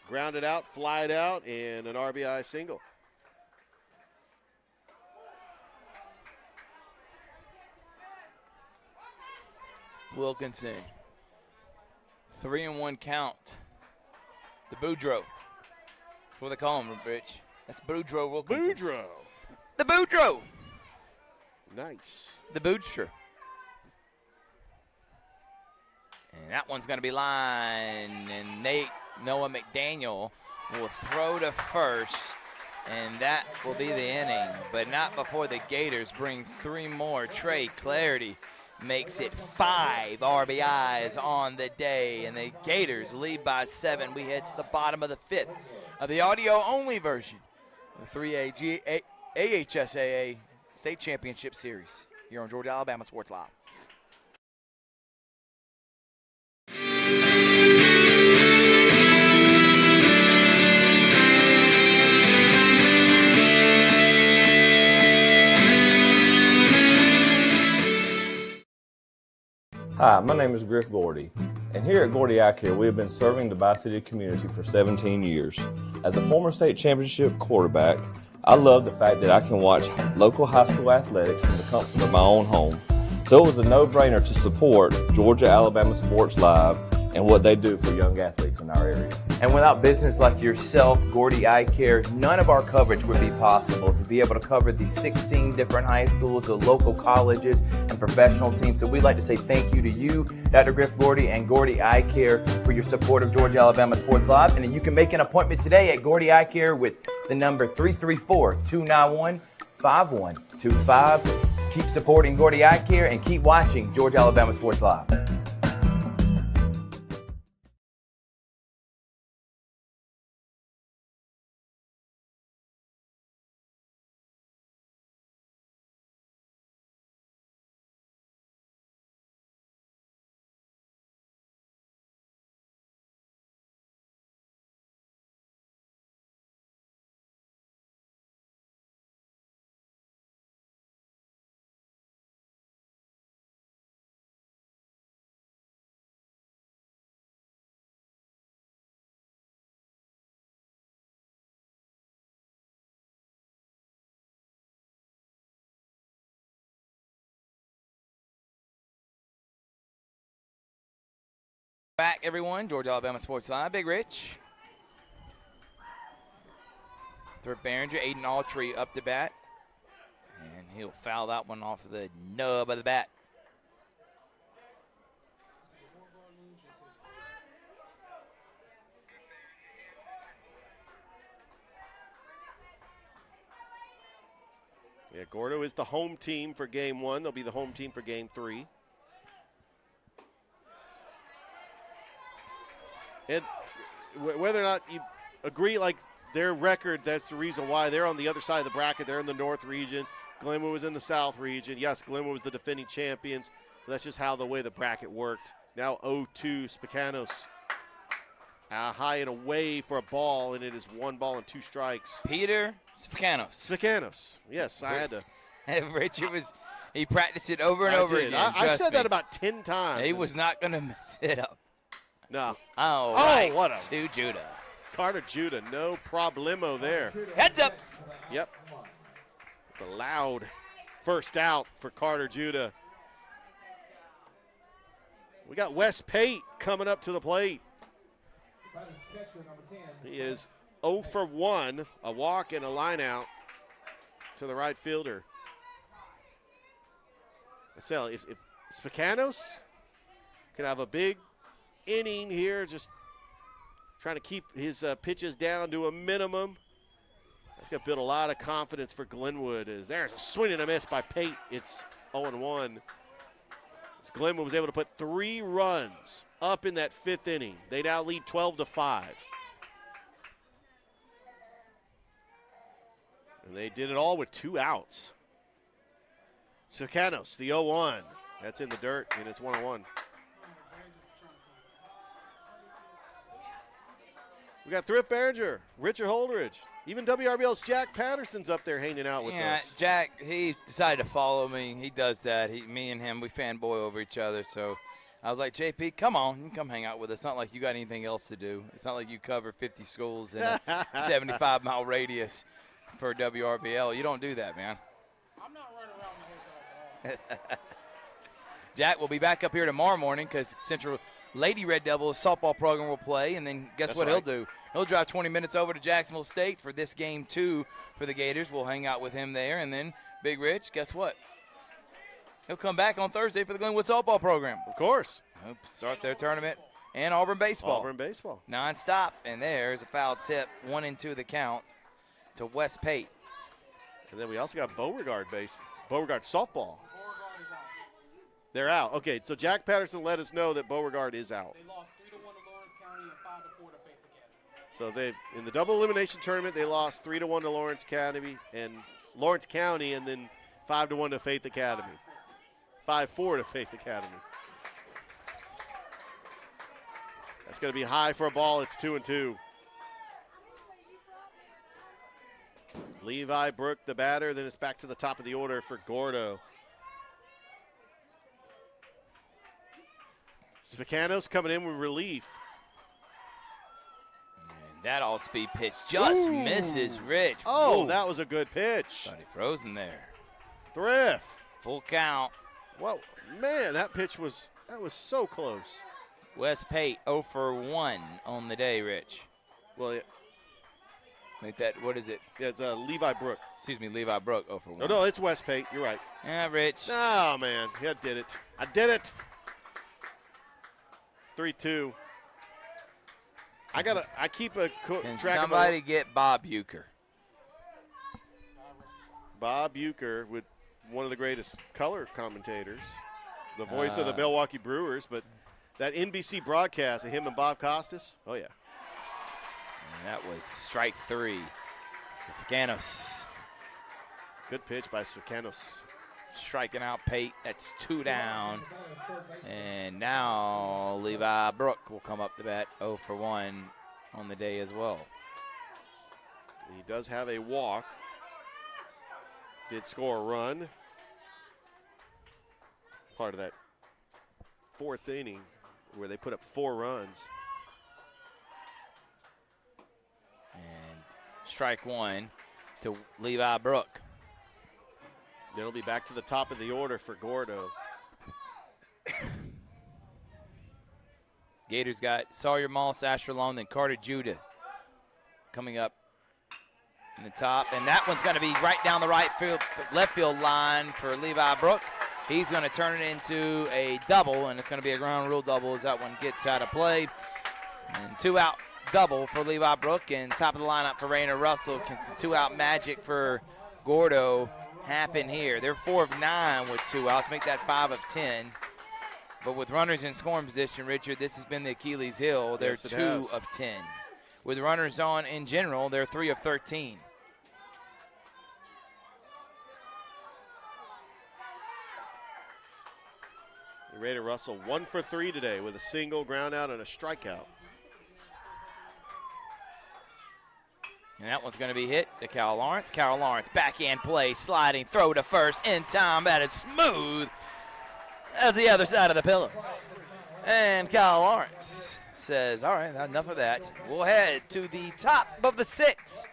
Grounded out, flied out, and an RBI single. Wilkinson, 3-1 count. The Boudreaux. That's what they call him, Rich. That's Boudreaux Wilkinson. Boudreaux. The Boudreaux. Nice. The Boudreaux. And that one's going to be lined, and Noah McDaniel will throw to first, and that will be the inning. But not before the Gators bring 3 more. Trey Clarity makes it 5 RBIs on the day, and the Gators lead by 7. We head to the bottom of the 5th of the audio-only version of the 3A AHSAA State Championship Series here on Georgia Alabama Sports Live. Hi, my name is Griff Gordy, and here at Gordy Eye Care, we have been serving the Bi-City community for 17 years. As a former state championship quarterback, I love the fact that I can watch local high school athletics from the comfort of my own home. So it was a no-brainer to support Georgia Alabama Sports Live and what they do for young athletes in our area. And without business like yourself, Gordy Eye Care, none of our coverage would be possible to be able to cover the 16 different high schools, the local colleges, and professional teams. So we'd like to say thank you to you, Dr. Griff Gordy, and Gordy Eye Care for your support of Georgia Alabama Sports Live. And then you can make an appointment today at Gordy Eye Care with the number 334-291-5125. Keep supporting Gordy Eye Care and keep watching Georgia Alabama Sports Live. Back, everyone. Georgia Alabama Sports Live. Big Rich. Third Behringer, Aiden Autry up to bat. And he'll foul that one off of the nub of the bat. Yeah, Gordo is the home team for game 1. They'll be the home team for game 3. And whether or not you agree, like their record, that's the reason why they're on the other side of the bracket. They're in the North region. Glenwood was in the South region. Yes, Glenwood was the defending champions, but that's just how the way the bracket worked. Now 0-2, Spikanos. High and away for a ball, and it is 1 ball and 2 strikes. Peter Spikanos. Spikanos. Yes, I had to. Richard he practiced it over and over again. I said that about 10 times. He was not going to mess it up. No. Oh, right. What to Judah. Carter Judah, no problemo there. Heads up. Yep. It's a loud first out for Carter Judah. We got Wes Pate coming up to the plate. He is 0 for 1, a walk and a line out to the right fielder. So if Spikanos can have a big inning here, just trying to keep his pitches down to a minimum, that's going to build a lot of confidence for Glenwood. As there's a swing and a miss by Pate. It's 0-1. As Glenwood was able to put 3 runs up in that 5th inning. They now lead 12-5. And they did it all with 2 outs. Spikanos, the 0-1. That's in the dirt, and it's 1-1. We got Thrift Behringer, Richard Holdridge. Even WRBL's Jack Patterson's up there hanging out with us. Jack, he decided to follow me. He does that. Me and him, we fanboy over each other. So I was like, JP, come on. You can come hang out with us. It's not like you got anything else to do. It's not like you cover 50 schools in a 75-mile radius for WRBL. You don't do that, man. I'm not running around the hotel. Jack will be back up here tomorrow morning because Central Lady Red Devils softball program will play, and then guess what he'll do? He'll drive 20 minutes over to Jacksonville State for this game 2 for the Gators. We'll hang out with him there, and then Big Rich, guess what? He'll come back on Thursday for the Glenwood softball program. Of course. He'll start their tournament, and Auburn baseball. Auburn baseball. Non-stop, and there's a foul tip, 1-2 the count to Wes Pate. And then we also got Beauregard softball. They're out. Okay, so Jack Patterson let us know that Beauregard is out. They lost 3-1 to Lawrence County and 5-4 to Faith Academy. So they, in the double elimination tournament, they lost 3-1 to Lawrence County, and then 5-1 to Faith Academy. 5-4 to Faith Academy. That's going to be high for a ball. It's 2-2. Levi Brook, the batter. Then it's back to the top of the order for Gordo. Spikanos coming in with relief. And that all-speed pitch just misses Rich. Oh, that was a good pitch. Thought he frozen there. Thrift. Full count. Well, man, that pitch was so close. Wes Pate 0 for 1 on the day, Rich. Well, Make that, what is it? Yeah, it's Levi Brook. Excuse me, Levi Brook 0 for 1. No, it's Wes Pate. You're right. Yeah, Rich. Oh, man. Yeah, I did it. I did it. 3-2. I keep a Can track somebody of get Bob Euchre? Bob Euchre with one of the greatest color commentators, the voice of the Milwaukee Brewers, but that NBC broadcast of him and Bob Costas, oh, yeah. And that was strike 3. Spikanos. Good pitch by Spikanos. Striking out Pate. That's 2 down. And now Levi Brook will come up to bat 0 for 1 on the day as well. And he does have a walk. Did score a run. Part of that 4th inning where they put up 4 runs. And strike 1 to Levi Brook. Then it'll be back to the top of the order for Gordo. Gators got Sawyer Moss, Asher Long, then Carter Judah coming up in the top. And that one's going to be right down the left field line for Levi Brook. He's going to turn it into a double, and it's going to be a ground rule double as that one gets out of play. And 2-out double for Levi Brook, and top of the lineup for Rainer Russell. Can some 2-out magic for Gordo happen here? They're 4 of 9 with 2 outs, make that 5 of 10. But with runners in scoring position, Richard, this has been the Achilles heel. They're Yes, 2 of 10 with runners on in general. They're 3 of 13. Raider Russell 1 for 3 today with a single, ground out, and a strikeout. And that one's going to be hit to Cal Lawrence. Cal Lawrence, backhand play, sliding, throw to first, in time, that is smooth as the other side of the pillow. And Cal Lawrence says, all right, enough of that. We'll head to the top of the 6th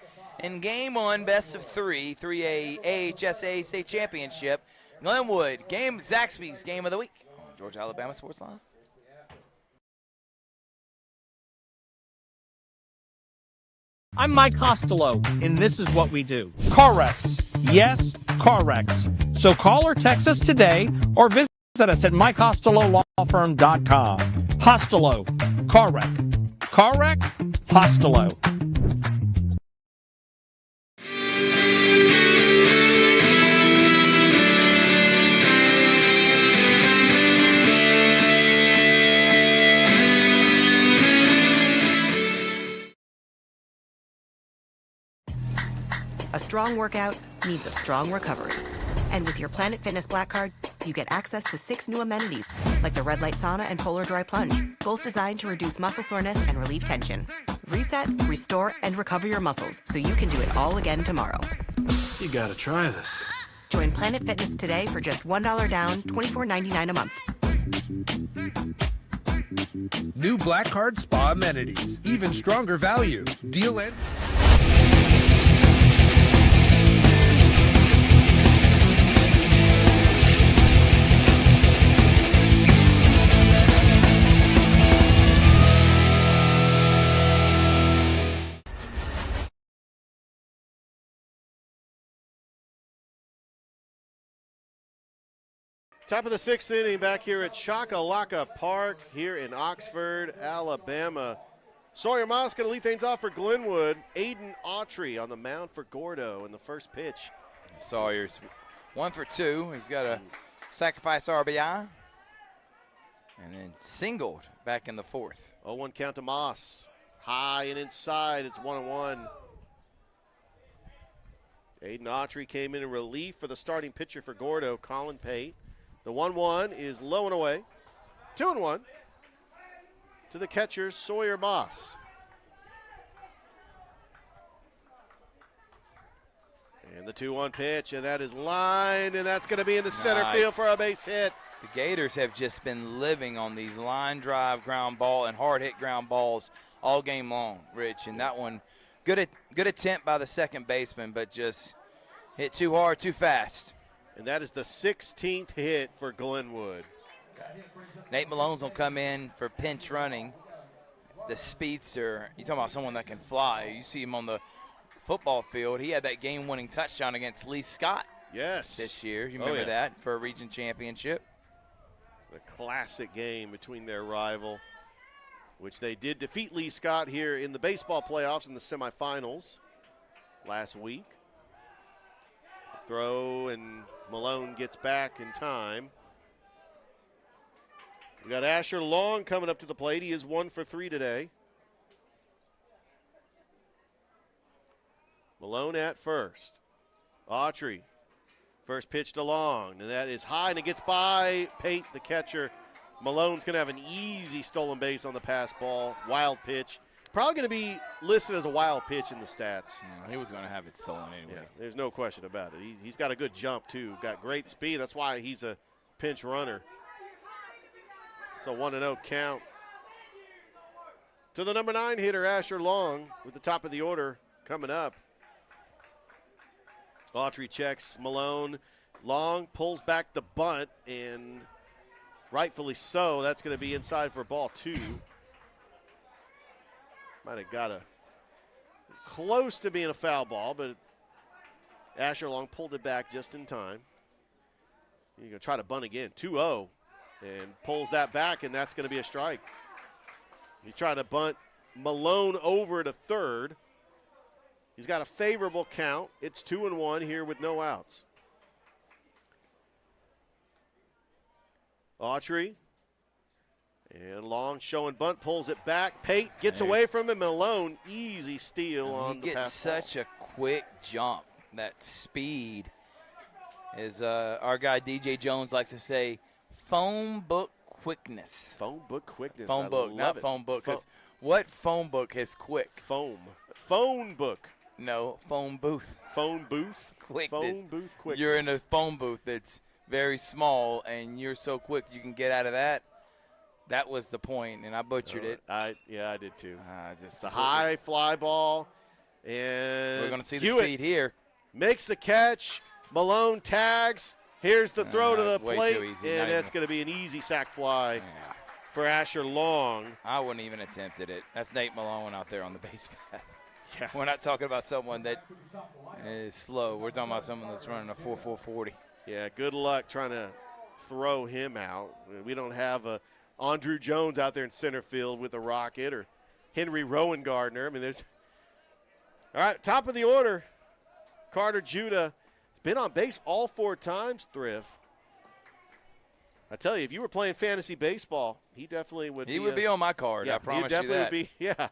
in Game 1, best of 3, 3A AHSAA State Championship. Glenwood, Zaxby's Game of the Week on Georgia Alabama Sports Live. I'm Mike Costello, and this is what we do. Car wrecks. Yes, car wrecks. So call or text us today or visit us at mycostellolawfirm.com. Costello, car wreck. Car wreck, Costello. A strong workout means a strong recovery. And with your Planet Fitness Black Card, you get access to 6 new amenities, like the Red Light Sauna and Polar Dry Plunge, both designed to reduce muscle soreness and relieve tension. Reset, restore, and recover your muscles so you can do it all again tomorrow. You gotta try this. Join Planet Fitness today for just $1 down, $24.99 a month. New Black Card Spa amenities. Even stronger value. Deal and... Top of the 6th inning back here at Chakalaka Park here in Oxford, Alabama. Sawyer Moss going to lead things off for Glenwood. Aiden Autry on the mound for Gordo in the first pitch. Sawyer's 1 for 2. He's got a sacrifice RBI. And then singled back in the 4th. 0-1 count to Moss. High and inside. It's 1-1. Aiden Autry came in relief for the starting pitcher for Gordo, Colin Pate. The 1-1 is low and away. 2-1 to the catcher, Sawyer Moss. And the 2-1 pitch, and that is lined, and that's going to be into center field for a base hit. The Gators have just been living on these line drive ground ball and hard hit ground balls all game long, Rich. And that one, good attempt by the second baseman, but just hit too hard, too fast. And that is the 16th hit for Glenwood. Nate Malone's going to come in for pinch running. The speedster, you're talking about someone that can fly. You see him on the football field. He had that game-winning touchdown against Lee Scott this year. You remember that for a region championship? The classic game between their rival, which they did defeat Lee Scott here in the baseball playoffs in the semifinals last week. Throw, and Malone gets back in time. We got Asher Long coming up to the plate. He is 1 for 3 today. Malone at first. Autry, first pitch to Long, and that is high, and it gets by Pate, the catcher. Malone's going to have an easy stolen base on the pass ball. Wild pitch. Probably going to be listed as a wild pitch in the stats. Yeah, he was going to have it stolen anyway. Yeah, there's no question about it. He's got a good jump, too. Got great speed. That's why he's a pinch runner. It's a 1-0 count. To the number 9 hitter, Asher Long, with the top of the order coming up. Autry checks Malone. Long pulls back the bunt, and rightfully so. That's going to be inside for ball 2. Might have got it's close to being a foul ball, but Asher Long pulled it back just in time. You're going to try to bunt again. 2-0, and pulls that back, and that's going to be a strike. He's trying to bunt Malone over to third. He's got a favorable count. It's 2-1 here with no outs. Autry And Long showing bunt, pulls it back. Pate gets away from him. Malone, easy steal on the pass. He gets such a quick jump. That speed is, our guy DJ Jones likes to say, phone book quickness. Phone book quickness. Phone book, not phone book. Because what phone book is quick? Phone book. No, phone booth. Phone booth? Quickness. Phone booth quickness. You're in a phone booth that's very small, and you're so quick you can get out of that. That was the point, and I butchered it. I did too. Just a high fly ball, and we're going to see the speed here. Makes the catch. Malone tags. Here's the throw to the plate, and that's going to be an easy sac fly for Asher Long. I wouldn't even attempted it. That's Nate Malone out there on the base path. Yeah. We're not talking about someone that is slow. We're talking about someone that's running a 4.40. Yeah, good luck trying to throw him out. We don't have Andrew Jones out there in center field with a rocket, or Henry Rowan Gardner. I mean, there's – all right, top of the order, Carter Judah. He's been on base all 4 times, Thrift. I tell you, if you were playing fantasy baseball, he definitely would be. He would be on my card, yeah, I promise he definitely you that. Would be,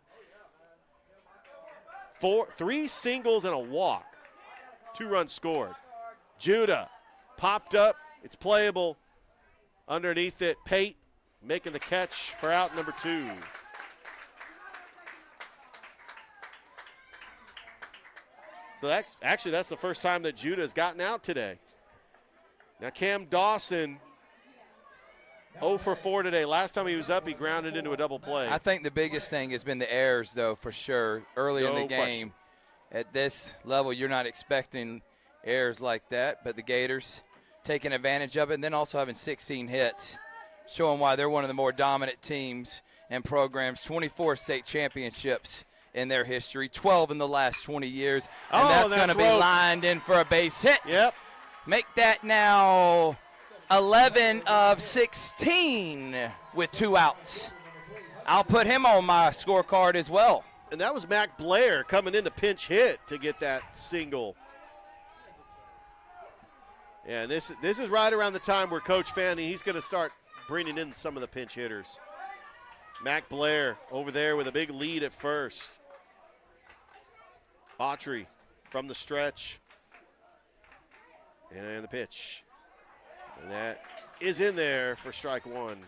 yeah. 3 singles and a walk. 2 runs scored. Judah popped up. It's playable. Underneath it, Pate making the catch for out number 2. So that's the first time that Judah has gotten out today. Now Cam Dawson, 0 for 4 today. Last time he was up, he grounded into a double play. I think the biggest thing has been the errors, though, for sure. Early in the game, at this level, you're not expecting errors like that, but the Gators taking advantage of it, and then also having 16 hits, showing why they're one of the more dominant teams and programs. 24 state championships in their history, 12 in the last 20 years, and that's going to be lined in for a base hit. Yep. Make that now 11 of 16 with 2 outs. I'll put him on my scorecard as well. And that was Mac Blair coming in to pinch hit to get that single. Yeah, and this is right around the time where Coach Fanning, he's going to start bringing in some of the pinch hitters. Mac Blair over there with a big lead at first. Autry from the stretch. And the pitch. And that is in there for strike 1.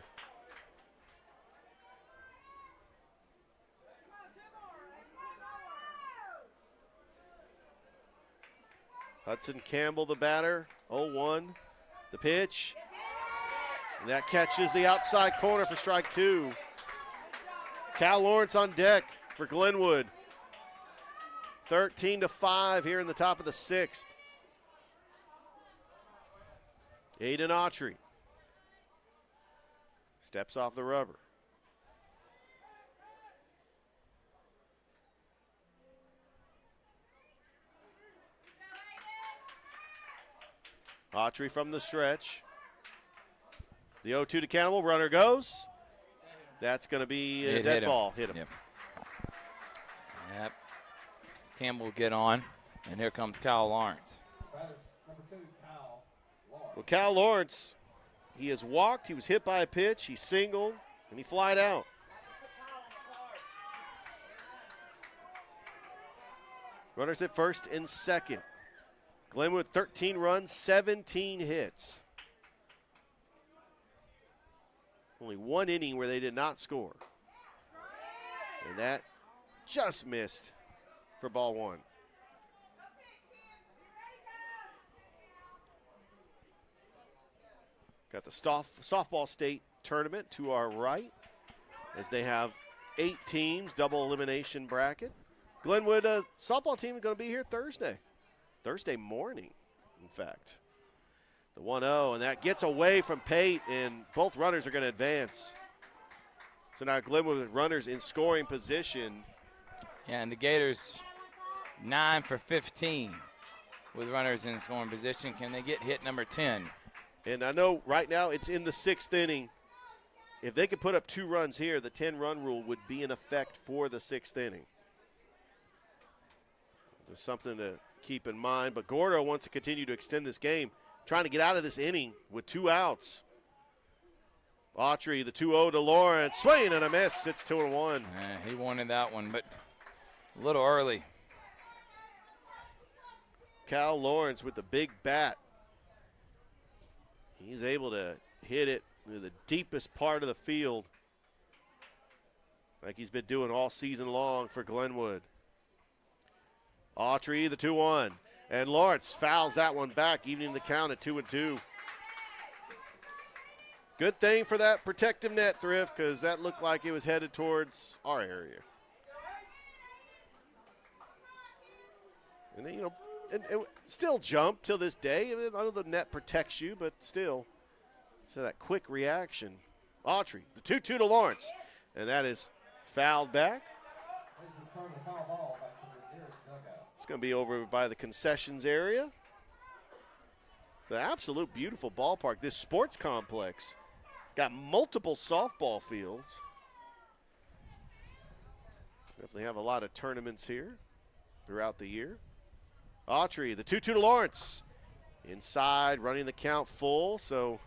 Hudson Campbell, the batter, 0-1. The pitch. And that catches the outside corner for strike 2. Cal Lawrence on deck for Glenwood. 13-5 here in the top of the 6th. Aiden Autry steps off the rubber. Autry from the stretch. The 0-2 to Campbell. Runner goes. That's going to be a dead ball. Hit him. Yep. Campbell will get on, and here comes Kyle Lawrence. Well, Cal Lawrence, he has walked, he was hit by a pitch, he singled, and he flied out. Runners at first and second. Glenwood 13 runs, 17 hits. Only 1 inning where they did not score. And that just missed for ball 1. Got the softball state tournament to our right as they have 8 teams, double elimination bracket. Glenwood softball team is going to be here Thursday morning, in fact. The 1-0, and that gets away from Pate, and both runners are going to advance. So now Glenwood with runners in scoring position. Yeah, and the Gators 9 for 15 with runners in scoring position. Can they get hit number 10? And I know right now it's in the 6th inning. If they could put up 2 runs here, the 10-run rule would be in effect for the 6th inning. There's something to keep in mind. But Gordo wants to continue to extend this game, trying to get out of this inning with 2 outs. Autry, the 2-0 to Lawrence. Swing and a miss. It's 2-1. He wanted that one, but a little early. Cal Lawrence with the big bat. He's able to hit it to the deepest part of the field, like he's been doing all season long for Glenwood. Autry, the 2-1. And Lawrence fouls that one back, evening the count at 2-2. Good thing for that protective net, Thrift, because that looked like it was headed towards our area. And then, and still jump till this day. I know the net protects you, but still. So that quick reaction. Autry, the 2-2 to Lawrence. And that is fouled back. It's going to be over by the concessions area. It's an absolute beautiful ballpark. This sports complex got multiple softball fields. Definitely have a lot of tournaments here throughout the year. Autry, the 2-2 to Lawrence. Inside, running the count full. So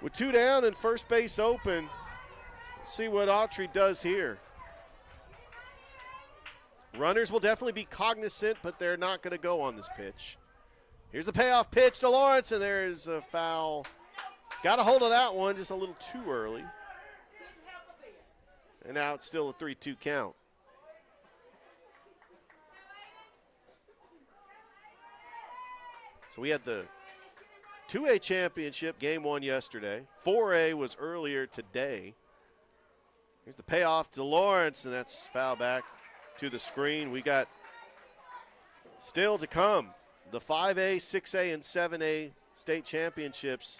with 2 down and first base open, let's see what Autry does here. Runners will definitely be cognizant, but they're not going to go on this pitch. Here's the payoff pitch to Lawrence, and there's a foul. Got a hold of that one just a little too early. And now it's still a 3-2 count. So we had the 2A championship, game 1 yesterday. 4A was earlier today. Here's the payoff to Lawrence, and that's foul back to the screen. We got still to come the 5A, 6A, and 7A state championships.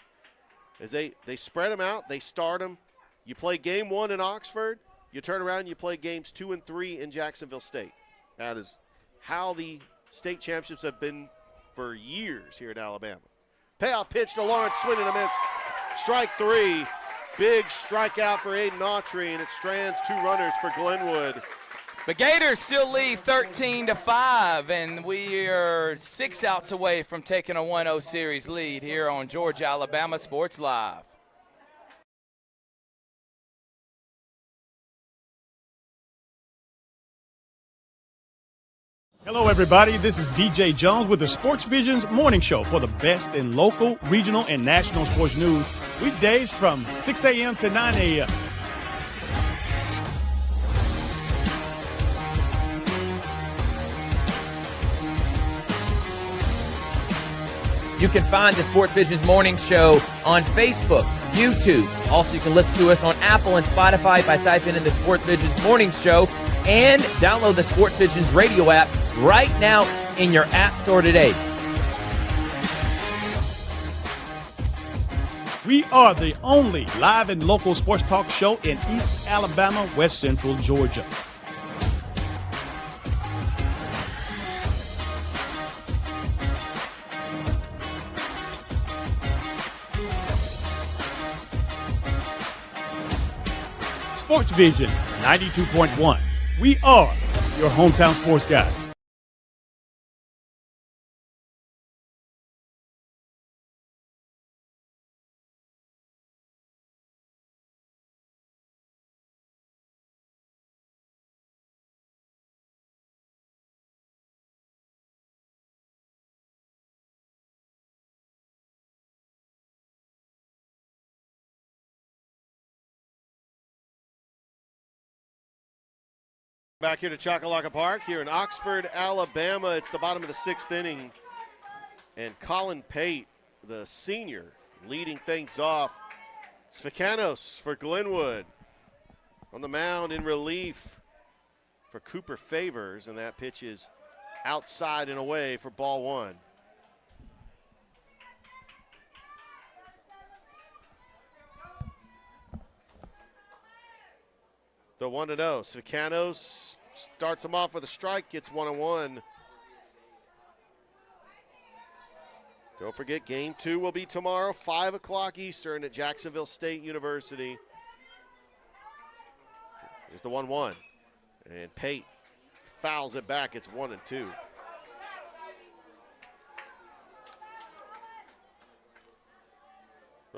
As they spread them out, they start them. You play game 1 in Oxford, you turn around and you play games 2 and 3 in Jacksonville State. That is how the state championships have been for years here in Alabama. Payoff pitch to Lawrence, swing and a miss. Strike 3. Big strikeout for Aiden Autry, and it strands 2 runners for Glenwood. The Gators still lead 13-5, and we are 6 outs away from taking a 1-0 series lead here on Georgia Alabama Sports Live. Hello, everybody. This is DJ Jones with the Sports Visions Morning Show for the best in local, regional, and national sports news. Weekdays from 6 a.m. to 9 a.m. You can find the Sports Visions Morning Show on Facebook, YouTube. Also, you can listen to us on Apple and Spotify by typing in the Sports Visions Morning Show, and download the Sports Visions radio app right now in your app store today. We are the only live and local sports talk show in East Alabama, West Central Georgia. Sports Visions 92.1. We are your hometown sports guys. Back here to Choccolocca Park here in Oxford, Alabama. It's the bottom of the 6th inning. And Colin Pate, the senior, leading things off. Svekanos for Glenwood. On the mound in relief for Cooper Favors. And that pitch is outside and away for ball 1. The 1-0. Svekanos starts him off with a strike, gets 1-1. Don't forget, game 2 will be tomorrow, 5 o'clock Eastern at Jacksonville State University. Here's the 1-1. And Pate fouls it back. It's 1-2.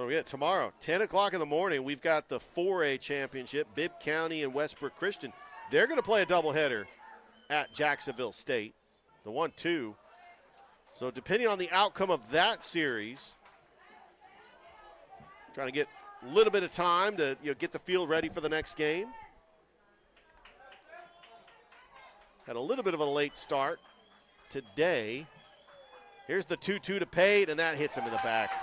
Oh, yeah, tomorrow, 10 o'clock in the morning, we've got the 4A championship, Bibb County and Westbrook Christian. They're going to play a doubleheader at Jacksonville State, the 1-2. So depending on the outcome of that series, trying to get a little bit of time to get the field ready for the next game. Had a little bit of a late start today. Here's the 2-2 to Pate, and that hits him in the back.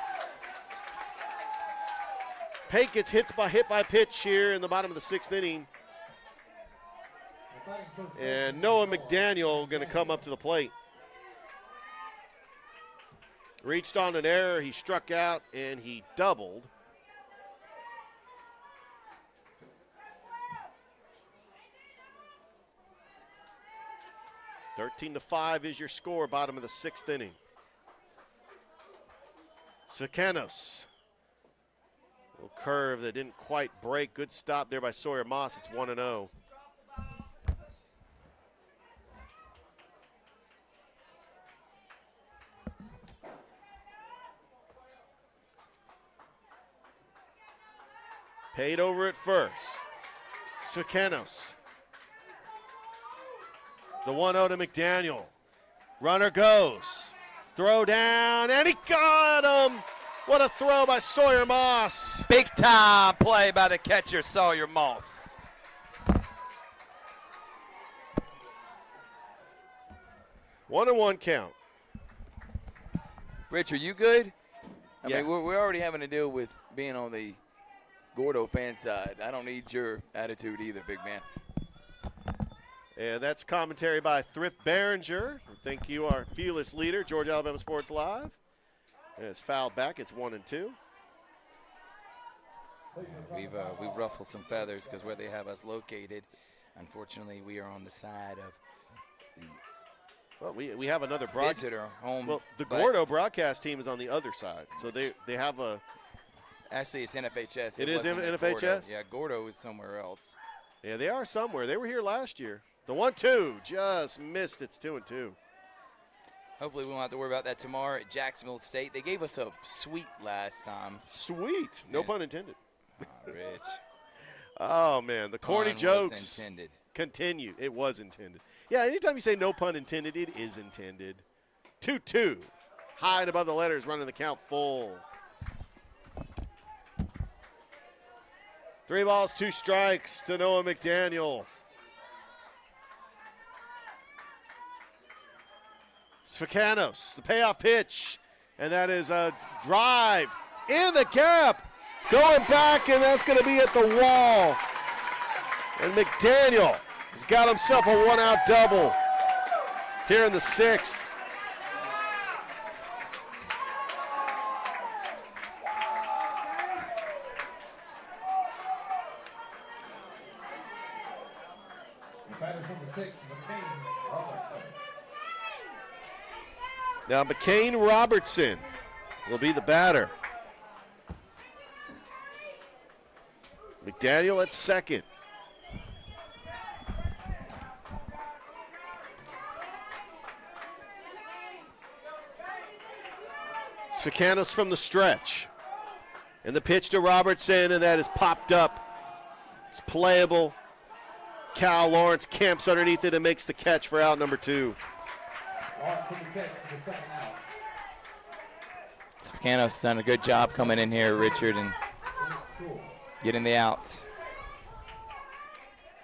Pate gets hit by pitch here in the bottom of the 6th inning. And Noah McDaniel going to come up to the plate. Reached on an error, he struck out, and he doubled. (13-5) is your score, bottom of the 6th inning. Sakanos. Little curve that didn't quite break. Good stop there by Sawyer Moss. It's 1-0. Paid over at first. Sakanos. The 1-0 to McDaniel. Runner goes. Throw down, and he got him. What a throw by Sawyer Moss. Big time play by the catcher, Sawyer Moss. 1-1 count. Rich, are you good? I Yeah. mean, we're already having to deal with being on the Gordo fan side. I don't need your attitude either, big man. And that's commentary by Thrift Behringer. Thank you, our fearless leader, Georgia Alabama Sports Live. And it's fouled back. It's 1-2. We've ruffled some feathers because where they have us located, unfortunately, we are on the side of the Well, we have another visitor home. Well, the Gordo broadcast team is on the other side, so they have a. Actually, it's NFHS. It is wasn't at NFHS? Gordo. Yeah, Gordo is somewhere else. Yeah, they are somewhere. They were here last year. The 1-2 just missed. It's 2-2. Hopefully we won't have to worry about that tomorrow at Jacksonville State. They gave us a sweet last time. Sweet. No pun intended. Rich. Oh, man. The corny Pun jokes was intended. continue. It was intended. Yeah, anytime you say no pun intended, it is intended. 2-2. High and above the letters, running the count full. 3 balls, 2 strikes to Noah McDaniel. Sfakanos, the payoff pitch, and that is a drive in the gap, going back, and that's going to be at the wall. And McDaniel has got himself a 1-out double here in the 6th. Now McCain Robertson will be the batter. McDaniel at second. Sfakanos from the stretch. And the pitch to Robertson, and that is popped up. It's playable. Cal Lawrence camps underneath it and makes the catch for out number 2. Sfakanos done a good job coming in here, Richard, and getting the outs.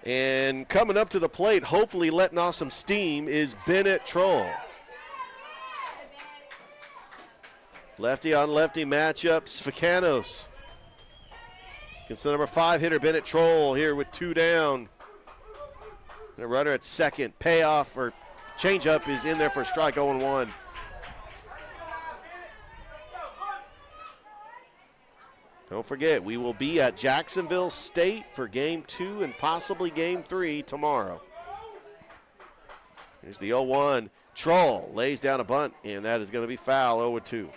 And coming up to the plate, hopefully letting off some steam, is Bennett Troll. Lefty on lefty matchup, Sfakanos against the number 5 hitter, Bennett Troll, here with 2 down. And a runner at second. Payoff or changeup is in there for a strike, 0-1. Don't forget, we will be at Jacksonville State for Game 2 and possibly Game 3 tomorrow. Here's the 0-1. Troll lays down a bunt, and that is going to be foul, 0-2.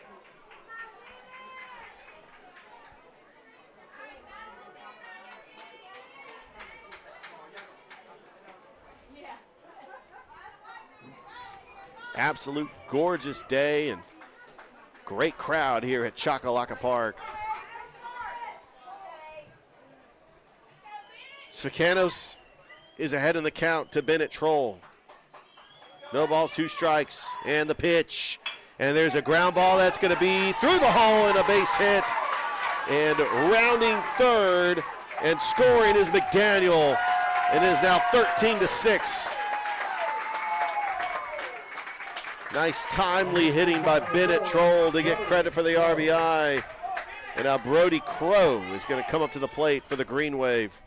Absolute gorgeous day and great crowd here at Chakalaka Park. Svicanos is ahead in the count to Bennett Troll. No balls, 2 strikes, and the pitch. And there's a ground ball that's going to be through the hole and a base hit. And rounding third and scoring is McDaniel. And it is now 13-6. Nice timely hitting by Bennett Troll to get credit for the RBI. And now Brody Crow is going to come up to the plate for the Green Wave.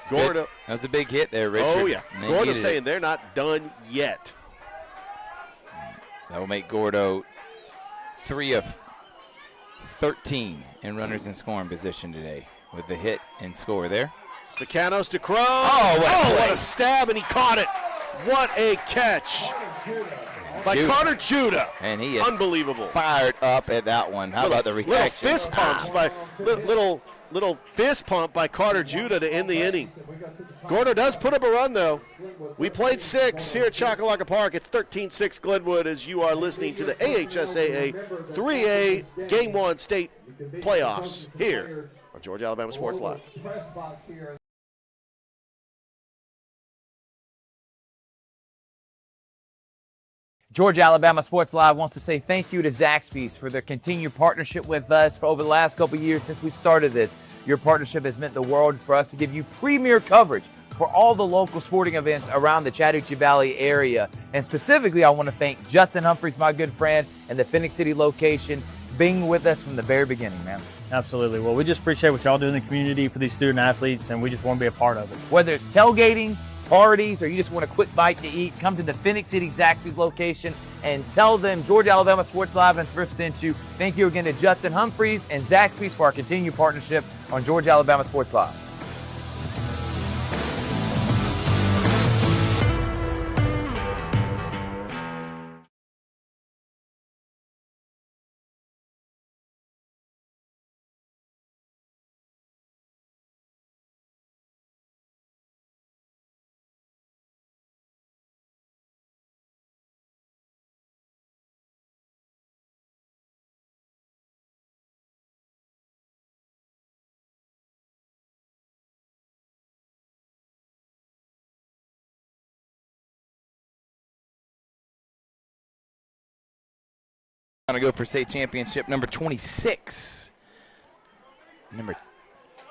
Gordo. That was a big hit there, Richard. Oh, yeah. Gordo's saying they're not done yet. That will make Gordo 3 of 13 in runners in scoring position today with the hit and score there. Svicanos to Crow. Oh, what a stab, and he caught it. What a catch by Carter Judah. And he is unbelievable. Fired up at that one. How about the reaction? Little fist pumps by little fist pump by Carter Judah to end the inning. Gordo does put up a run, though. We played 6 here at Chocolaca Park. It's 13-6 Glenwood as you are listening to the AHSAA 3A Game 1 state playoffs here on Georgia Alabama Sports Live. Georgia Alabama Sports Live wants to say thank you to Zaxby's for their continued partnership with us for over the last couple years since we started this. Your partnership has meant the world for us to give you premier coverage for all the local sporting events around the Chattahoochee Valley area. And specifically, I want to thank Judson Humphreys, my good friend, and the Phoenix City location being with us from the very beginning, man. Absolutely. Well, we just appreciate what y'all do in the community for these student athletes, and we just want to be a part of it. Whether it's tailgating, parties, or you just want a quick bite to eat, come to the Phoenix City Zaxby's location and tell them Georgia Alabama Sports Live and Thrift sent you. Thank you again to Judson Humphreys and Zaxby's for our continued partnership on Georgia Alabama Sports Live. Going to go for state championship number 26.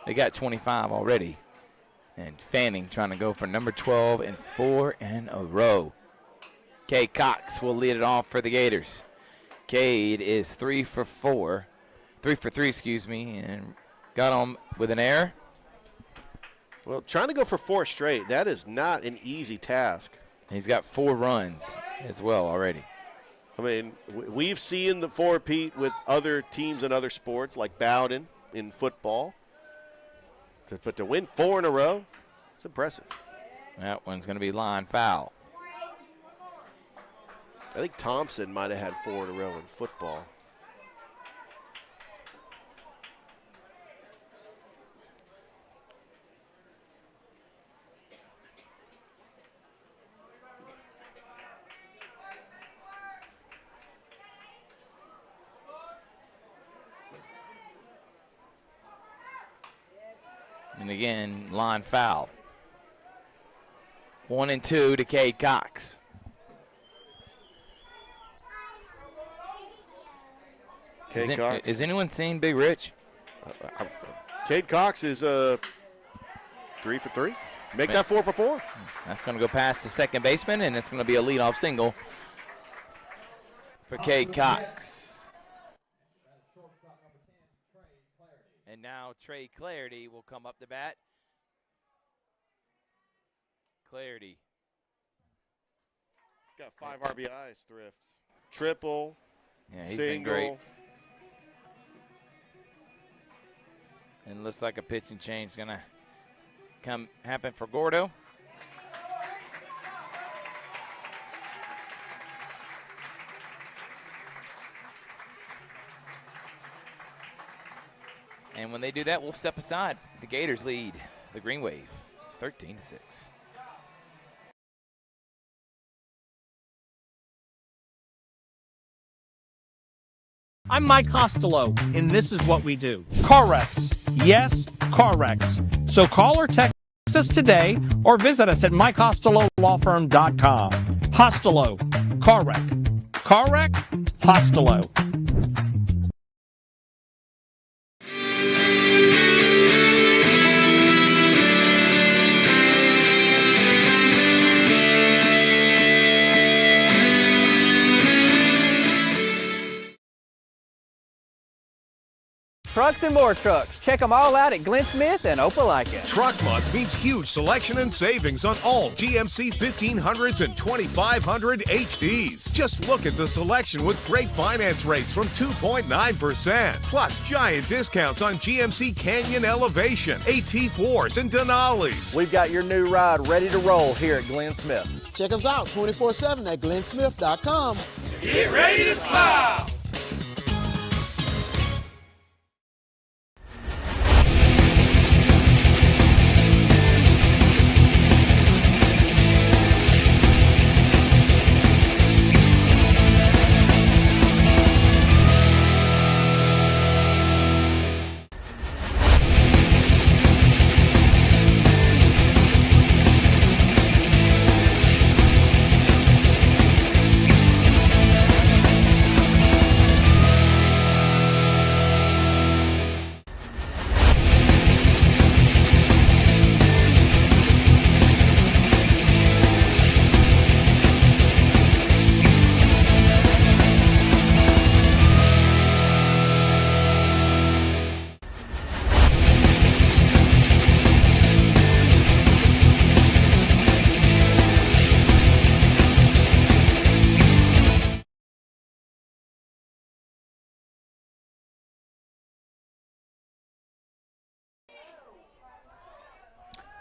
They got 25 already. And Fanning trying to go for number 12 and 4 in a row. Cade Cox will lead it off for the Gators. Cade is 3 for 3, excuse me, and got on with an error. Well, trying to go for 4 straight, that is not an easy task. He's got 4 runs as well already. I mean, we've seen the 4-peat with other teams in other sports, like Bowden in football. But to win 4 in a row, it's impressive. That one's going to be line foul. I think Thompson might have had 4 in a row in football. And again, line foul. 1 and 2 to Cade Cox. Cox. Is anyone seeing Big Rich? Cade Cox is 3 for 3. Make that 4 for 4. That's going to go past the second baseman, and it's going to be a leadoff single for Cade Cox. And now Trey Clarity will come up to bat. Clarity. Got 5 RBIs, Thrifts. Triple, yeah, he's single. Been great. And looks like a pitching change is going to happen for Gordo. And when they do that, we'll step aside. The Gators lead the Green Wave 13-6. I'm Mike Costello, and this is what we do. Car wrecks, Yes, car wrecks. So call or text us today or visit us at MikeHostelowLawFirm.com. Hostelo, car wreck. Car wreck, Hostelo. Trucks and more trucks. Check them all out at Glenn Smith and Opelika. Truck Month means huge selection and savings on all GMC 1500s and 2500 HDs. Just look at the selection with great finance rates from 2.9%. Plus giant discounts on GMC Canyon Elevation, AT4s, and Denali's. We've got your new ride ready to roll here at Glenn Smith. Check us out 24/7 at glennsmith.com. Get ready to smile.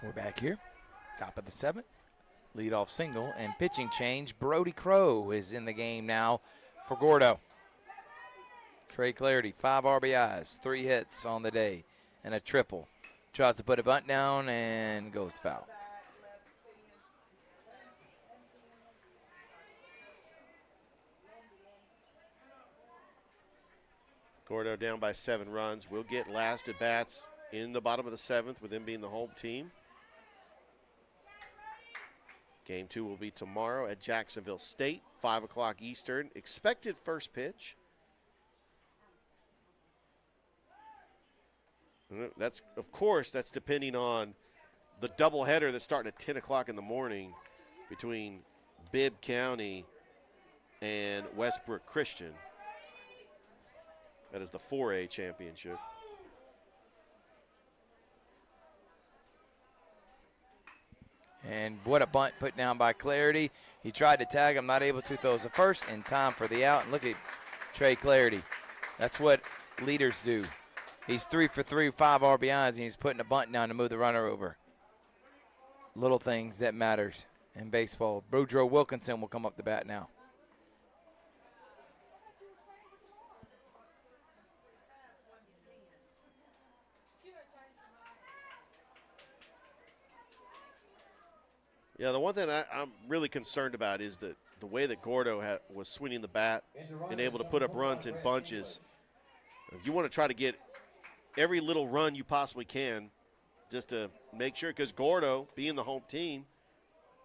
We're back here, top of the 7th. Leadoff single and pitching change. Brody Crow is in the game now for Gordo. Trey Clarity, 5 RBIs, 3 hits on the day, and a triple. Tries to put a bunt down and goes foul. Gordo down by 7 runs. We'll get last at bats in the bottom of the 7th with them being the home team. Game 2 will be tomorrow at Jacksonville State, 5 o'clock Eastern. Expected first pitch. That's, of course, that's depending on the doubleheader that's starting at 10 o'clock in the morning between Bibb County and Westbrook Christian. That is the 4A championship. And what a bunt put down by Clarity. He tried to tag him, not able to, throws the first in time for the out. And look at Trey Clarity. That's what leaders do. He's 3 for 3, 5 RBIs, and he's putting a bunt down to move the runner over. Little things that matters in baseball. Boudreaux Wilkinson will come up to bat now. Yeah, the one thing I'm really concerned about is the way that Gordo was swinging the bat and able to put up runs in bunches. You want to try to get every little run you possibly can just to make sure, because Gordo, being the home team,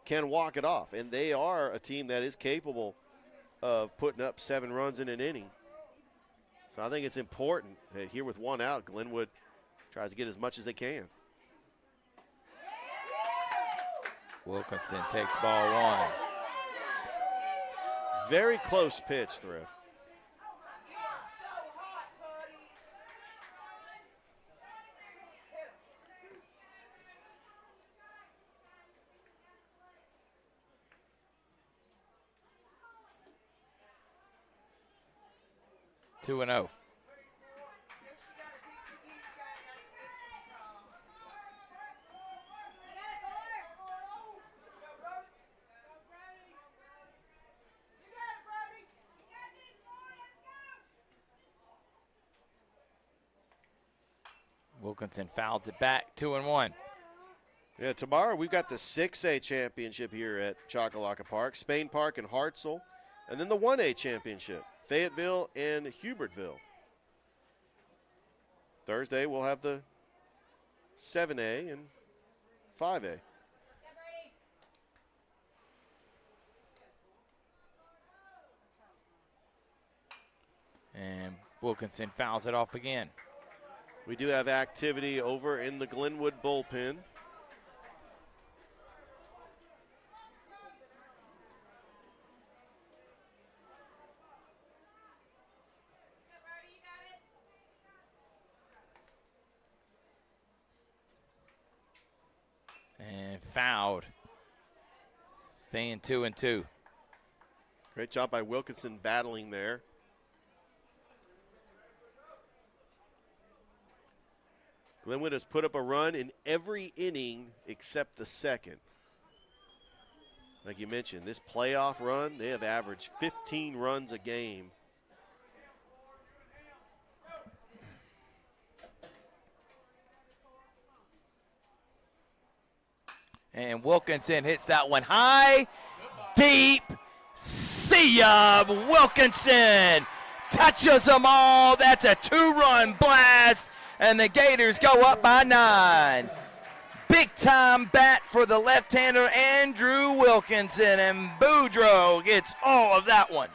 can walk it off. And they are a team that is capable of putting up 7 runs in an inning. So I think it's important that here with 1 out, Glenwood tries to get as much as they can. Wilkinson takes ball 1. Very close pitch, Thrift. Two and 0. Wilkinson fouls it back, 2 and 1. Yeah, tomorrow we've got the 6A championship here at Chocolaca Park, Spain Park and Hartselle, and then the 1A championship, Fayetteville and Hubertville. Thursday we'll have the 7A and 5A. And Wilkinson fouls it off again. We do have activity over in the Glenwood bullpen. And fouled. Staying 2-2. Great job by Wilkinson battling there. Glenwood has put up a run in every inning except the second. Like you mentioned, this playoff run, they have averaged 15 runs a game. And Wilkinson hits that one high, deep. See ya, Wilkinson touches them all. That's a 2-run blast, and the Gators go up by 9. Big time bat for the left-hander Andrew Wilkinson, and Boudreaux gets all of that one.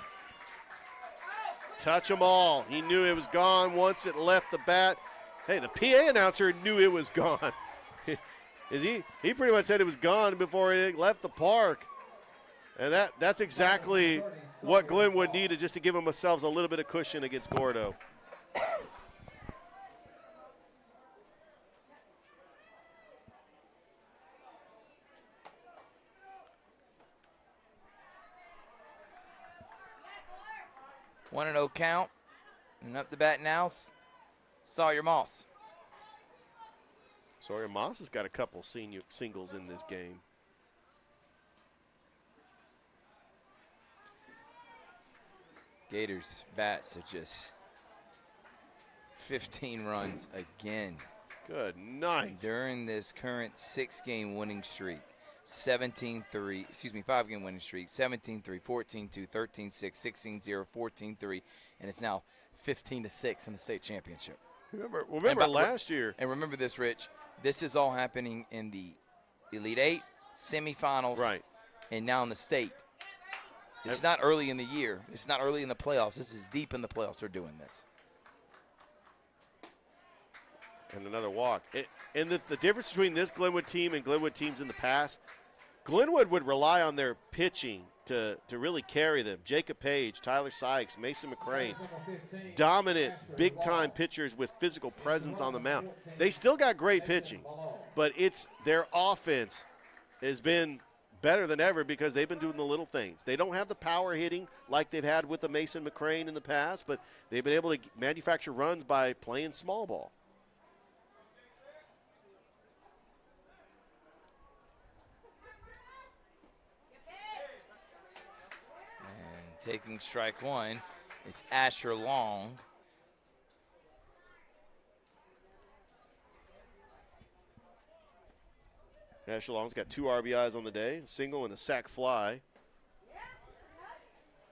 Touch them all. He knew it was gone once it left the bat. Hey, the PA announcer knew it was gone. He pretty much said it was gone before it left the park. And that's exactly what Glenwood needed, just to give themselves a little bit of cushion against Gordo. One and 0 count. And up the bat now, Sawyer Moss. Sawyer Moss has got a couple singles in this game. Gators bats are just 15 runs again. Good night. During this current 6-game winning streak. 5-game winning streak. 17-3, 14-2, 13-6, 16-0, 14-3, and it's now 15-6 in the state championship. Remember last year. And remember this, Rich. This is all happening in the Elite 8, semifinals, right, and now in the state. It's not early in the year. It's not early in the playoffs. This is deep in the playoffs they're doing this. And another walk. And the difference between this Glenwood team and Glenwood teams in the past, Glenwood would rely on their pitching to really carry them. Jacob Page, Tyler Sykes, Mason McCrane, dominant, big-time pitchers with physical presence on the mound. They still got great pitching, but it's their offense has been better than ever because they've been doing the little things. They don't have the power hitting like they've had with the Mason McCrane in the past, but they've been able to manufacture runs by playing small ball. Taking strike one is Asher Long. Asher Long's got 2 RBIs on the day, a single and a sac fly.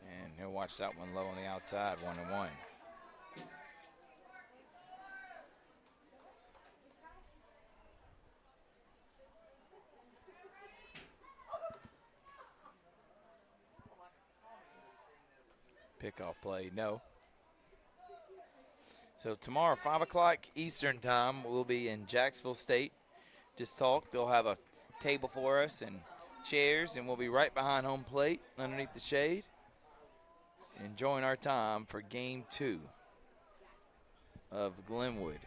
And he'll watch that one low on the outside, 1-1. Pickoff play, no. So tomorrow, 5 o'clock Eastern time, we'll be in Jacksonville State. Just talk. They'll have a table for us and chairs, and we'll be right behind home plate underneath the shade, enjoying our time for Game 2 of Glenwood.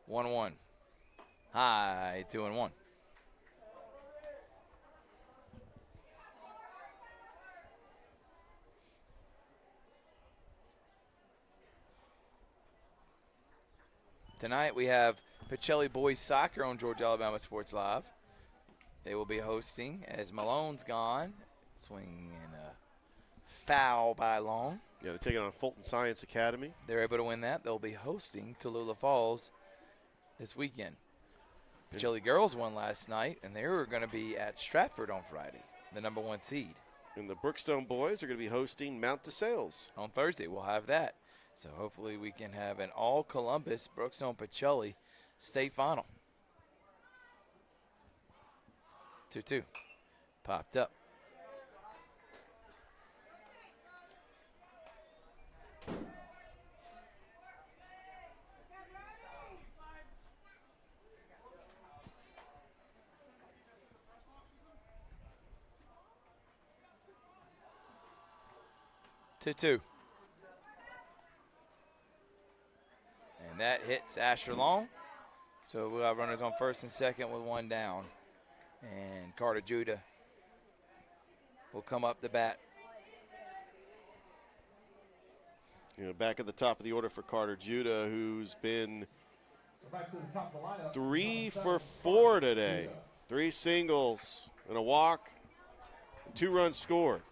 One. High, 2-1. Tonight we have Pacelli Boys Soccer on Georgia Alabama Sports Live. They will be hosting as Malone's gone. Swing and a foul by Long. Yeah, they're taking on Fulton Science Academy. They're able to win that. They'll be hosting Tallulah Falls this weekend. Pacelli girls won last night, and they were going to be at Stratford on Friday, the #1 seed. And the Brookstone boys are going to be hosting Mount DeSales. On Thursday, we'll have that. So hopefully we can have an all-Columbus Brookstone-Pacelli state final. 2-2. Popped up. Two. And that hits Asher Long. So we'll have runners on first and second with one down. And Carter Judah will come up the bat. Back at the top of the order for Carter Judah, who's been 3 for 4 today. 3 singles and a walk, 2 runs scored.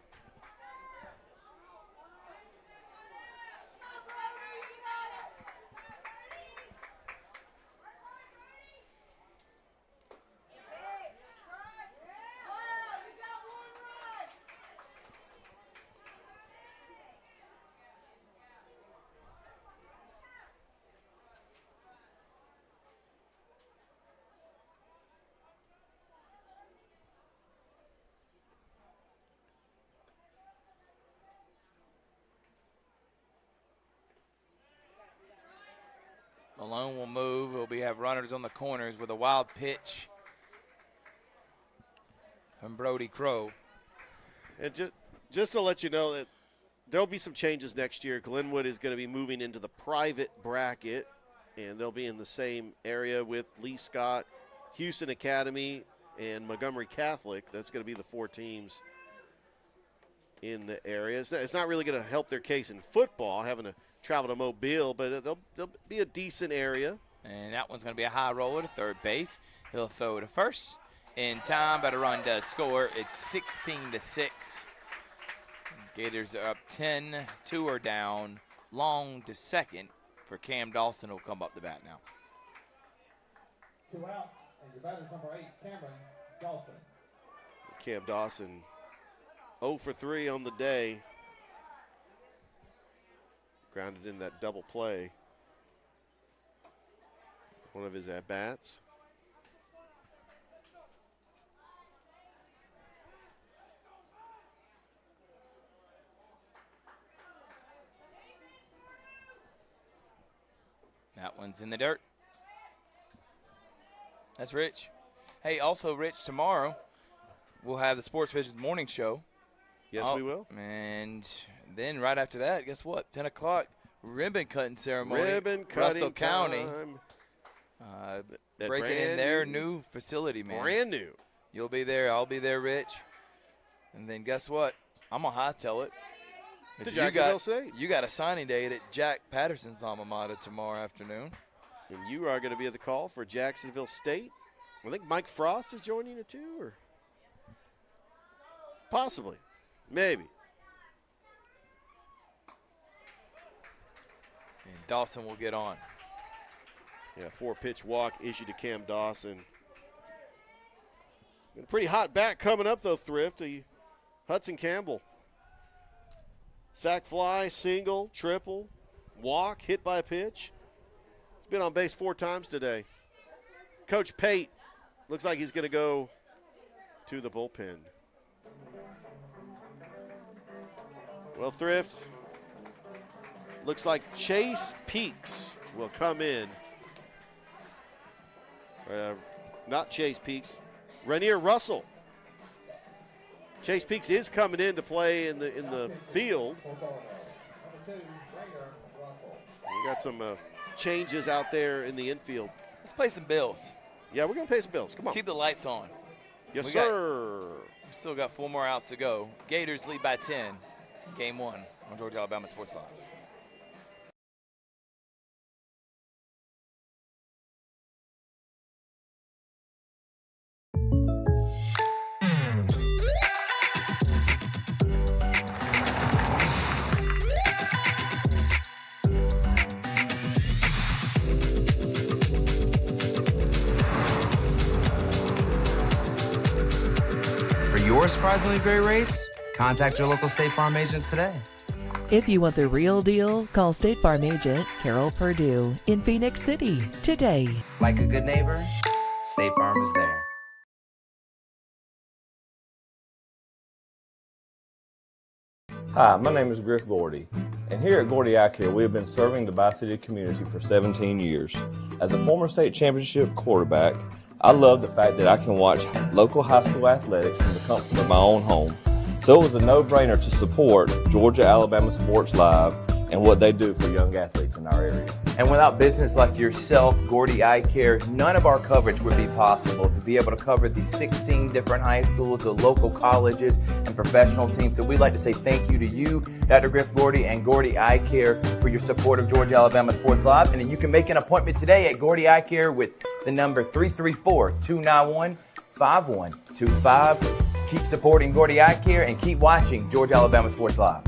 Malone will move. We'll have runners on the corners with a wild pitch from Brody Crow. And just to let you know that there'll be some changes next year. Glenwood is going to be moving into the private bracket, and they'll be in the same area with Lee Scott, Houston Academy, and Montgomery Catholic. That's going to be the 4 teams in the area. It's not really going to help their case in football, having to travel to Mobile, but they'll be a decent area. And that one's going to be a high roller to third base. He'll throw to first in time, but a run does score. It's 16-6. Gators are up 10. 2 are down. Long to second for Cam Dawson, who'll come up the bat now. 2 outs, and your batter's number 8, Cameron Dawson. Cam Dawson 0 for 3 on the day. Grounded in that double play. One of his at-bats. That one's in the dirt. That's Rich. Hey, also, Rich, tomorrow we'll have the Sports Vision morning show. Yes, we will. And then right after that, guess what? 10 o'clock, ribbon cutting ceremony. Ribbon cutting Russell County. That breaking in their new facility, man. Brand new. You'll be there. I'll be there, Rich. And then guess what? I'm going to hightail it. To Jacksonville State. You got a signing day at Jack Patterson's alma mater tomorrow afternoon. And you are going to be at the call for Jacksonville State. I think Mike Frost is joining it too, or possibly. Maybe. And Dawson will get on. Yeah, 4-pitch walk issued to Cam Dawson. Got a pretty hot bat coming up, though, Thrift. Hudson Campbell. Sack fly, single, triple, walk, hit by a pitch. He's been on base 4 times today. Coach Pate looks like he's going to go to the bullpen. Well, Thrift, looks like Chase Peaks will come in. Not Chase Peaks, Rainier Russell. Chase Peaks is coming in to play in the field. We got some changes out there in the infield. Let's play some bills. Yeah, we're going to pay some bills. Come on. Keep the lights on. Yes, sir. We still got 4 more outs to go. Gators lead by 10. Game 1 on Georgia Alabama Sports Live. For your surprisingly great rates, Contact your local State Farm agent today. If you want the real deal, call State Farm agent Carol Purdue in Phoenix City today. Like a good neighbor, State Farm is there. Hi, my name is Griff Gordy, and here at Gordy Eye Care, we have been serving the Bi-City community for 17 years. As a former state championship quarterback, I love the fact that I can watch local high school athletics from the comfort of my own home. So it was a no-brainer to support Georgia-Alabama Sports Live and what they do for young athletes in our area. And without business like yourself, Gordy Eye Care, none of our coverage would be possible. To be able to cover the 16 different high schools, the local colleges, and professional teams. So we'd like to say thank you to you, Dr. Griff Gordy, and Gordy Eye Care for your support of Georgia-Alabama Sports Live. And you can make an appointment today at Gordy Eye Care with the number 334-291-5125. Keep supporting Gordy Eye Care and keep watching Georgia-Alabama Sports Live.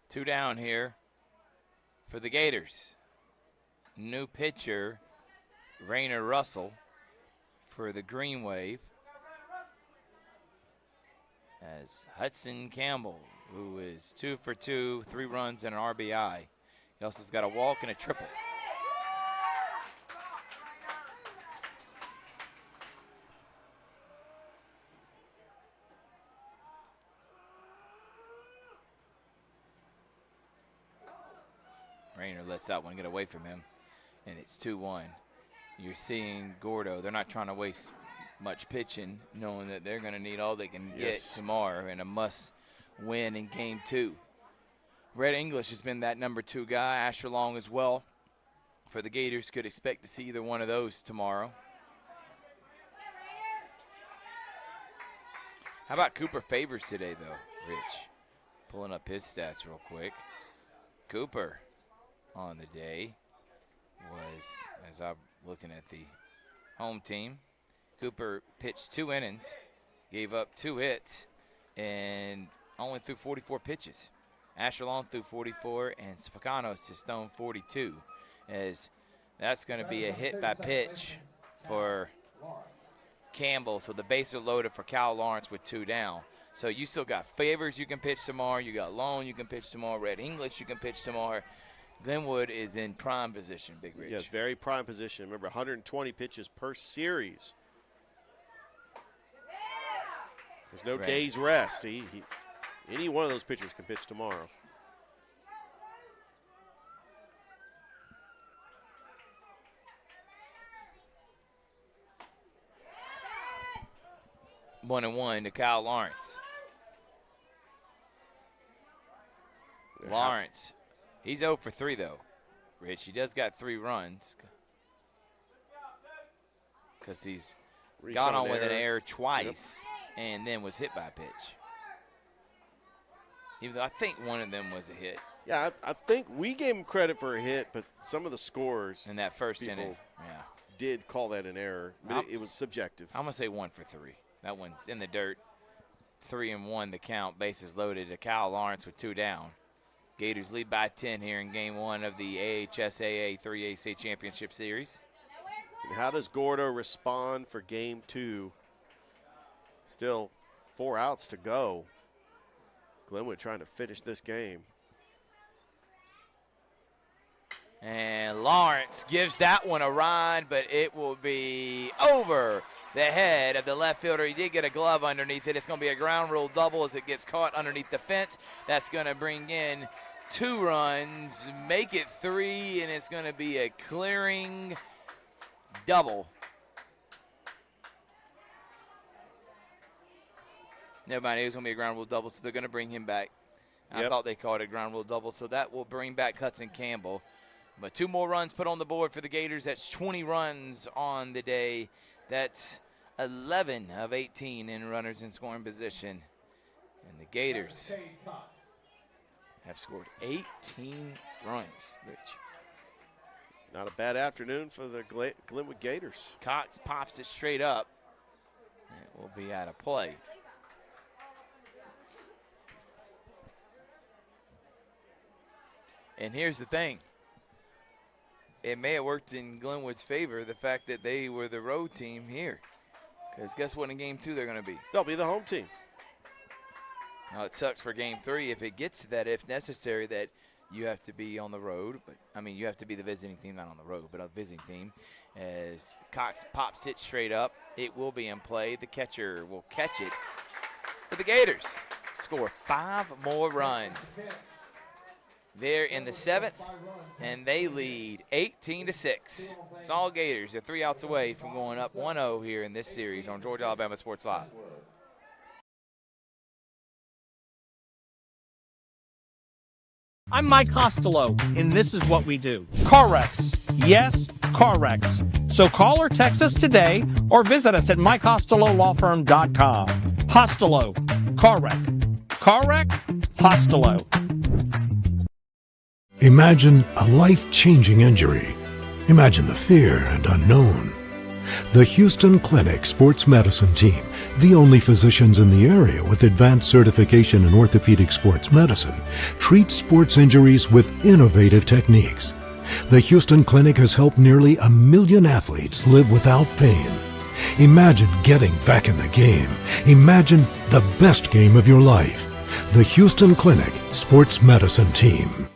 Two down here for the Gators. New pitcher, Rainer Russell for the Green Wave. As Hudson Campbell, who is 2 for 2, 3 runs and an RBI. He also has got a walk and a triple. Rainer lets that one get away from him, and it's 2-1. You're seeing Gordo. They're not trying to waste much pitching, knowing that they're going to need all they can get tomorrow in a must-win in Game 2. Red English has been that number 2 guy. Asher Long as well. For the Gators, could expect to see either one of those tomorrow. How about Cooper Favors today, though, Rich? Pulling up his stats real quick. Cooper on the day was, as I'm looking at the home team, Cooper pitched 2 innings, gave up 2 hits, and only threw 44 pitches. Asher Long threw 44, and Sfacanos has thrown 42, as that's going to be a hit by pitch for Campbell. So the bases are loaded for Cal Lawrence with 2 down. So you still got Favors you can pitch tomorrow. You got Long you can pitch tomorrow. Red English you can pitch tomorrow. Glenwood is in prime position, Big Rich. Yes, very prime position. Remember, 120 pitches per series. There's no day's rest. Any one of those pitchers can pitch tomorrow. One and one to Kyle Lawrence. Lawrence, he's 0 for 3 though. Rich, he does got 3 runs because he's got on with an error twice and then was hit by a pitch. Even though I think one of them was a hit. Yeah, I think we gave him credit for a hit, but some of the scores in that first inning did call that an error, but it was subjective. I'm going to say 1 for 3. That one's in the dirt. 3-1 the count, bases loaded to Kyle Lawrence with 2 down. Gators lead by 10 here in Game 1 of the AHSAA 3A State Championship Series. And how does Gordo respond for Game 2? Still 4 outs to go. Glenwood trying to finish this game. And Lawrence gives that one a ride, but it will be over the head of the left fielder. He did get a glove underneath it. It's going to be a ground rule double as it gets caught underneath the fence. That's going to bring in 2 runs, make it 3, and it's going to be a clearing double. Never mind, it was going to be a ground rule double, so they're going to bring him back. I thought they called it a ground rule double, so that will bring back Hudson Campbell. But 2 more runs put on the board for the Gators. That's 20 runs on the day. That's 11 of 18 in runners in scoring position. And the Gators have scored 18 runs, Rich. Not a bad afternoon for the Glenwood Gators. Cox pops it straight up. It will be out of play. And here's the thing. it may have worked in Glenwood's favor, the fact that they were the road team here. Because guess what in Game 2 they're going to be? They'll be the home team. Now, it sucks for Game 3 if it gets to that, if necessary, that you have to be on the road. But, I mean, you have to be the visiting team, not on the road, but a visiting team. As Cox pops it straight up, it will be in play. The catcher will catch it. But the Gators score 5 more runs. They're in the 7th, and they lead 18-6. It's all Gators. They're 3 outs away from going up 1-0 here in this series on Georgia Alabama Sports Live. I'm Mike Costello, and this is what we do. Car wrecks. Yes, car wrecks. So call or text us today or visit us at mycostelolawfirm.com. Costello. Car wreck. Car wreck? Costello. Imagine a life-changing injury. Imagine the fear and unknown. The Houston Clinic Sports Medicine Team, the only physicians in the area with advanced certification in orthopedic sports medicine, treats sports injuries with innovative techniques. The Houston Clinic has helped nearly 1 million athletes live without pain. Imagine getting back in the game. Imagine the best game of your life. The Houston Clinic Sports Medicine Team.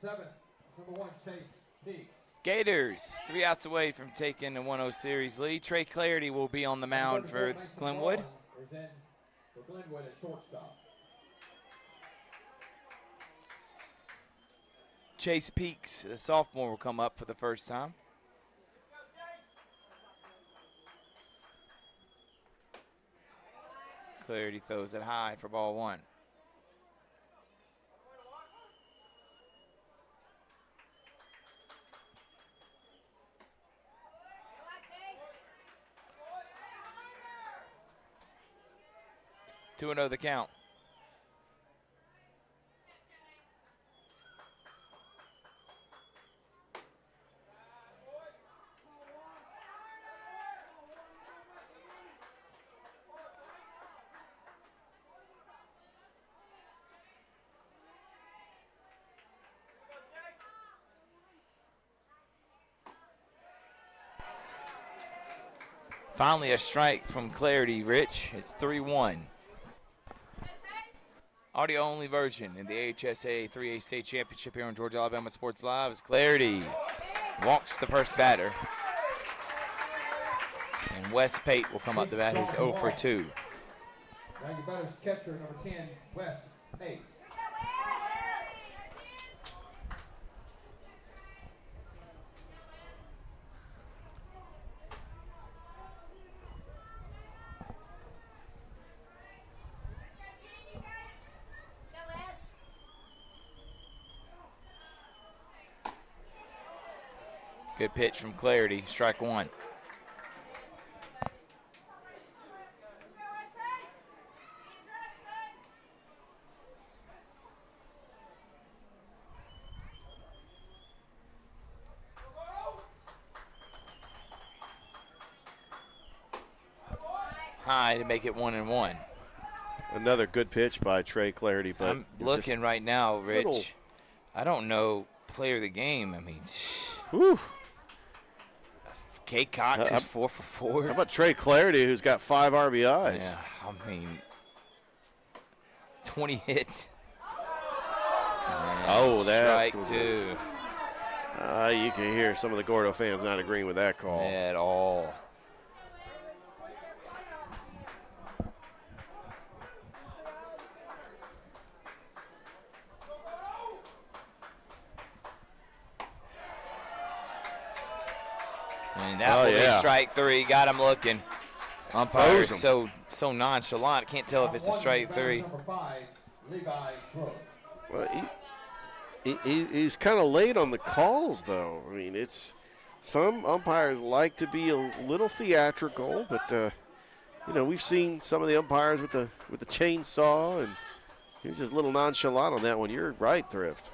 Number 1, Chase Peaks. Gators 3 outs away from taking the 1-0 series lead. Trey Clarity will be on the mound for Glenwood. Is in for Glenwood at shortstop. Chase Peaks, a sophomore, will come up for the first time. Clarity throws it high for ball 1. Two and 0 the count. Finally a strike from Clarity, Rich. It's 3-1. Audio-only version in the AHSAA 3A State Championship here on Georgia Alabama Sports Live as Clarity walks the first batter. And Wes Pate will come up the bat, who's 0 for 2. Now your batter's catcher, number 10, West Pate. Good pitch from Clarity, strike 1. High to make it 1-1. Another good pitch by Trey Clarity, but I'm looking right now, Rich. I don't know player of the game. I mean, whew. Kate Cox is 4 for 4. How about Trey Clarity, who's got 5 RBIs? Yeah, I mean, 20 hits. Oh, that strike two. You can hear some of the Gordo fans not agreeing with that call. At all. And that will be strike three. Got him looking. Umpire is so nonchalant. I can't tell if it's a strike three. Well, he's kind of late on the calls, though. I mean, some umpires like to be a little theatrical, but we've seen some of the umpires with the chainsaw, and he was just a little nonchalant on that one. You're right, Thrift.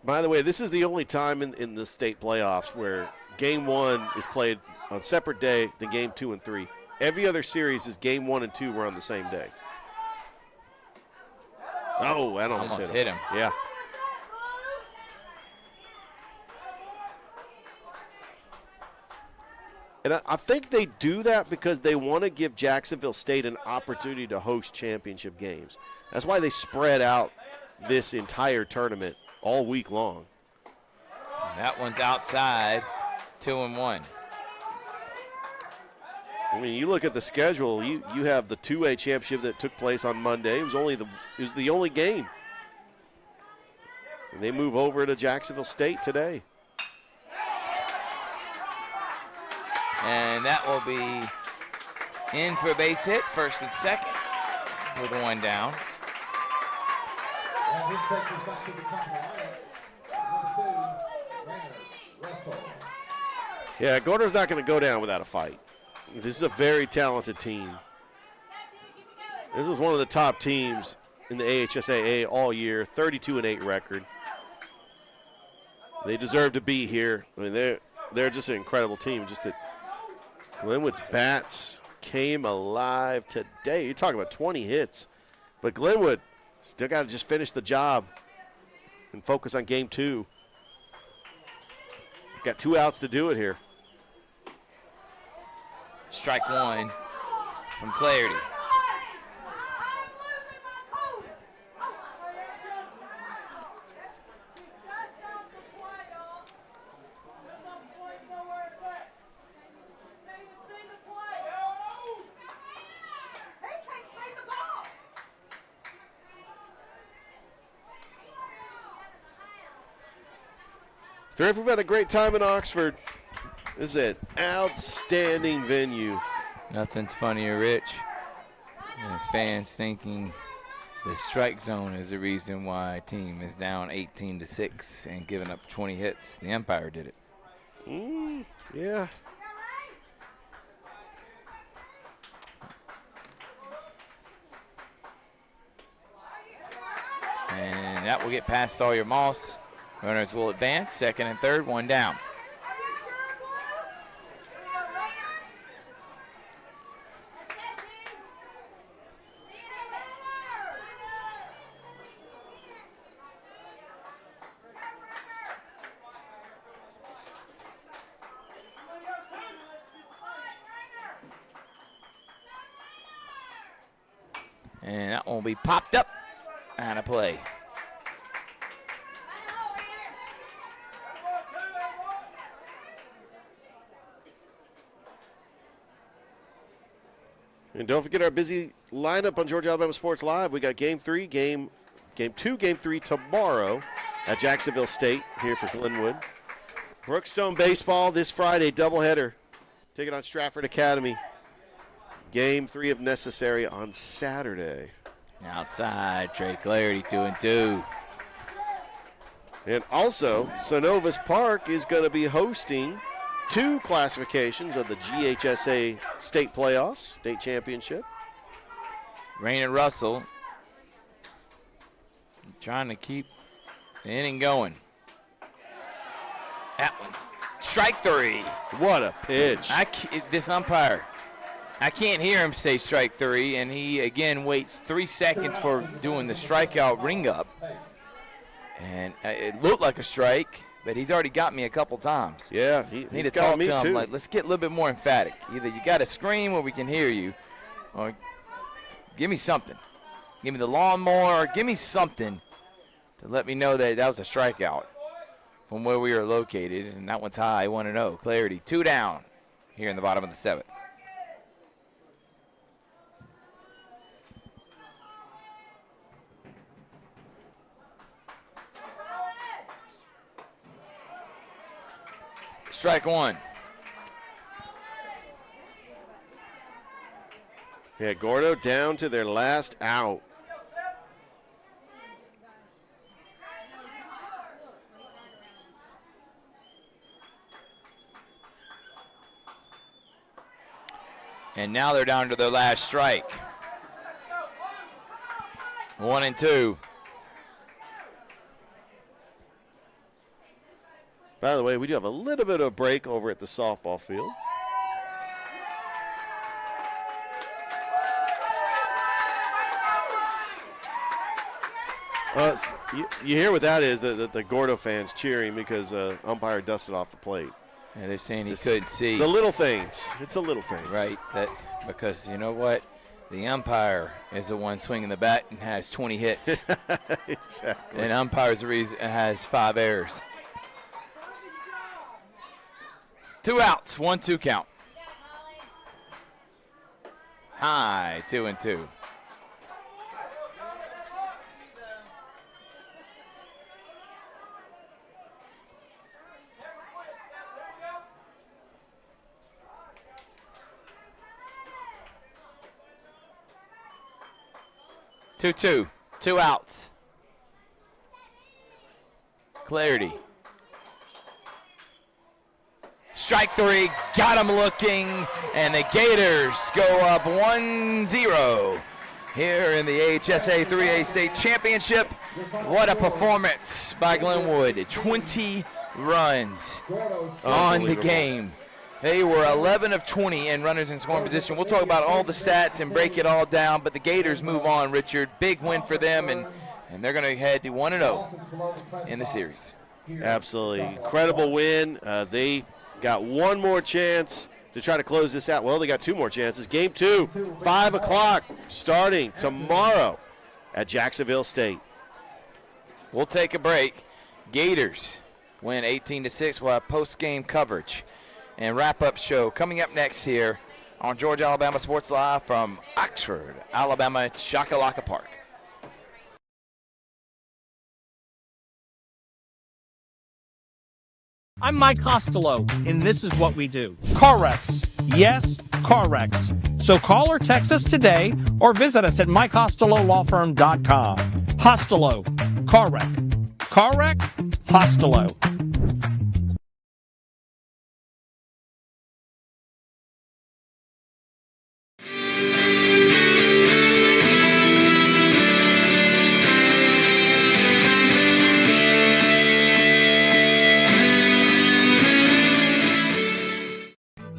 By the way, this is the only time in the state playoffs where Game 1 is played on a separate day than Game 2 and 3. Every other series is Game 1 and 2 were on the same day. Oh, that almost hit him. Yeah. And I think they do that because they want to give Jacksonville State an opportunity to host championship games. That's why they spread out this entire tournament all week long. And that one's outside, 2-1. I mean, you look at the schedule. You have the 2A championship that took place on Monday. It was the only game. And they move over to Jacksonville State today. And that will be in for a base hit, first and second, with one down. Yeah, Gordo's not going to go down without a fight. This is a very talented team. This was one of the top teams in the AHSAA all year, 32-8 record. They deserve to be here. I mean, they're just an incredible team. Just that Glenwood's bats came alive today. You're talking about 20 hits. But Glenwood still got to just finish the job and focus on Game 2. Got 2 outs to do it here. Strike one from Clarity. Thrift, we've had a great time in Oxford. This is an outstanding venue. Nothing's funnier, Rich, than fans thinking the strike zone is the reason why a team is down 18-6 and giving up 20 hits. The umpire did it. Yeah. And that will get past Sawyer Moss. Runners will advance, second and third, one down. And that one will be popped up out of play. And don't forget our busy lineup on Georgia Alabama Sports Live. We got Game 3, Game 2, Game 3 tomorrow at Jacksonville State here for Glenwood. Brookstone baseball this Friday, doubleheader. Taking on Stratford Academy. Game 3 if necessary on Saturday. Outside, Trey Clarity, 2-2. And also, Synovus Park is going to be hosting 2 classifications of the GHSA state playoffs, state championship. Rain Russell trying to keep the inning going. That one. Strike 3. What a pitch. This umpire, I can't hear him say strike 3, and he again waits 3 seconds for doing the strikeout ring up. And it looked like a strike, but he's already got me a couple times. Yeah, need to talk to him. Like, let's get a little bit more emphatic. Either you got to scream or we can hear you, or give me something. Give me the lawnmower. Give me something to let me know that that was a strikeout from where we are located. And that one's high, 1-0. Clarity, 2 down here in the bottom of the 7th. Strike 1. Yeah, Gordo down to their last out. And now they're down to their last strike. 1-2. By the way, we do have a little bit of a break over at the softball field. You hear what that is, the Gordo fans cheering because umpire dusted off the plate. Yeah, they're saying he couldn't see. The little things. It's the little things. Right. That because you know what? The umpire is the one swinging the bat and has 20 hits. Exactly. And umpire's the reason has 5 errors. 2 outs, 1-2 count. High, 2-2. Two outs. Clarity. Strike 3, got him looking, and the Gators go up 1-0 here in the AHSAA 3A State Championship. What a performance by Glenwood. 20 runs on the game. They were 11 of 20 in runners in scoring position. We'll talk about all the stats and break it all down, but the Gators move on, Richard. Big win for them, and they're going to head to 1-0 in the series. Absolutely. Incredible win. They got one more chance to try to close this out. Well, they got 2 more chances. Game 2, 5 o'clock, starting tomorrow at Jacksonville State. We'll take a break. Gators win 18-6. We'll have post-game coverage and wrap-up show coming up next here on Georgia Alabama Sports Live from Oxford, Alabama, Chakalaka Park. I'm Mike Costello, and this is what we do. Car wrecks. Yes, car wrecks. So call or text us today or visit us at mycostelolawfirm.com. Costello. Car wreck. Car wreck? Costello.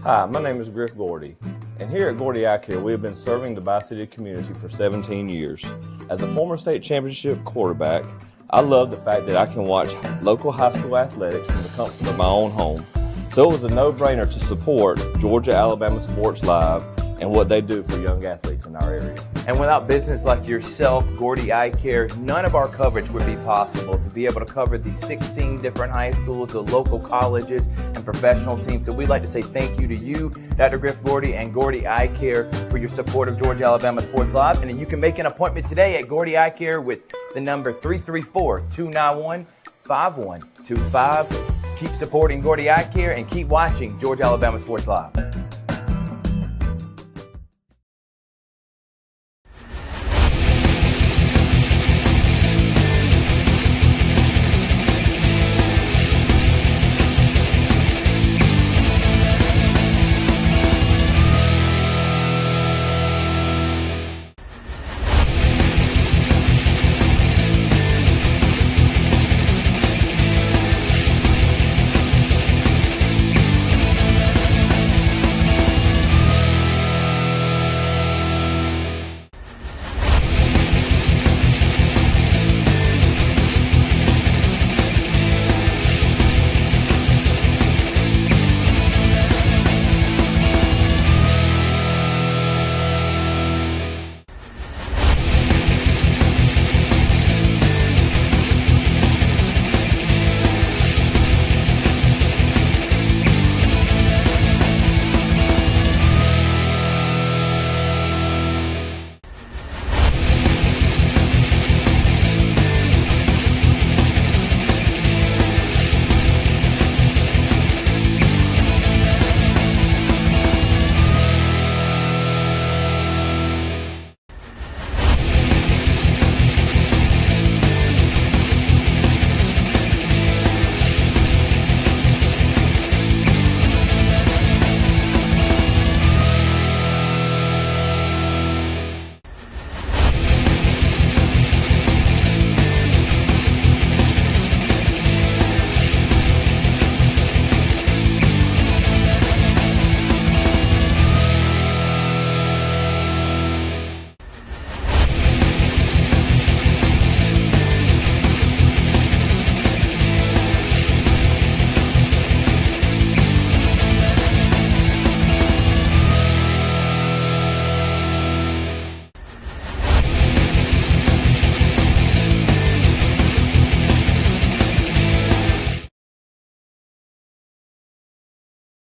Hi, my name is Griff Gordy, and here at Gordy Eye Care, we have been serving the Bi-City community for 17 years. As a former state championship quarterback, I love the fact that I can watch local high school athletics from the comfort of my own home. So it was a no-brainer to support Georgia Alabama Sports Live and what they do for young athletes in our area. And without business like yourself, Gordy Eye Care, none of our coverage would be possible to be able to cover these 16 different high schools, the local colleges, and professional teams. So we'd like to say thank you to you, Dr. Griff Gordy, and Gordy Eye Care for your support of Georgia Alabama Sports Live. And you can make an appointment today at Gordy Eye Care with the number 334-291-5125. Keep supporting Gordy Eye Care and keep watching Georgia Alabama Sports Live.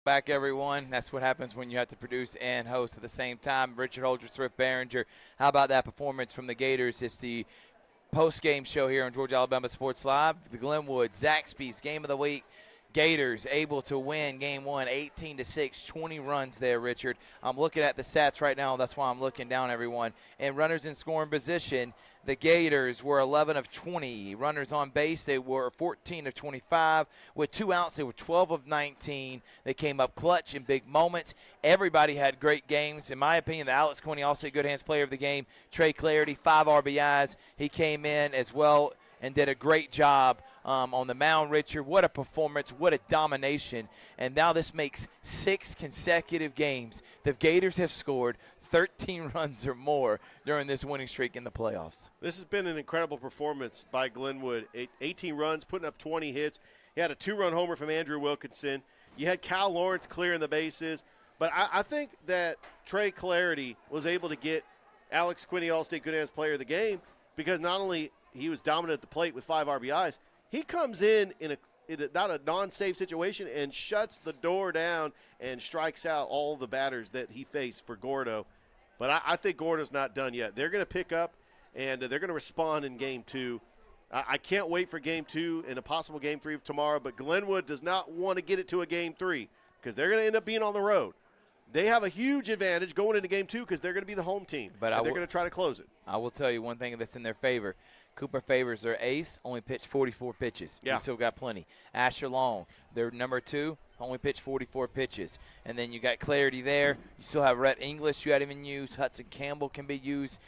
back, everyone. That's what happens when you have to produce and host at the same time. Richard Holdridge, Thrift Behringer. How about that performance from the Gators? It's the post-game show here on Georgia Alabama Sports Live. The Glenwood Zaxby's Game of the Week. Gators able to win Game 1, 18-6, 20 runs there, Richard. I'm looking at the stats right now. That's why I'm looking down, everyone. And runners in scoring position, the Gators were 11 of 20. Runners on base, they were 14 of 25. With 2 outs, they were 12 of 19. They came up clutch in big moments. Everybody had great games. In my opinion, the Alex Quinney All-State Good Hands Player of the Game, Trey Clarity, 5 RBIs. He came in as well and did a great job on the mound, Richard. What a performance, what a domination. And now this makes 6 consecutive games. The Gators have scored 13 runs or more during this winning streak in the playoffs. This has been an incredible performance by Glenwood. 18 runs, putting up 20 hits. You had a 2-run homer from Andrew Wilkinson. You had Cal Lawrence clearing the bases. But I think that Trey Clarity was able to get Alex Quinney All-State Good Hands Player of the Game because not only he was dominant at the plate with 5 RBIs, he comes in a not a non-save situation and shuts the door down and strikes out all the batters that he faced for Gordo. But I think Gordo's not done yet. They're going to pick up, and they're going to respond in Game 2. I can't wait for Game 2 and a possible Game 3 tomorrow, but Glenwood does not want to get it to a Game 3 because they're going to end up being on the road. They have a huge advantage going into Game 2 because they're going to be the home team, but they're going to try to close it. I will tell you one thing that's in their favor. Cooper Favors, their ace, only pitched 44 pitches. Yeah. You still got plenty. Asher Long, their number 2, only pitched 44 pitches. And then you got Clarity there. You still have Rhett English you hadn't even used. Hudson Campbell can be used.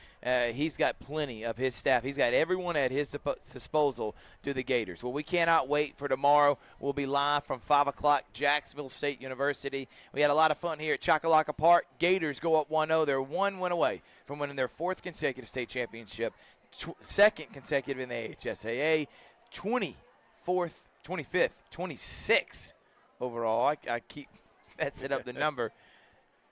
He's got plenty of his staff. He's got everyone at his disposal to the Gators. Well, we cannot wait for tomorrow. We'll be live from 5 o'clock, Jacksonville State University. We had a lot of fun here at Choccolocca Park. Gators go up 1-0. They're 1 win away from winning their 4th consecutive state championship. 2nd consecutive in the AHSAA, 25th, 26th overall. I keep messing up the number.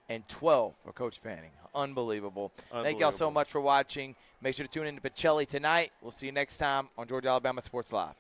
And 12 for Coach Fanning. Unbelievable. Thank y'all so much for watching. Make sure to tune in to Pacelli tonight. We'll see you next time on Georgia Alabama Sports Live.